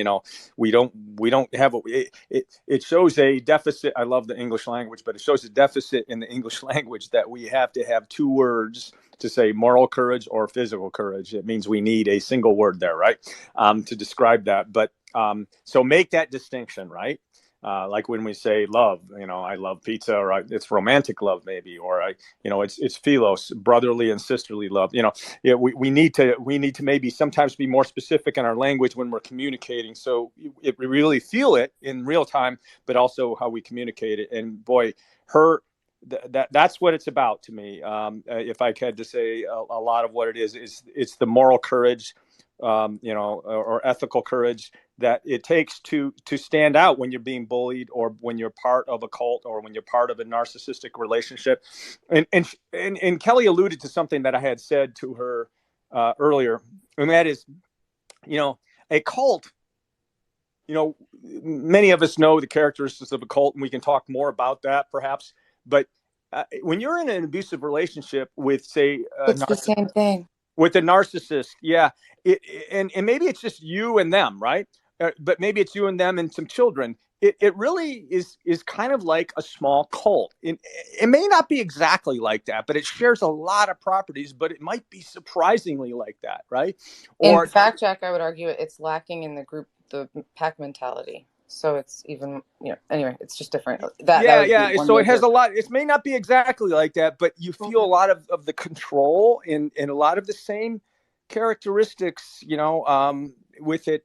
we don't have it shows a deficit. I love the English language, but it shows a deficit in the English language that we have to have two words to say moral courage or physical courage. It means we need a single word there, right, to describe that. But so make that distinction, right? Like when we say love, I love pizza, or it's romantic love, maybe, or it's philos, brotherly and sisterly love. We need to maybe sometimes be more specific in our language when we're communicating, so we really feel it in real time, but also how we communicate it. And boy, that's what it's about to me. If I had to say a lot of what it is, it's the moral courage, or ethical courage that it takes to stand out when you're being bullied, or when you're part of a cult, or when you're part of a narcissistic relationship. And Kelly alluded to something that I had said to her earlier, and that is, a cult. Many of us know the characteristics of a cult, and we can talk more about that perhaps. But when you're in an abusive relationship with, say, it's the same thing. With a narcissist, yeah, and maybe it's just you and them, right? But maybe it's you and them and some children. It really is kind of like a small cult. It may not be exactly like that, but it shares a lot of properties. But it might be surprisingly like that, right? Or in fact, Jack, I would argue it's lacking in the pack mentality. So it's even, anyway, it's just different. Yeah. So it has a lot. It may not be exactly like that, but you feel a lot of the control and a lot of the same characteristics, with it.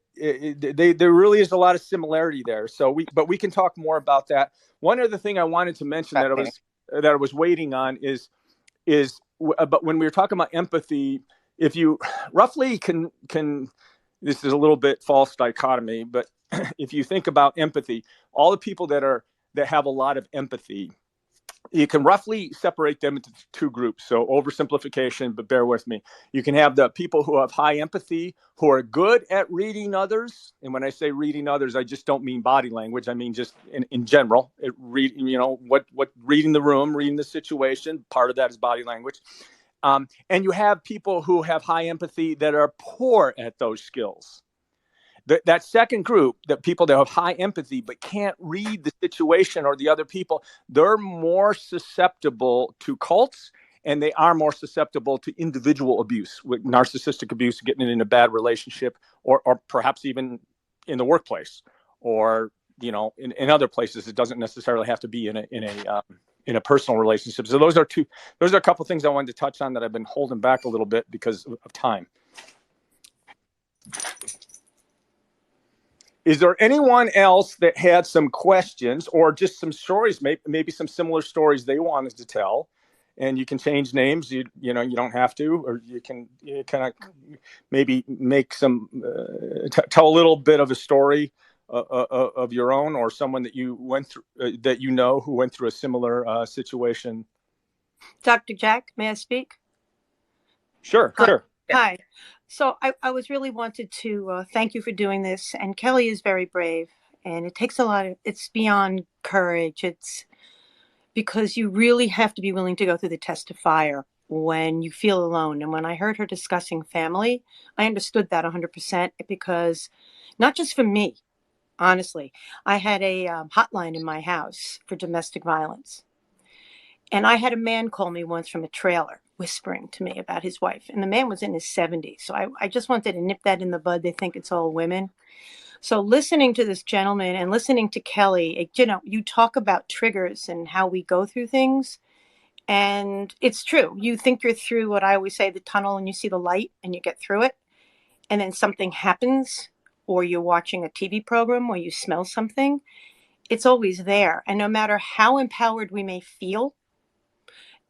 There really is a lot of similarity there. So we can talk more about that. One other thing I wanted to mention that I was waiting on is but when we were talking about empathy, if you roughly can, this is a little bit false dichotomy, but if you think about empathy, all the people that have a lot of empathy, you can roughly separate them into two groups. So oversimplification, but bear with me. You can have the people who have high empathy, who are good at reading others. And when I say reading others, I just don't mean body language. I mean just in general, reading the room, reading the situation. Part of that is body language. And you have people who have high empathy that are poor at those skills. That second group, the people that have high empathy but can't read the situation or the other people, they're more susceptible to cults, and they are more susceptible to individual abuse, with narcissistic abuse, getting in a bad relationship, or perhaps even in the workplace, or in other places. It doesn't necessarily have to be in a personal relationship. So those are a couple of things I wanted to touch on that I've been holding back a little bit because of time. Is there anyone else that had some questions or just some stories, maybe some similar stories they wanted to tell? And you can change names. You don't have to, or you can kind of maybe make some tell a little bit of a story of your own, or someone that you went through who went through a similar situation. Dr. Jack, may I speak? Sure. Hi. So I was really wanted to thank you for doing this. And Kelly is very brave, and it takes a lot it's beyond courage. It's because you really have to be willing to go through the test of fire when you feel alone. And when I heard her discussing family, I understood that 100%, because not just for me, honestly, I had a hotline in my house for domestic violence. And I had a man call me once from a trailer. whispering to me about his wife. And the man was in his 70s. So I just wanted to nip that in the bud. They think it's all women. So listening to this gentleman and listening to Kelly, you talk about triggers and how we go through things. And it's true. You think you're through what I always say, the tunnel, and you see the light and you get through it. And then something happens, or you're watching a TV program, or you smell something. It's always there. And no matter how empowered we may feel,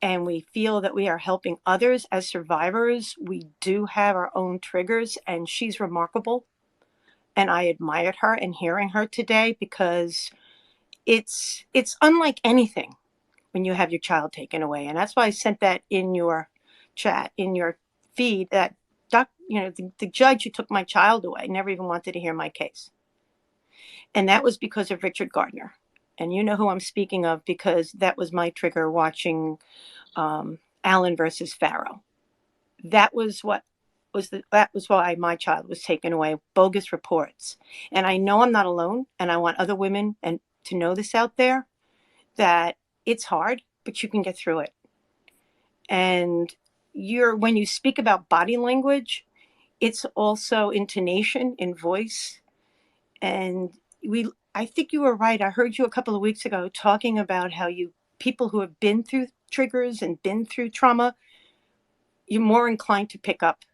and we feel that we are helping others as survivors, we do have our own triggers. And she's remarkable. And I admired her and hearing her today, because it's unlike anything when you have your child taken away. And that's why I sent that in your chat, in your feed, that the judge who took my child away never even wanted to hear my case. And that was because of Richard Gardner. And you know who I'm speaking of, because that was my trigger watching Allen versus Farrow. That was why my child was taken away. Bogus reports. And I know I'm not alone, and I want other women and to know this out there, that it's hard, but you can get through it. And when you speak about body language, it's also intonation in voice. And I think you were right. I heard you a couple of weeks ago talking about how people who have been through triggers and been through trauma, you're more inclined to pick up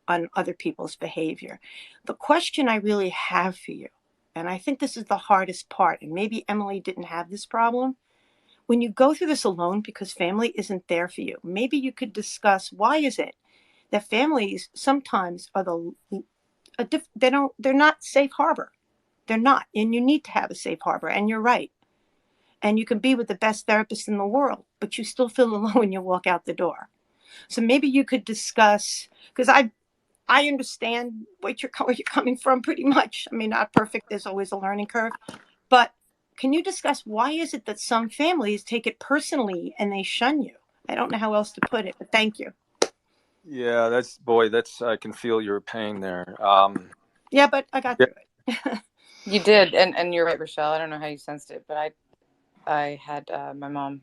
on other people's behavior. The question I really have for you, and I think this is the hardest part, and maybe Emily didn't have this problem, when you go through this alone because family isn't there for you, maybe you could discuss, why is it that families sometimes are they're not safe harbor. They're not, and you need to have a safe harbor, and you're right. And you can be with the best therapist in the world, but you still feel alone when you walk out the door. So maybe you could discuss, because I understand where you're coming from pretty much. I mean, not perfect. There's always a learning curve. But can you discuss, why is it that some families take it personally and they shun you? I don't know how else to put it, but thank you. Yeah, I can feel your pain there. Yeah, but I got through it. You did. And you're right, Rochelle. I don't know how you sensed it, but I had my mom.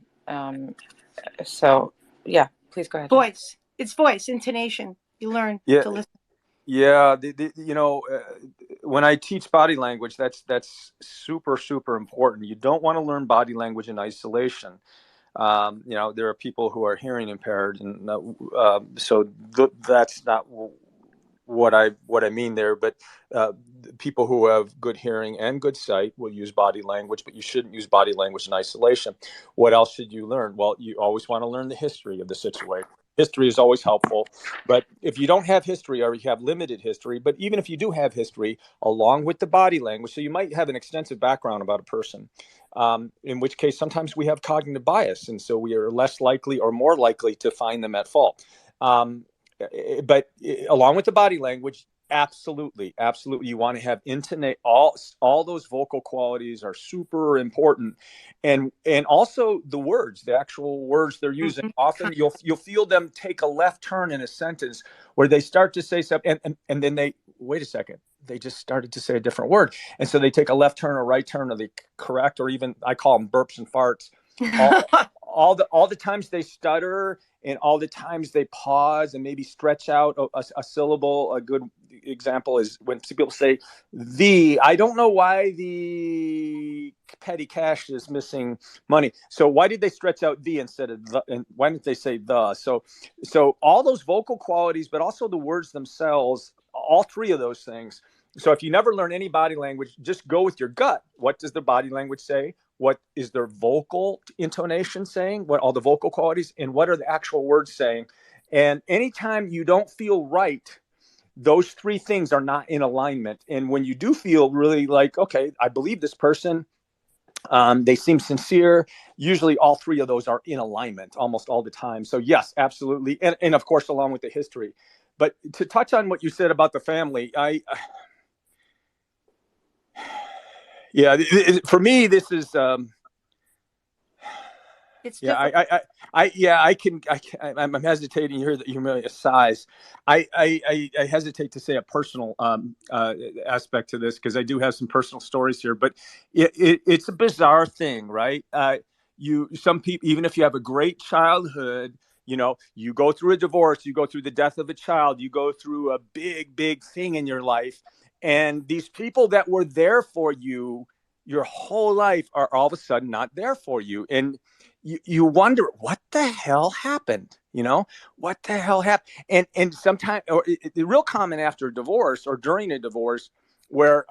So yeah, please go ahead. Voice. It's voice, intonation. You learn to listen. Yeah, when I teach body language, that's super, super important. You don't want to learn body language in isolation. There are people who are hearing impaired, and that's not what I mean there. But people who have good hearing and good sight will use body language, but you shouldn't use body language in isolation. What else should you learn? Well, you always want to learn the history of the situation. History is always helpful, but if you don't have history, or you have limited history, but even if you do have history, along with the body language, so you might have an extensive background about a person, in which case sometimes we have cognitive bias, and so we are less likely or more likely to find them at fault. But along with the body language, absolutely, you want to have all those vocal qualities are super important, and also the words, the actual words they're using. Mm-hmm. Often you'll feel them take a left turn in a sentence where they start to say something, and then they wait a second, they just started to say a different word, and so they take a left turn or right turn, or they correct, or even I call them burps and farts. All the times they stutter, and all the times they pause and maybe stretch out a syllable. A good example is when people say "the." I don't know why the petty cash is missing money. So why did they stretch out "the" instead of "the"? And why didn't they say "the"? So all those vocal qualities, but also the words themselves, all three of those things. So if you never learn any body language, just go with your gut. What does the body language say? What is their vocal intonation saying? What all the vocal qualities, and what are the actual words saying? And anytime you don't feel right, those three things are not in alignment. And when you do feel really like, okay, I believe this person, they seem sincere, usually all three of those are in alignment almost all the time. So yes, absolutely. And of course, along with the history. But to touch on what you said about the family, for me, this is, it's yeah, I'm hesitating here that you really a size. I hesitate to say a personal aspect to this, because I do have some personal stories here, but it's a bizarre thing, right? Some people, even if you have a great childhood, You know, you go through a divorce, you go through the death of a child, you go through a big thing in your life. And these people that were there for you your whole life are all of a sudden not there for you. And you wonder what the hell happened, you know, what the hell happened. And sometimes, or the real common after a divorce or during a divorce, where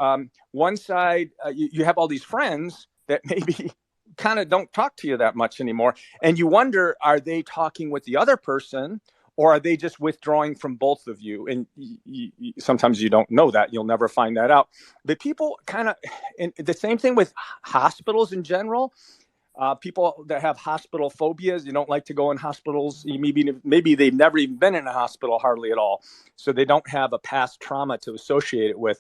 one side, you have all these friends that maybe kind of don't talk to you that much anymore. And you wonder, are they talking with the other person, or are they just withdrawing from both of you? And sometimes you don't know that. You'll never find that out. But people kind of, and the same thing with hospitals in general. People that have hospital phobias, you don't like to go in hospitals. Maybe they've never even been in a hospital hardly at all. So they don't have a past trauma to associate it with.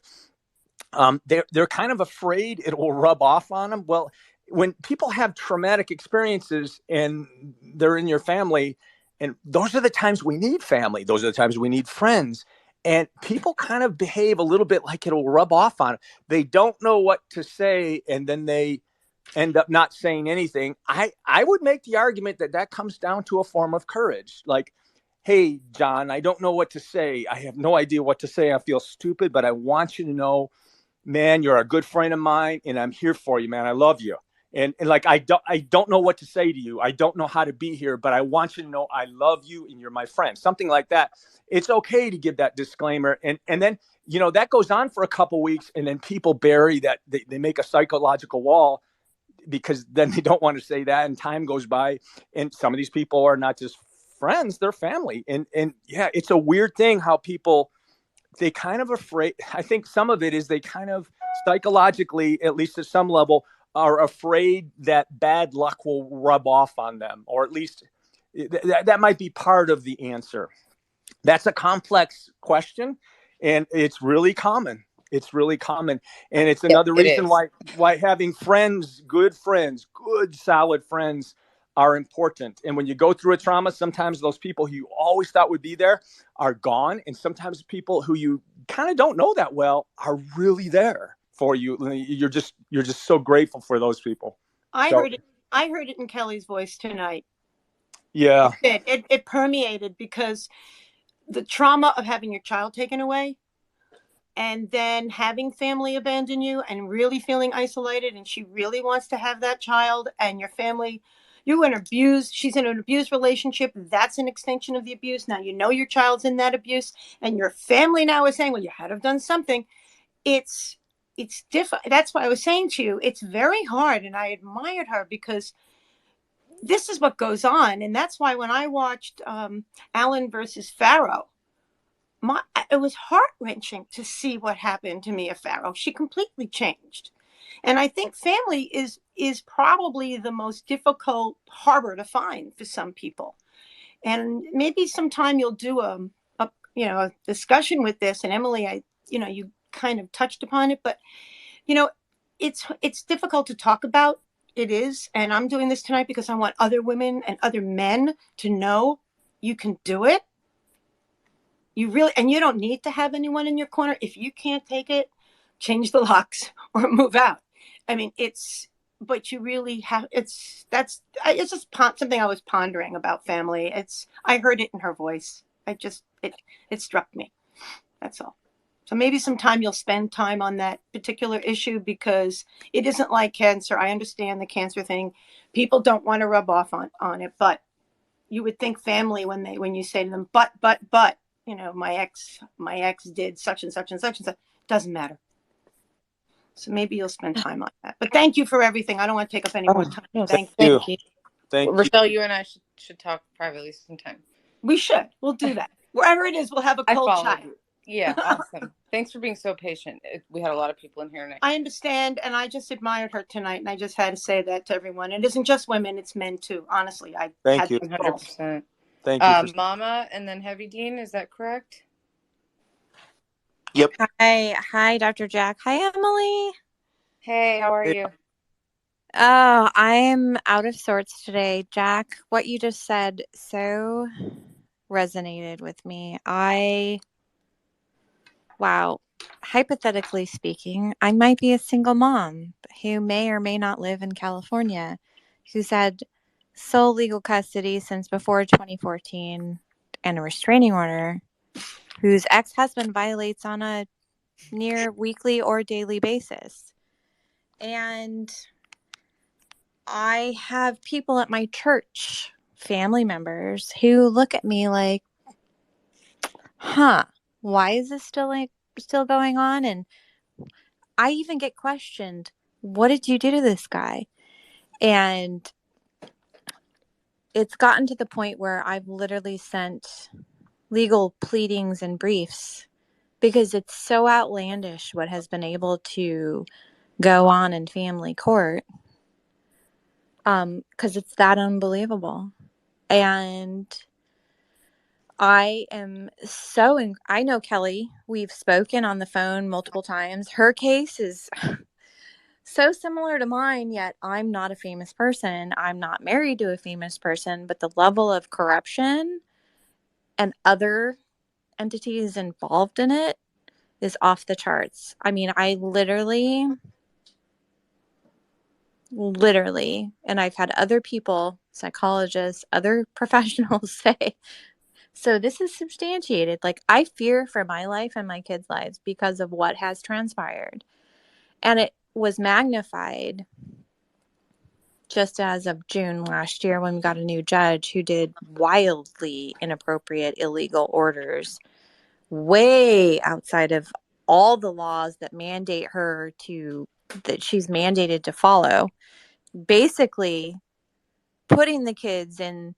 They're kind of afraid it will rub off on them. Well, when people have traumatic experiences and they're in your family, and those are the times we need family. Those are the times we need friends. And people kind of behave a little bit like it'll rub off on them. They don't know what to say, and then they end up not saying anything. I would make the argument that comes down to a form of courage. Like, hey, John, I don't know what to say. I have no idea what to say. I feel stupid, but I want you to know, man, you're a good friend of mine, and I'm here for you, man. I love you. And like, I don't know what to say to you. I don't know how to be here, but I want you to know I love you and you're my friend. Something like that. It's okay to give that disclaimer. And then, you know, that goes on for a couple of weeks, and then people bury that. They make a psychological wall because then they don't want to say that, and time goes by. And some of these people are not just friends, they're family. And yeah, it's a weird thing how people, they kind of afraid. I think some of it is they kind of psychologically, at least at some level, are afraid that bad luck will rub off on them, or at least that might be part of the answer. That's a complex question, and it's really common. It's really common, and it's another It reason is. why having friends, good solid friends, are important. And when you go through a trauma, sometimes those people who you always thought would be there are gone, and sometimes people who you kind of don't know that well are really there for you. You're just so grateful for those people. I So heard it. I heard it in Kelly's voice tonight. yeah, It permeated, because the trauma of having your child taken away, and then having family abandon you and really feeling isolated, and she really wants to have that child, and your family, she's in an abused relationship, that's an extension of the abuse. Now you know your child's in that abuse, and your family now is saying, well, you had to have done something. It's different. That's why I was saying to you, it's very hard. And I admired her, because this is what goes on. And that's why when I watched Allen versus Farrow, it was heart-wrenching to see what happened to Mia Farrow. She completely changed. And I think family is probably the most difficult harbor to find for some people. And maybe sometime you'll do a discussion with this. And Emily, you kind of touched upon it, but it's difficult to talk about. It is. And I'm doing this tonight because I want other women and other men to know you can do it. And you don't need to have anyone in your corner. If you can't take it, change the locks or move out. I mean, but you really have, it's just something I was pondering about family. I heard it in her voice. It struck me. That's all. So maybe sometime you'll spend time on that particular issue, because it isn't like cancer. I understand the cancer thing. People don't want to rub off on it, but you would think family, when you say to them, but, my ex did such and such and such and such, doesn't matter. So maybe you'll spend time on that. But thank you for everything. I don't want to take up any more time. Thank you. Thank you. Rochelle, you and I should talk privately sometime. We should. We'll do that. Wherever it is, we'll have a cold chat. Yeah, awesome. Thanks for being so patient. We had a lot of people in here tonight. I understand, and I just admired her tonight, and I just had to say that to everyone. It isn't just women; it's men too. Honestly, Thank you. 100%. Thank you. Mama, and then Heavy Dean. Is that correct? Yep. Hi, Dr. Jack. Hi, Emily. Hey, how are you? Oh, I'm out of sorts today, Jack. What you just said so resonated with me. Wow. Hypothetically speaking, I might be a single mom who may or may not live in California, who's had sole legal custody since before 2014 and a restraining order whose ex-husband violates on a near weekly or daily basis. And I have people at my church, family members, who look at me like, why is this still going on? And I even get questioned, what did you do to this guy? And it's gotten to the point where I've literally sent legal pleadings and briefs because it's so outlandish what has been able to go on in family court, because it's that unbelievable. And I am I know Kelly, we've spoken on the phone multiple times. Her case is so similar to mine, yet I'm not a famous person. I'm not married to a famous person, but the level of corruption and other entities involved in it is off the charts. I mean, I literally, and I've had other people, psychologists, other professionals say, so this is substantiated. Like, I fear for my life and my kids' lives because of what has transpired. And it was magnified just as of June last year when we got a new judge who did wildly inappropriate, illegal orders way outside of all the laws that mandate her that she's mandated to follow, basically putting the kids in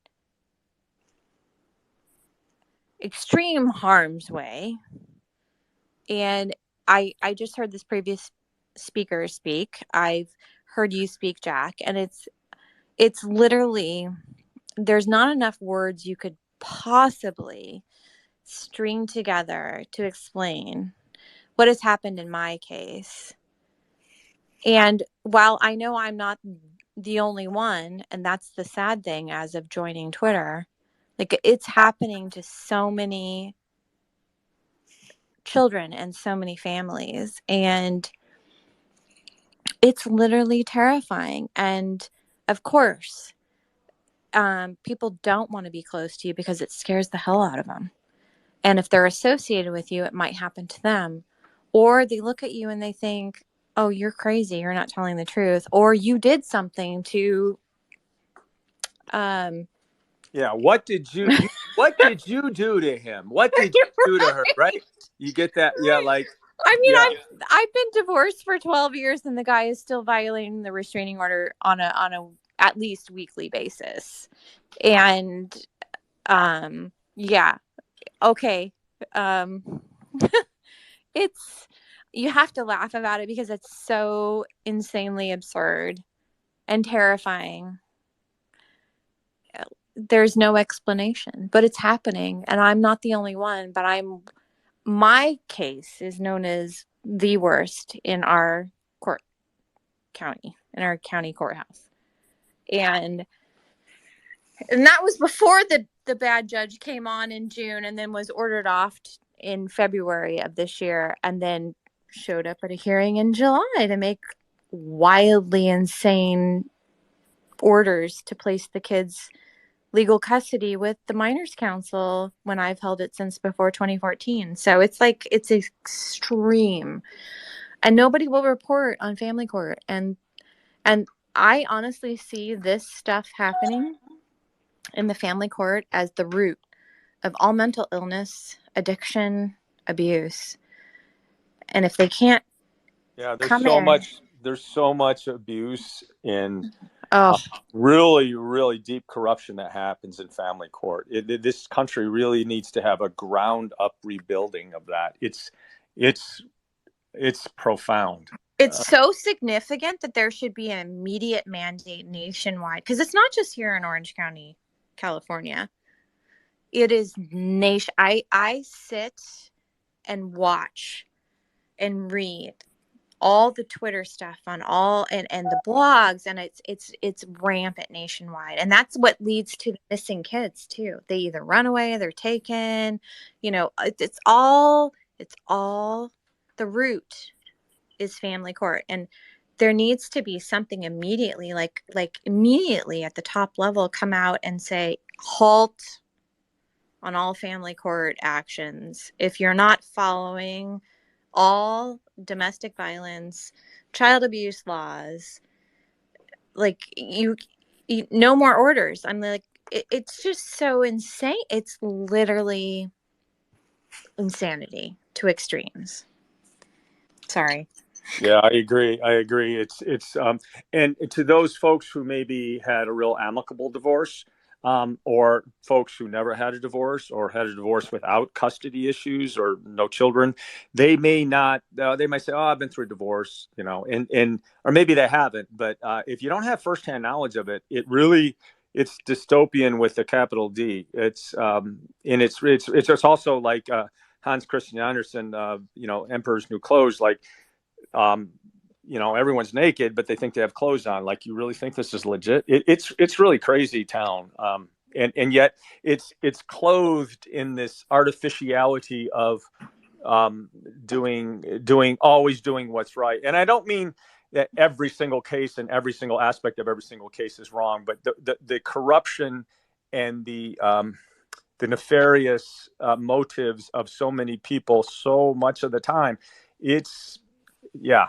extreme harm's way. And I just heard this previous speaker speak. I've heard you speak, Jack, and it's literally, there's not enough words you could possibly string together to explain what has happened in my case. And while I know I'm not the only one, and that's the sad thing as of joining Twitter, like, it's happening to so many children and so many families, and it's literally terrifying. And of course, people don't want to be close to you because it scares the hell out of them. And if they're associated with you, it might happen to them. Or they look at you and they think, oh, you're crazy, you're not telling the truth, or you did something to Yeah, what did you do to him? What did you do to her? Right? You get that? Yeah, like, I mean, yeah, I've been divorced for 12 years and the guy is still violating the restraining order on a at least weekly basis. And yeah, okay. It's, you have to laugh about it because it's so insanely absurd and terrifying. There's no explanation, but it's happening, and I'm not the only one. But my case is known as the worst in our in our county courthouse, and that was before the bad judge came on in June, and then was ordered off in February of this year, and then showed up at a hearing in July to make wildly insane orders to place the kids legal custody with the Minors Council when I've held it since before 2014. So it's like, it's extreme, and nobody will report on family court. And I honestly see this stuff happening in the family court as the root of all mental illness, addiction, abuse. And if they can't, yeah, come there's so much abuse and oh, really, really deep corruption that happens in family court. This country really needs to have a ground up rebuilding of that. It's profound. it's so significant that there should be an immediate mandate nationwide, because it's not just here in Orange County, California. It is nation. I sit and watch and read all the Twitter stuff on all and the blogs, and it's rampant nationwide. And that's what leads to the missing kids too. They either run away, they're taken, it's all the root is family court. And there needs to be something immediately, like immediately at the top level, come out and say, halt on all family court actions. If you're not following all domestic violence, child abuse laws, like you no more orders. I'm like, it's just so insane. It's literally insanity to extremes. Sorry. Yeah, I agree. It's and to those folks who maybe had a real amicable divorce, or folks who never had a divorce or had a divorce without custody issues or no children, they may not. They might say, "Oh, I've been through a divorce," and or maybe they haven't. But if you don't have firsthand knowledge of it, it's dystopian with a capital D. And it's just also like Hans Christian Andersen, Emperor's New Clothes, like. Everyone's naked, but they think they have clothes on. Like, you really think this is legit? It's really crazy town. And yet it's clothed in this artificiality of always doing what's right. And I don't mean that every single case and every single aspect of every single case is wrong, but the corruption and the nefarious motives of so many people, so much of the time, it's rampant.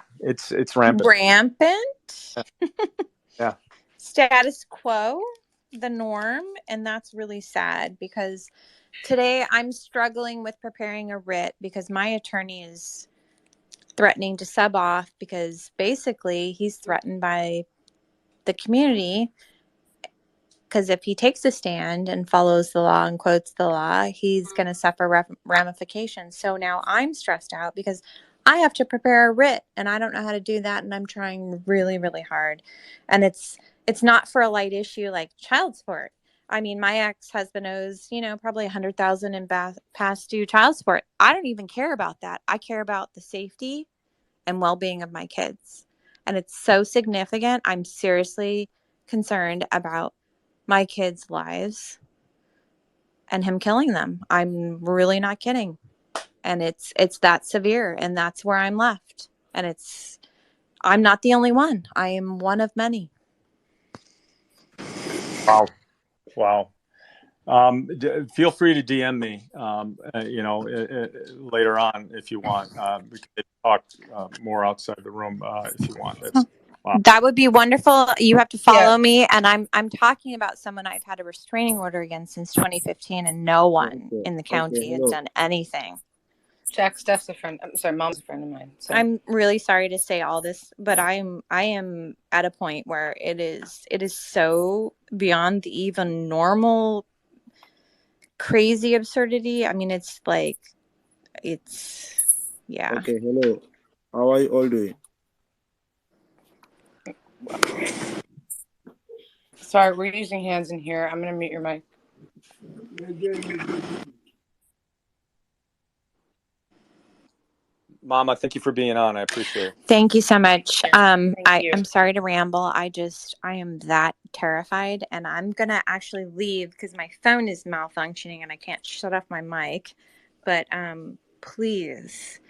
Yeah. Status quo, the norm. And that's really sad, because today I'm struggling with preparing a writ because my attorney is threatening to sub off, because basically he's threatened by the community, because if he takes a stand and follows the law and quotes the law, he's going to suffer ramifications. So now I'm stressed out because I have to prepare a writ and I don't know how to do that. And I'm trying really, really hard. And it's not for a light issue like child support. I mean, my ex-husband owes, probably $100,000 in past due child support. I don't even care about that. I care about the safety and well-being of my kids. And it's so significant. I'm seriously concerned about my kids' lives and him killing them. I'm really not kidding. And it's that severe, and that's where I'm left. And I'm not the only one. I am one of many. Wow. Feel free to DM me, later on if you want. We can talk more outside the room if you want. Wow. That would be wonderful. You have to follow me, and I'm talking about someone I've had a restraining order against since 2015, and no one in the county has done anything. Jack, Steph's a friend. I'm sorry, Mom's a friend of mine. So. I'm really sorry to say all this, but I am at a point where it is so beyond the even normal crazy absurdity. I mean, yeah. Okay, hello. How are you all doing? Sorry, we're using hands in here. I'm going to mute your mic. Mama, thank you for being on. I appreciate it. Thank you so much. I'm sorry to ramble. I am that terrified, and I'm going to actually leave because my phone is malfunctioning and I can't shut off my mic. But please,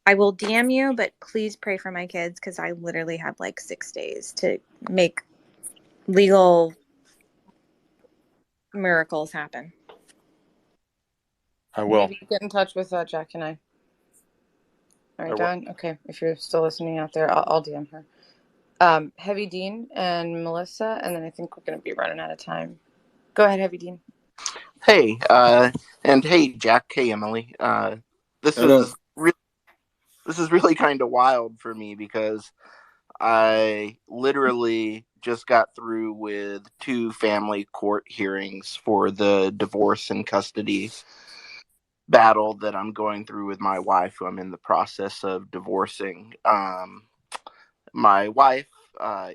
I will DM you, but please pray for my kids, because I literally have like 6 days to make legal miracles happen. I will. Maybe get in touch with Jack and I. All right, Don. Okay, if you're still listening out there, I'll DM her. Heavy Dean and Melissa, and then I think we're going to be running out of time. Go ahead, Heavy Dean. Hey, and hey, Jack. Hey, Emily. This is really kind of wild for me, because I literally just got through with 2 family court hearings for the divorce and custody battle that I'm going through with my wife, who I'm in the process of divorcing. My wife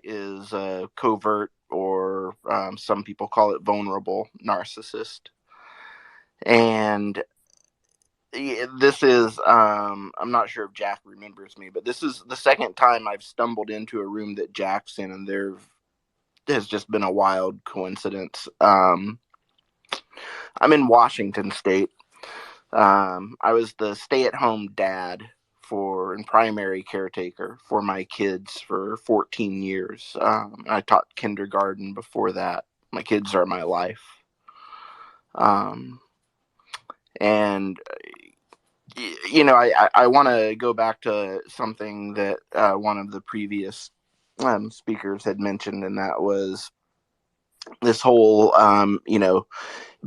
is a covert, or some people call it vulnerable narcissist. And this is, I'm not sure if Jack remembers me, but this is the second time I've stumbled into a room that Jack's in, and there has just been a wild coincidence. I'm in Washington State. I was the stay-at-home dad for and primary caretaker for my kids for 14 years. I taught kindergarten before that. My kids are my life. And I want to go back to something that one of the previous speakers had mentioned, and that was this whole,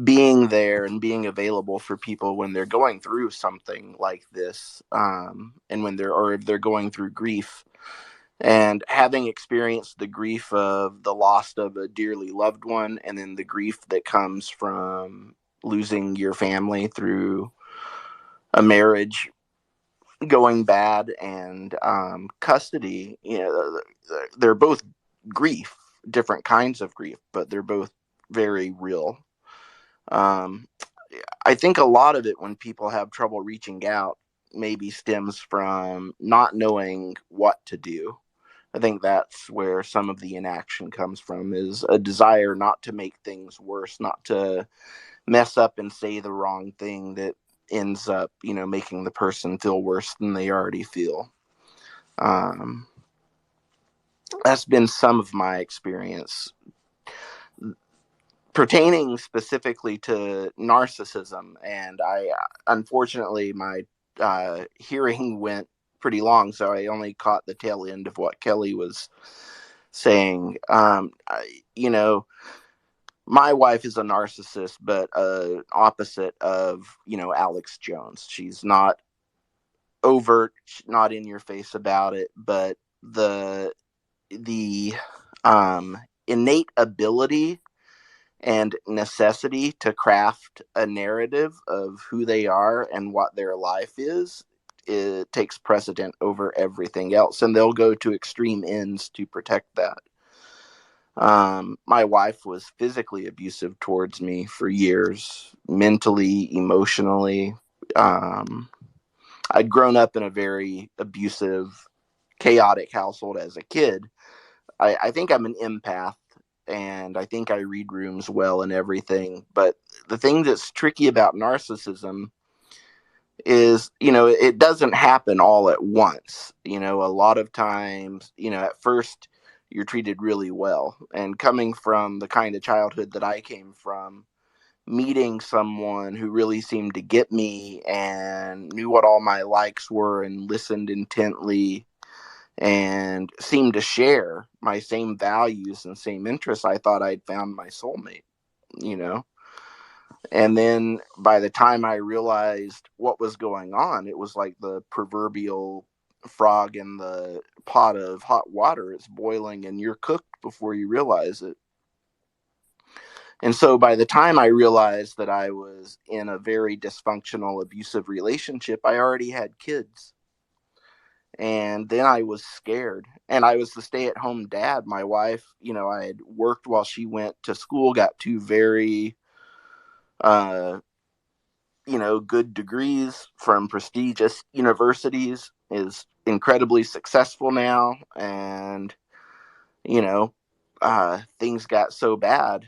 being there and being available for people when they're going through something like this, and if they're going through grief. And having experienced the grief of the loss of a dearly loved one, and then the grief that comes from losing your family through a marriage going bad, and custody, they're both grief, different kinds of grief, but they're both very real. I think a lot of it, when people have trouble reaching out, maybe stems from not knowing what to do. I think that's where some of the inaction comes from, is a desire not to make things worse, not to mess up and say the wrong thing that ends up, making the person feel worse than they already feel. That's been some of my experience. Pertaining specifically to narcissism, and unfortunately, my hearing went pretty long, so I only caught the tail end of what Kelly was saying. My wife is a narcissist, but opposite of, Alex Jones. She's not overt, not in your face about it, but the innate ability and necessity to craft a narrative of who they are and what their life is, it takes precedent over everything else, and they'll go to extreme ends to protect that. My wife was physically abusive towards me for years, mentally, emotionally. I'd grown up in a very abusive, chaotic household as a kid. I think I'm an empath, and I think I read rooms well and everything. But the thing that's tricky about narcissism is, it doesn't happen all at once. A lot of times, at first you're treated really well. And coming from the kind of childhood that I came from, meeting someone who really seemed to get me and knew what all my likes were and listened intently and seemed to share my same values and same interests, I thought I'd found my soulmate, And then by the time I realized what was going on, it was like the proverbial frog in the pot of hot water. It's boiling and you're cooked before you realize it. And so by the time I realized that I was in a very dysfunctional, abusive relationship, I already had kids. And then I was scared. And I was the stay-at-home dad. My wife, I had worked while she went to school, got two very, good degrees from prestigious universities, is incredibly successful now. And, things got so bad.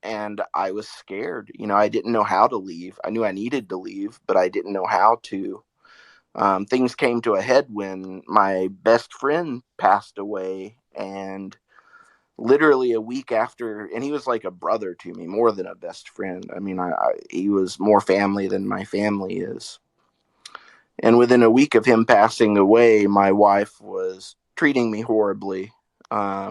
And I was scared. I didn't know how to leave. I knew I needed to leave, but I didn't know how to. Things came to a head when my best friend passed away, and literally a week after, and he was like a brother to me, more than a best friend. I mean, he was more family than my family is. And within a week of him passing away, my wife was treating me horribly. I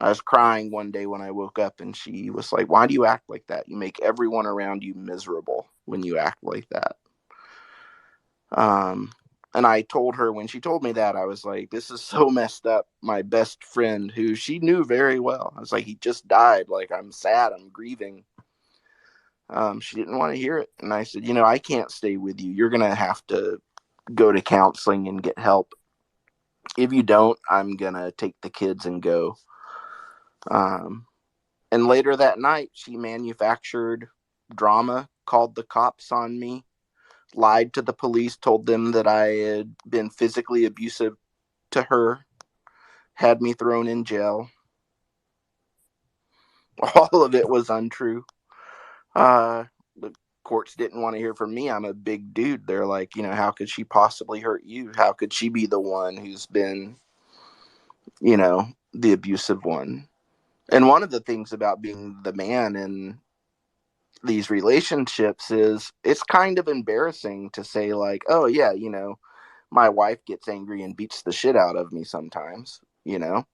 was crying one day when I woke up, and she was like, "Why do you act like that? You make everyone around you miserable when you act like that." And I told her, when she told me that, I was like, this is so messed up. My best friend, who she knew very well, I was like, he just died. Like, I'm sad. I'm grieving. She didn't want to hear it. And I said, I can't stay with you. You're going to have to go to counseling and get help. If you don't, I'm going to take the kids and go. And later that night, she manufactured drama, called the cops on me, lied to the police, told them that I had been physically abusive to her, had me thrown in jail. All of it was untrue. The courts didn't want to hear from me. I'm a big dude. They're like, you know, how could she possibly hurt you? How could she be the one who's been, you know, the abusive one? And one of the things about being the man in these relationships is it's kind of embarrassing to say, like, oh yeah, you know, my wife gets angry and beats the shit out of me sometimes, you know.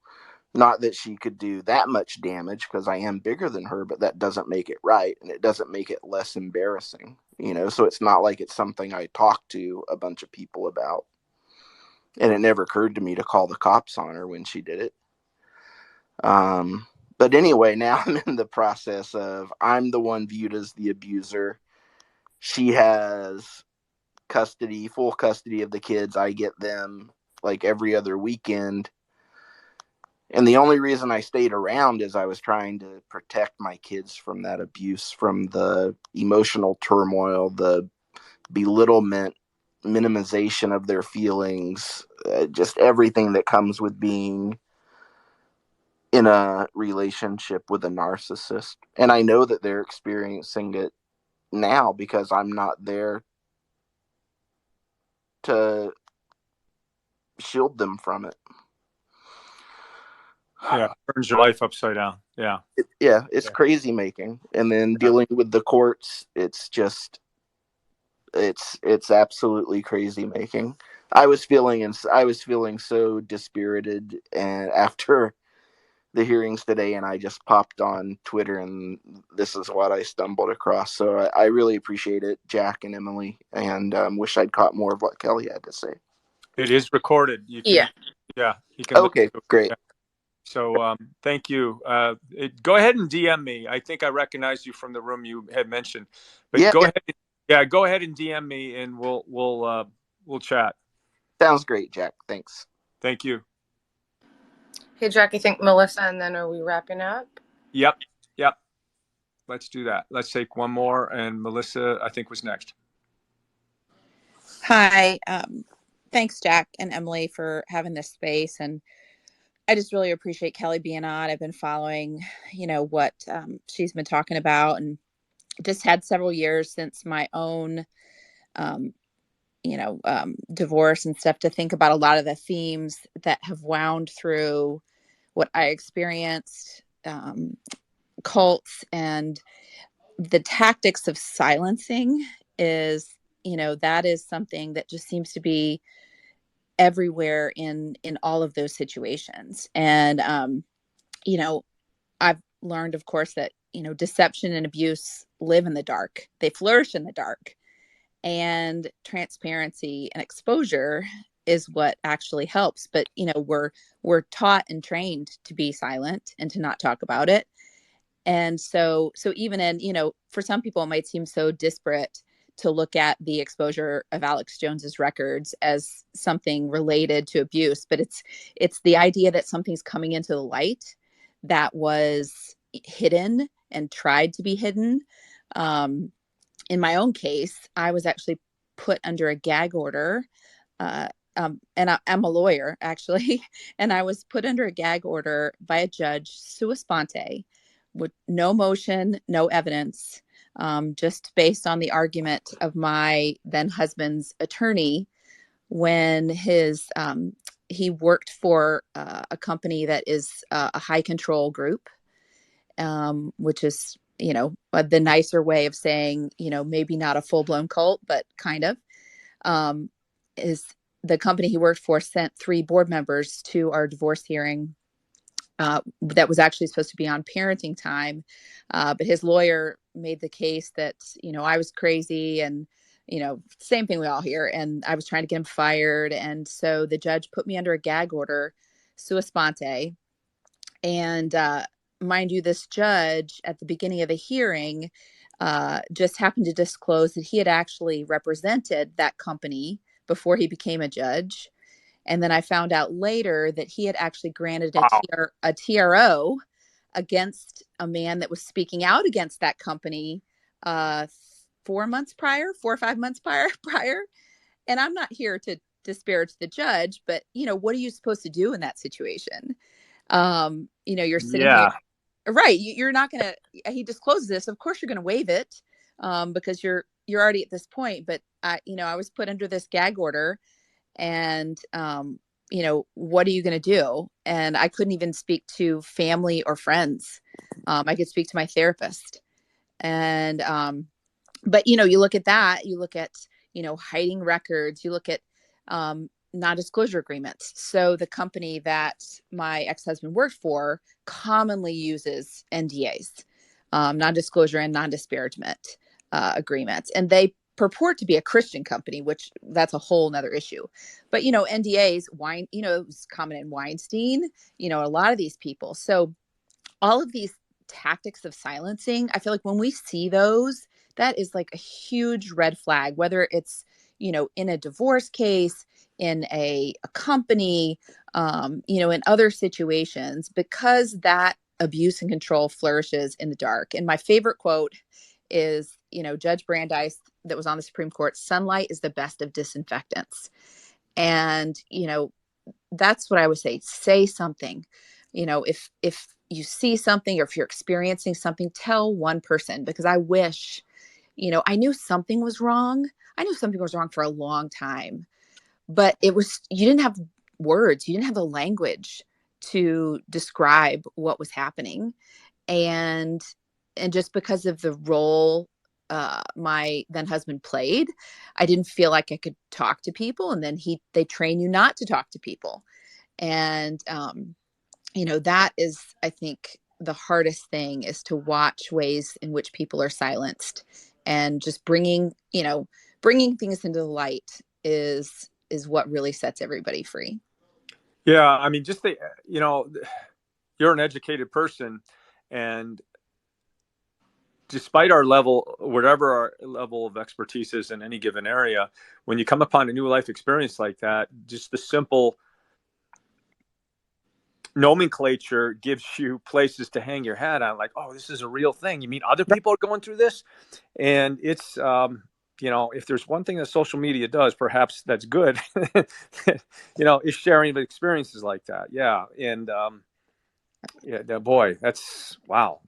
Not that she could do that much damage, because I am bigger than her, but that doesn't make it right, and it doesn't make it less embarrassing, you know. So it's not like it's something I talk to a bunch of people about. And it never occurred to me to call the cops on her when she did it. But anyway, now I'm in the process of, I'm the one viewed as the abuser. She has custody, full custody of the kids. I get them like every other weekend. And the only reason I stayed around is I was trying to protect my kids from that abuse, from the emotional turmoil, the belittlement, minimization of their feelings, just everything that comes with being in a relationship with a narcissist. And I know that they're experiencing it now because I'm not there to shield them from it. Yeah, turns your life upside down. Yeah. It's crazy making. And then dealing with the courts, it's just, it's absolutely crazy making. I was feeling so dispirited, and after the hearings today, and I just popped on Twitter, and this is what I stumbled across. So I really appreciate it, Jack and Emily, and wish I'd caught more of what Kelly had to say. It is recorded. You can, you can. Okay, great. Yeah. So thank you. Go ahead and DM me. I think I recognize you from the room you had mentioned. But go ahead. Yeah, go ahead and DM me, and we'll chat. Sounds great, Jack. Thanks. Thank you. Hey, Jack, I think Melissa, and then are we wrapping up? Yep. Let's do that. Let's take one more, and Melissa, I think, was next. Hi. Thanks, Jack and Emily, for having this space. And I just really appreciate Kelly being on. I've been following, what she's been talking about, and just had several years since my own, divorce and stuff to think about a lot of the themes that have wound through what I experienced, cults, and the tactics of silencing is, that is something that just seems to be everywhere in all of those situations. And, I've learned, of course, that, deception and abuse live in the dark. They flourish in the dark. And transparency and exposure is what actually helps. But, we're taught and trained to be silent and to not talk about it. And so even in, for some people, it might seem so disparate to look at the exposure of Alex Jones's records as something related to abuse, but it's the idea that something's coming into the light that was hidden and tried to be hidden. In my own case, I was actually put under a gag order, and I'm a lawyer, actually, and I was put under a gag order by a judge, sua sponte, with no motion, no evidence, just based on the argument of my then husband's attorney when he worked for a company that is a high control group, which is, the nicer way of saying, maybe not a full blown cult, but kind of, is the company he worked for sent 3 board members to our divorce hearing. That was actually supposed to be on parenting time. But his lawyer made the case that, I was crazy and, same thing we all hear. And I was trying to get him fired. And so the judge put me under a gag order, sua sponte. And mind you, this judge at the beginning of the hearing just happened to disclose that he had actually represented that company before he became a judge. And then I found out later that he had actually granted a TRO against a man that was speaking out against that company 4 or 5 months prior. And I'm not here to disparage the judge, but, what are you supposed to do in that situation? You're sitting here. Right. You're not going to, he discloses this. Of course, you're going to waive it. because you're already at this point. But I was put under this gag order, and what are you going to do? And I couldn't even speak to family or friends. I could speak to my therapist. And but you look at that, you look at hiding records, you look at non-disclosure agreements. So the company that my ex-husband worked for commonly uses NDAs, non-disclosure and non-disparagement agreements, and they purport to be a Christian company, which that's a whole nother issue. But NDAs, it was common in Weinstein, a lot of these people. So all of these tactics of silencing, I feel like when we see those, that is like a huge red flag, whether it's in a divorce case, in a company, in other situations, because that abuse and control flourishes in the dark. And my favorite quote is, Judge Brandeis, that was on the Supreme Court: sunlight is the best of disinfectants. And, that's what I would say something. If you see something, or if you're experiencing something, tell one person, because I wish, I knew something was wrong. I knew something was wrong for a long time, but you didn't have words, you didn't have the language to describe what was happening. And just because of the role my then husband played, I didn't feel like I could talk to people. And then they train you not to talk to people. And, that is, I think, the hardest thing, is to watch ways in which people are silenced, and just bringing things into the light is what really sets everybody free. Yeah. I mean, just you're an educated person, and despite whatever our level of expertise is in any given area, when you come upon a new life experience like that, just the simple nomenclature gives you places to hang your hat on, like, oh, this is a real thing. You mean other people are going through this? And it's, if there's one thing that social media does, perhaps that's good, is sharing of experiences like that. Yeah. And, boy, wow.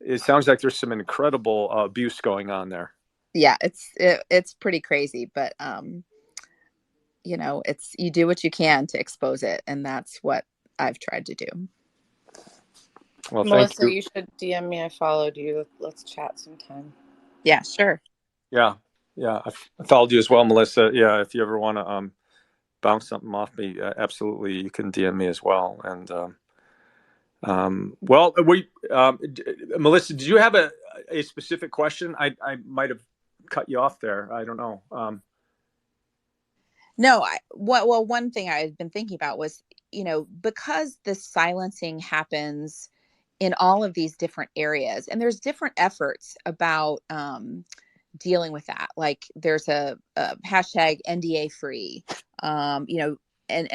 It sounds like there's some incredible abuse going on there. Yeah, it's pretty crazy, but you do what you can to expose it, and that's what I've tried to do. Well, Melissa, you should DM me. I followed you. Let's chat sometime. Yeah, sure. Yeah, I followed you as well, Melissa. Yeah, if you ever want to bounce something off me, absolutely, you can DM me as well. And Melissa, did you have a specific question? I might have cut you off there. I don't know. No, one thing I had been thinking about was, because the silencing happens in all of these different areas, and there's different efforts about dealing with that. Like there's a hashtag NDA free, and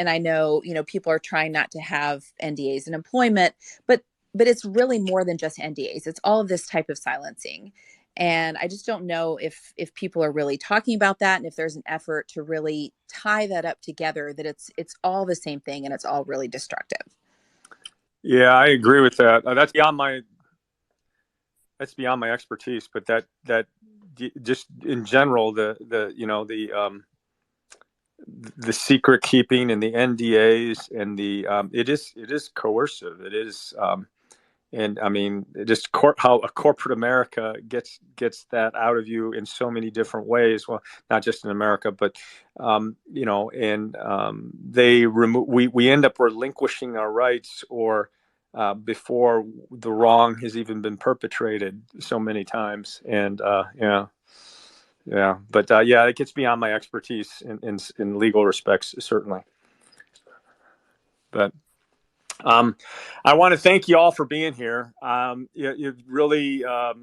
I know, people are trying not to have NDAs in employment, but it's really more than just NDAs. It's all of this type of silencing. And I just don't know if people are really talking about that, and if there's an effort to really tie that up together, that it's all the same thing and it's all really destructive. Yeah, I agree with that. That's beyond my expertise, but that just in general, the secret keeping and the NDAs and the it is coercive. It is. And I mean, just how a corporate America gets that out of you in so many different ways. Well, not just in America, but they remove. We end up relinquishing our rights, or before the wrong has even been perpetrated so many times. And yeah. But it gets beyond my expertise in legal respects, certainly. But. I want to thank you all for being here. You really, I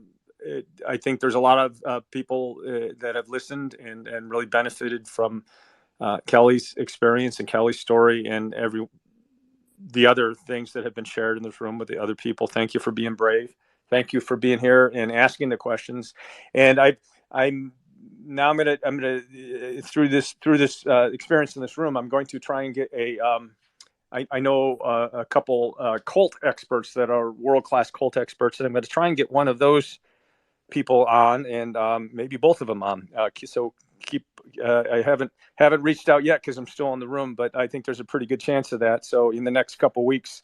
think there's a lot of people that have listened and really benefited from Kelly's experience and Kelly's story, and the other things that have been shared in this room with the other people. Thank you for being brave. Thank you for being here and asking the questions. And I'm gonna through this experience in this room, I'm going to try and get I know a couple cult experts that are world-class cult experts, and I'm going to try and get one of those people on, and maybe both of them on. So keep. I haven't reached out yet because I'm still in the room, but I think there's a pretty good chance of that. So in the next couple of weeks,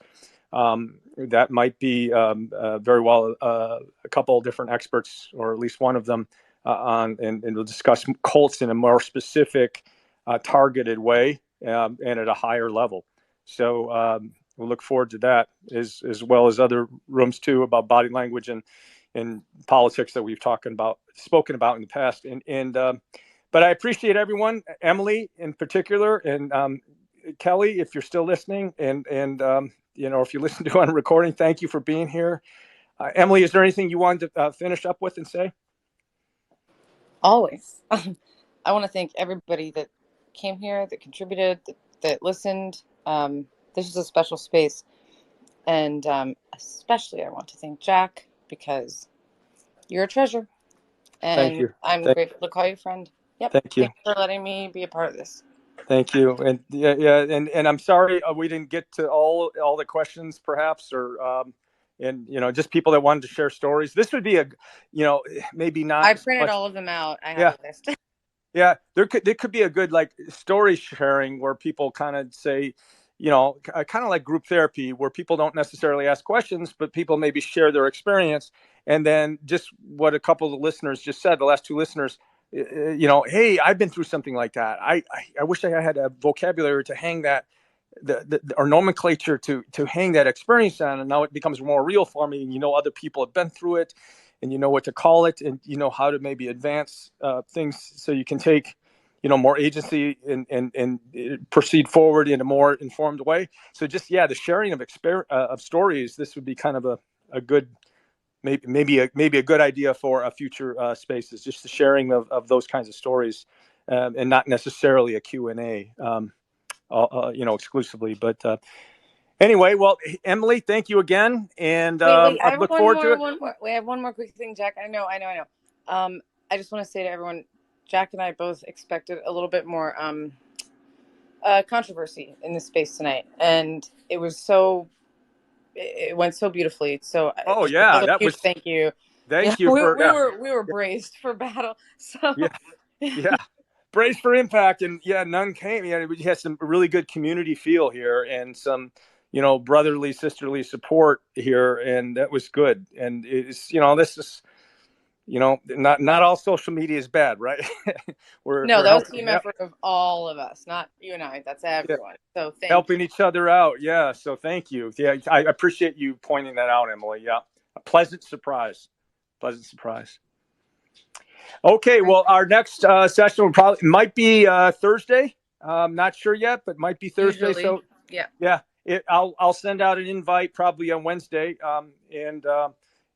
that might be very well a couple of different experts, or at least one of them, on, and we'll discuss cults in a more specific, targeted way, and at a higher level. So we'll look forward to that, as well as other rooms too about body language and politics that we've spoken about in the past. But I appreciate everyone, Emily in particular, and Kelly, if you're still listening, and if you listen to it on recording, thank you for being here. Emily, is there anything you wanted to finish up with and say? Always. I want to thank everybody that came here, that contributed, that listened. This is a special space. And especially I want to thank Jack, because you're a treasure. And Thank you. I'm grateful to call you friend. Yep. Thank you. Thanks for letting me be a part of this. Thank you. And and I'm sorry we didn't get to all the questions, perhaps, or just people that wanted to share stories. This would be maybe not. I printed all of them out. I have a list. Yeah, there could be a good story sharing where people kind of say, kind of like group therapy, where people don't necessarily ask questions, but people maybe share their experience. And then just what a couple of the listeners just said, the last two listeners, hey, I've been through something like that. I wish I had a vocabulary to hang that, or nomenclature to hang that experience on. And now it becomes more real for me. And other people have been through it, and you know what to call it, and how to maybe advance things so you can take more agency and proceed forward in a more informed way. So just the sharing of stories. This would be kind of a good, maybe a good idea for a future spaces. Just the sharing of those kinds of stories, and not necessarily a Q&A, exclusively. But anyway, well, Emily, thank you again, and I look forward to it. We have one more quick thing, Jack. I know. I just want to say to everyone, Jack and I both expected a little bit more controversy in this space tonight, and it went so beautifully. So that was thank you. Thank you. We were braced for battle. So yeah. Braced for impact, and none came. We had some really good community feel here, and some brotherly, sisterly support here, and that was good. And it's this is not all social media is bad, right? that was a team effort of all of us, not you and I. That's everyone. So helping each other out. Yeah. So thank you. Yeah, I appreciate you pointing that out, Emily. Yeah, a pleasant surprise. Okay. Well, our next session might be Thursday. Not sure yet, but might be Thursday. Usually, so yeah. I'll send out an invite probably on Wednesday.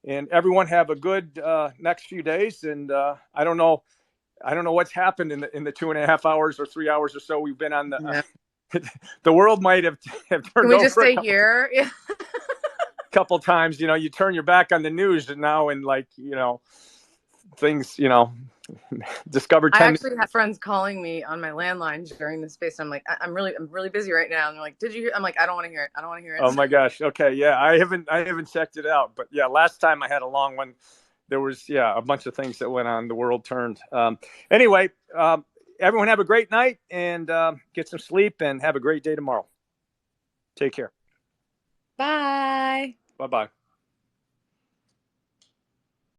And everyone have a good next few days. And I don't know what's happened in the 2.5 hours or 3 hours or so we've been on the. The world might have turned over. Can we just stay here? Yeah. A couple times, you turn your back on the news, and now things, discovered. I actually have friends calling me on my landline during this space. I'm like, I'm really busy right now. And they're like, did you hear? I'm like, I don't want to hear it. Oh my gosh. Okay. Yeah. I haven't checked it out, but last time I had a long one, there was, a bunch of things that went on. The world turned. Anyway, everyone have a great night, and get some sleep, and have a great day tomorrow. Take care. Bye. Bye-bye.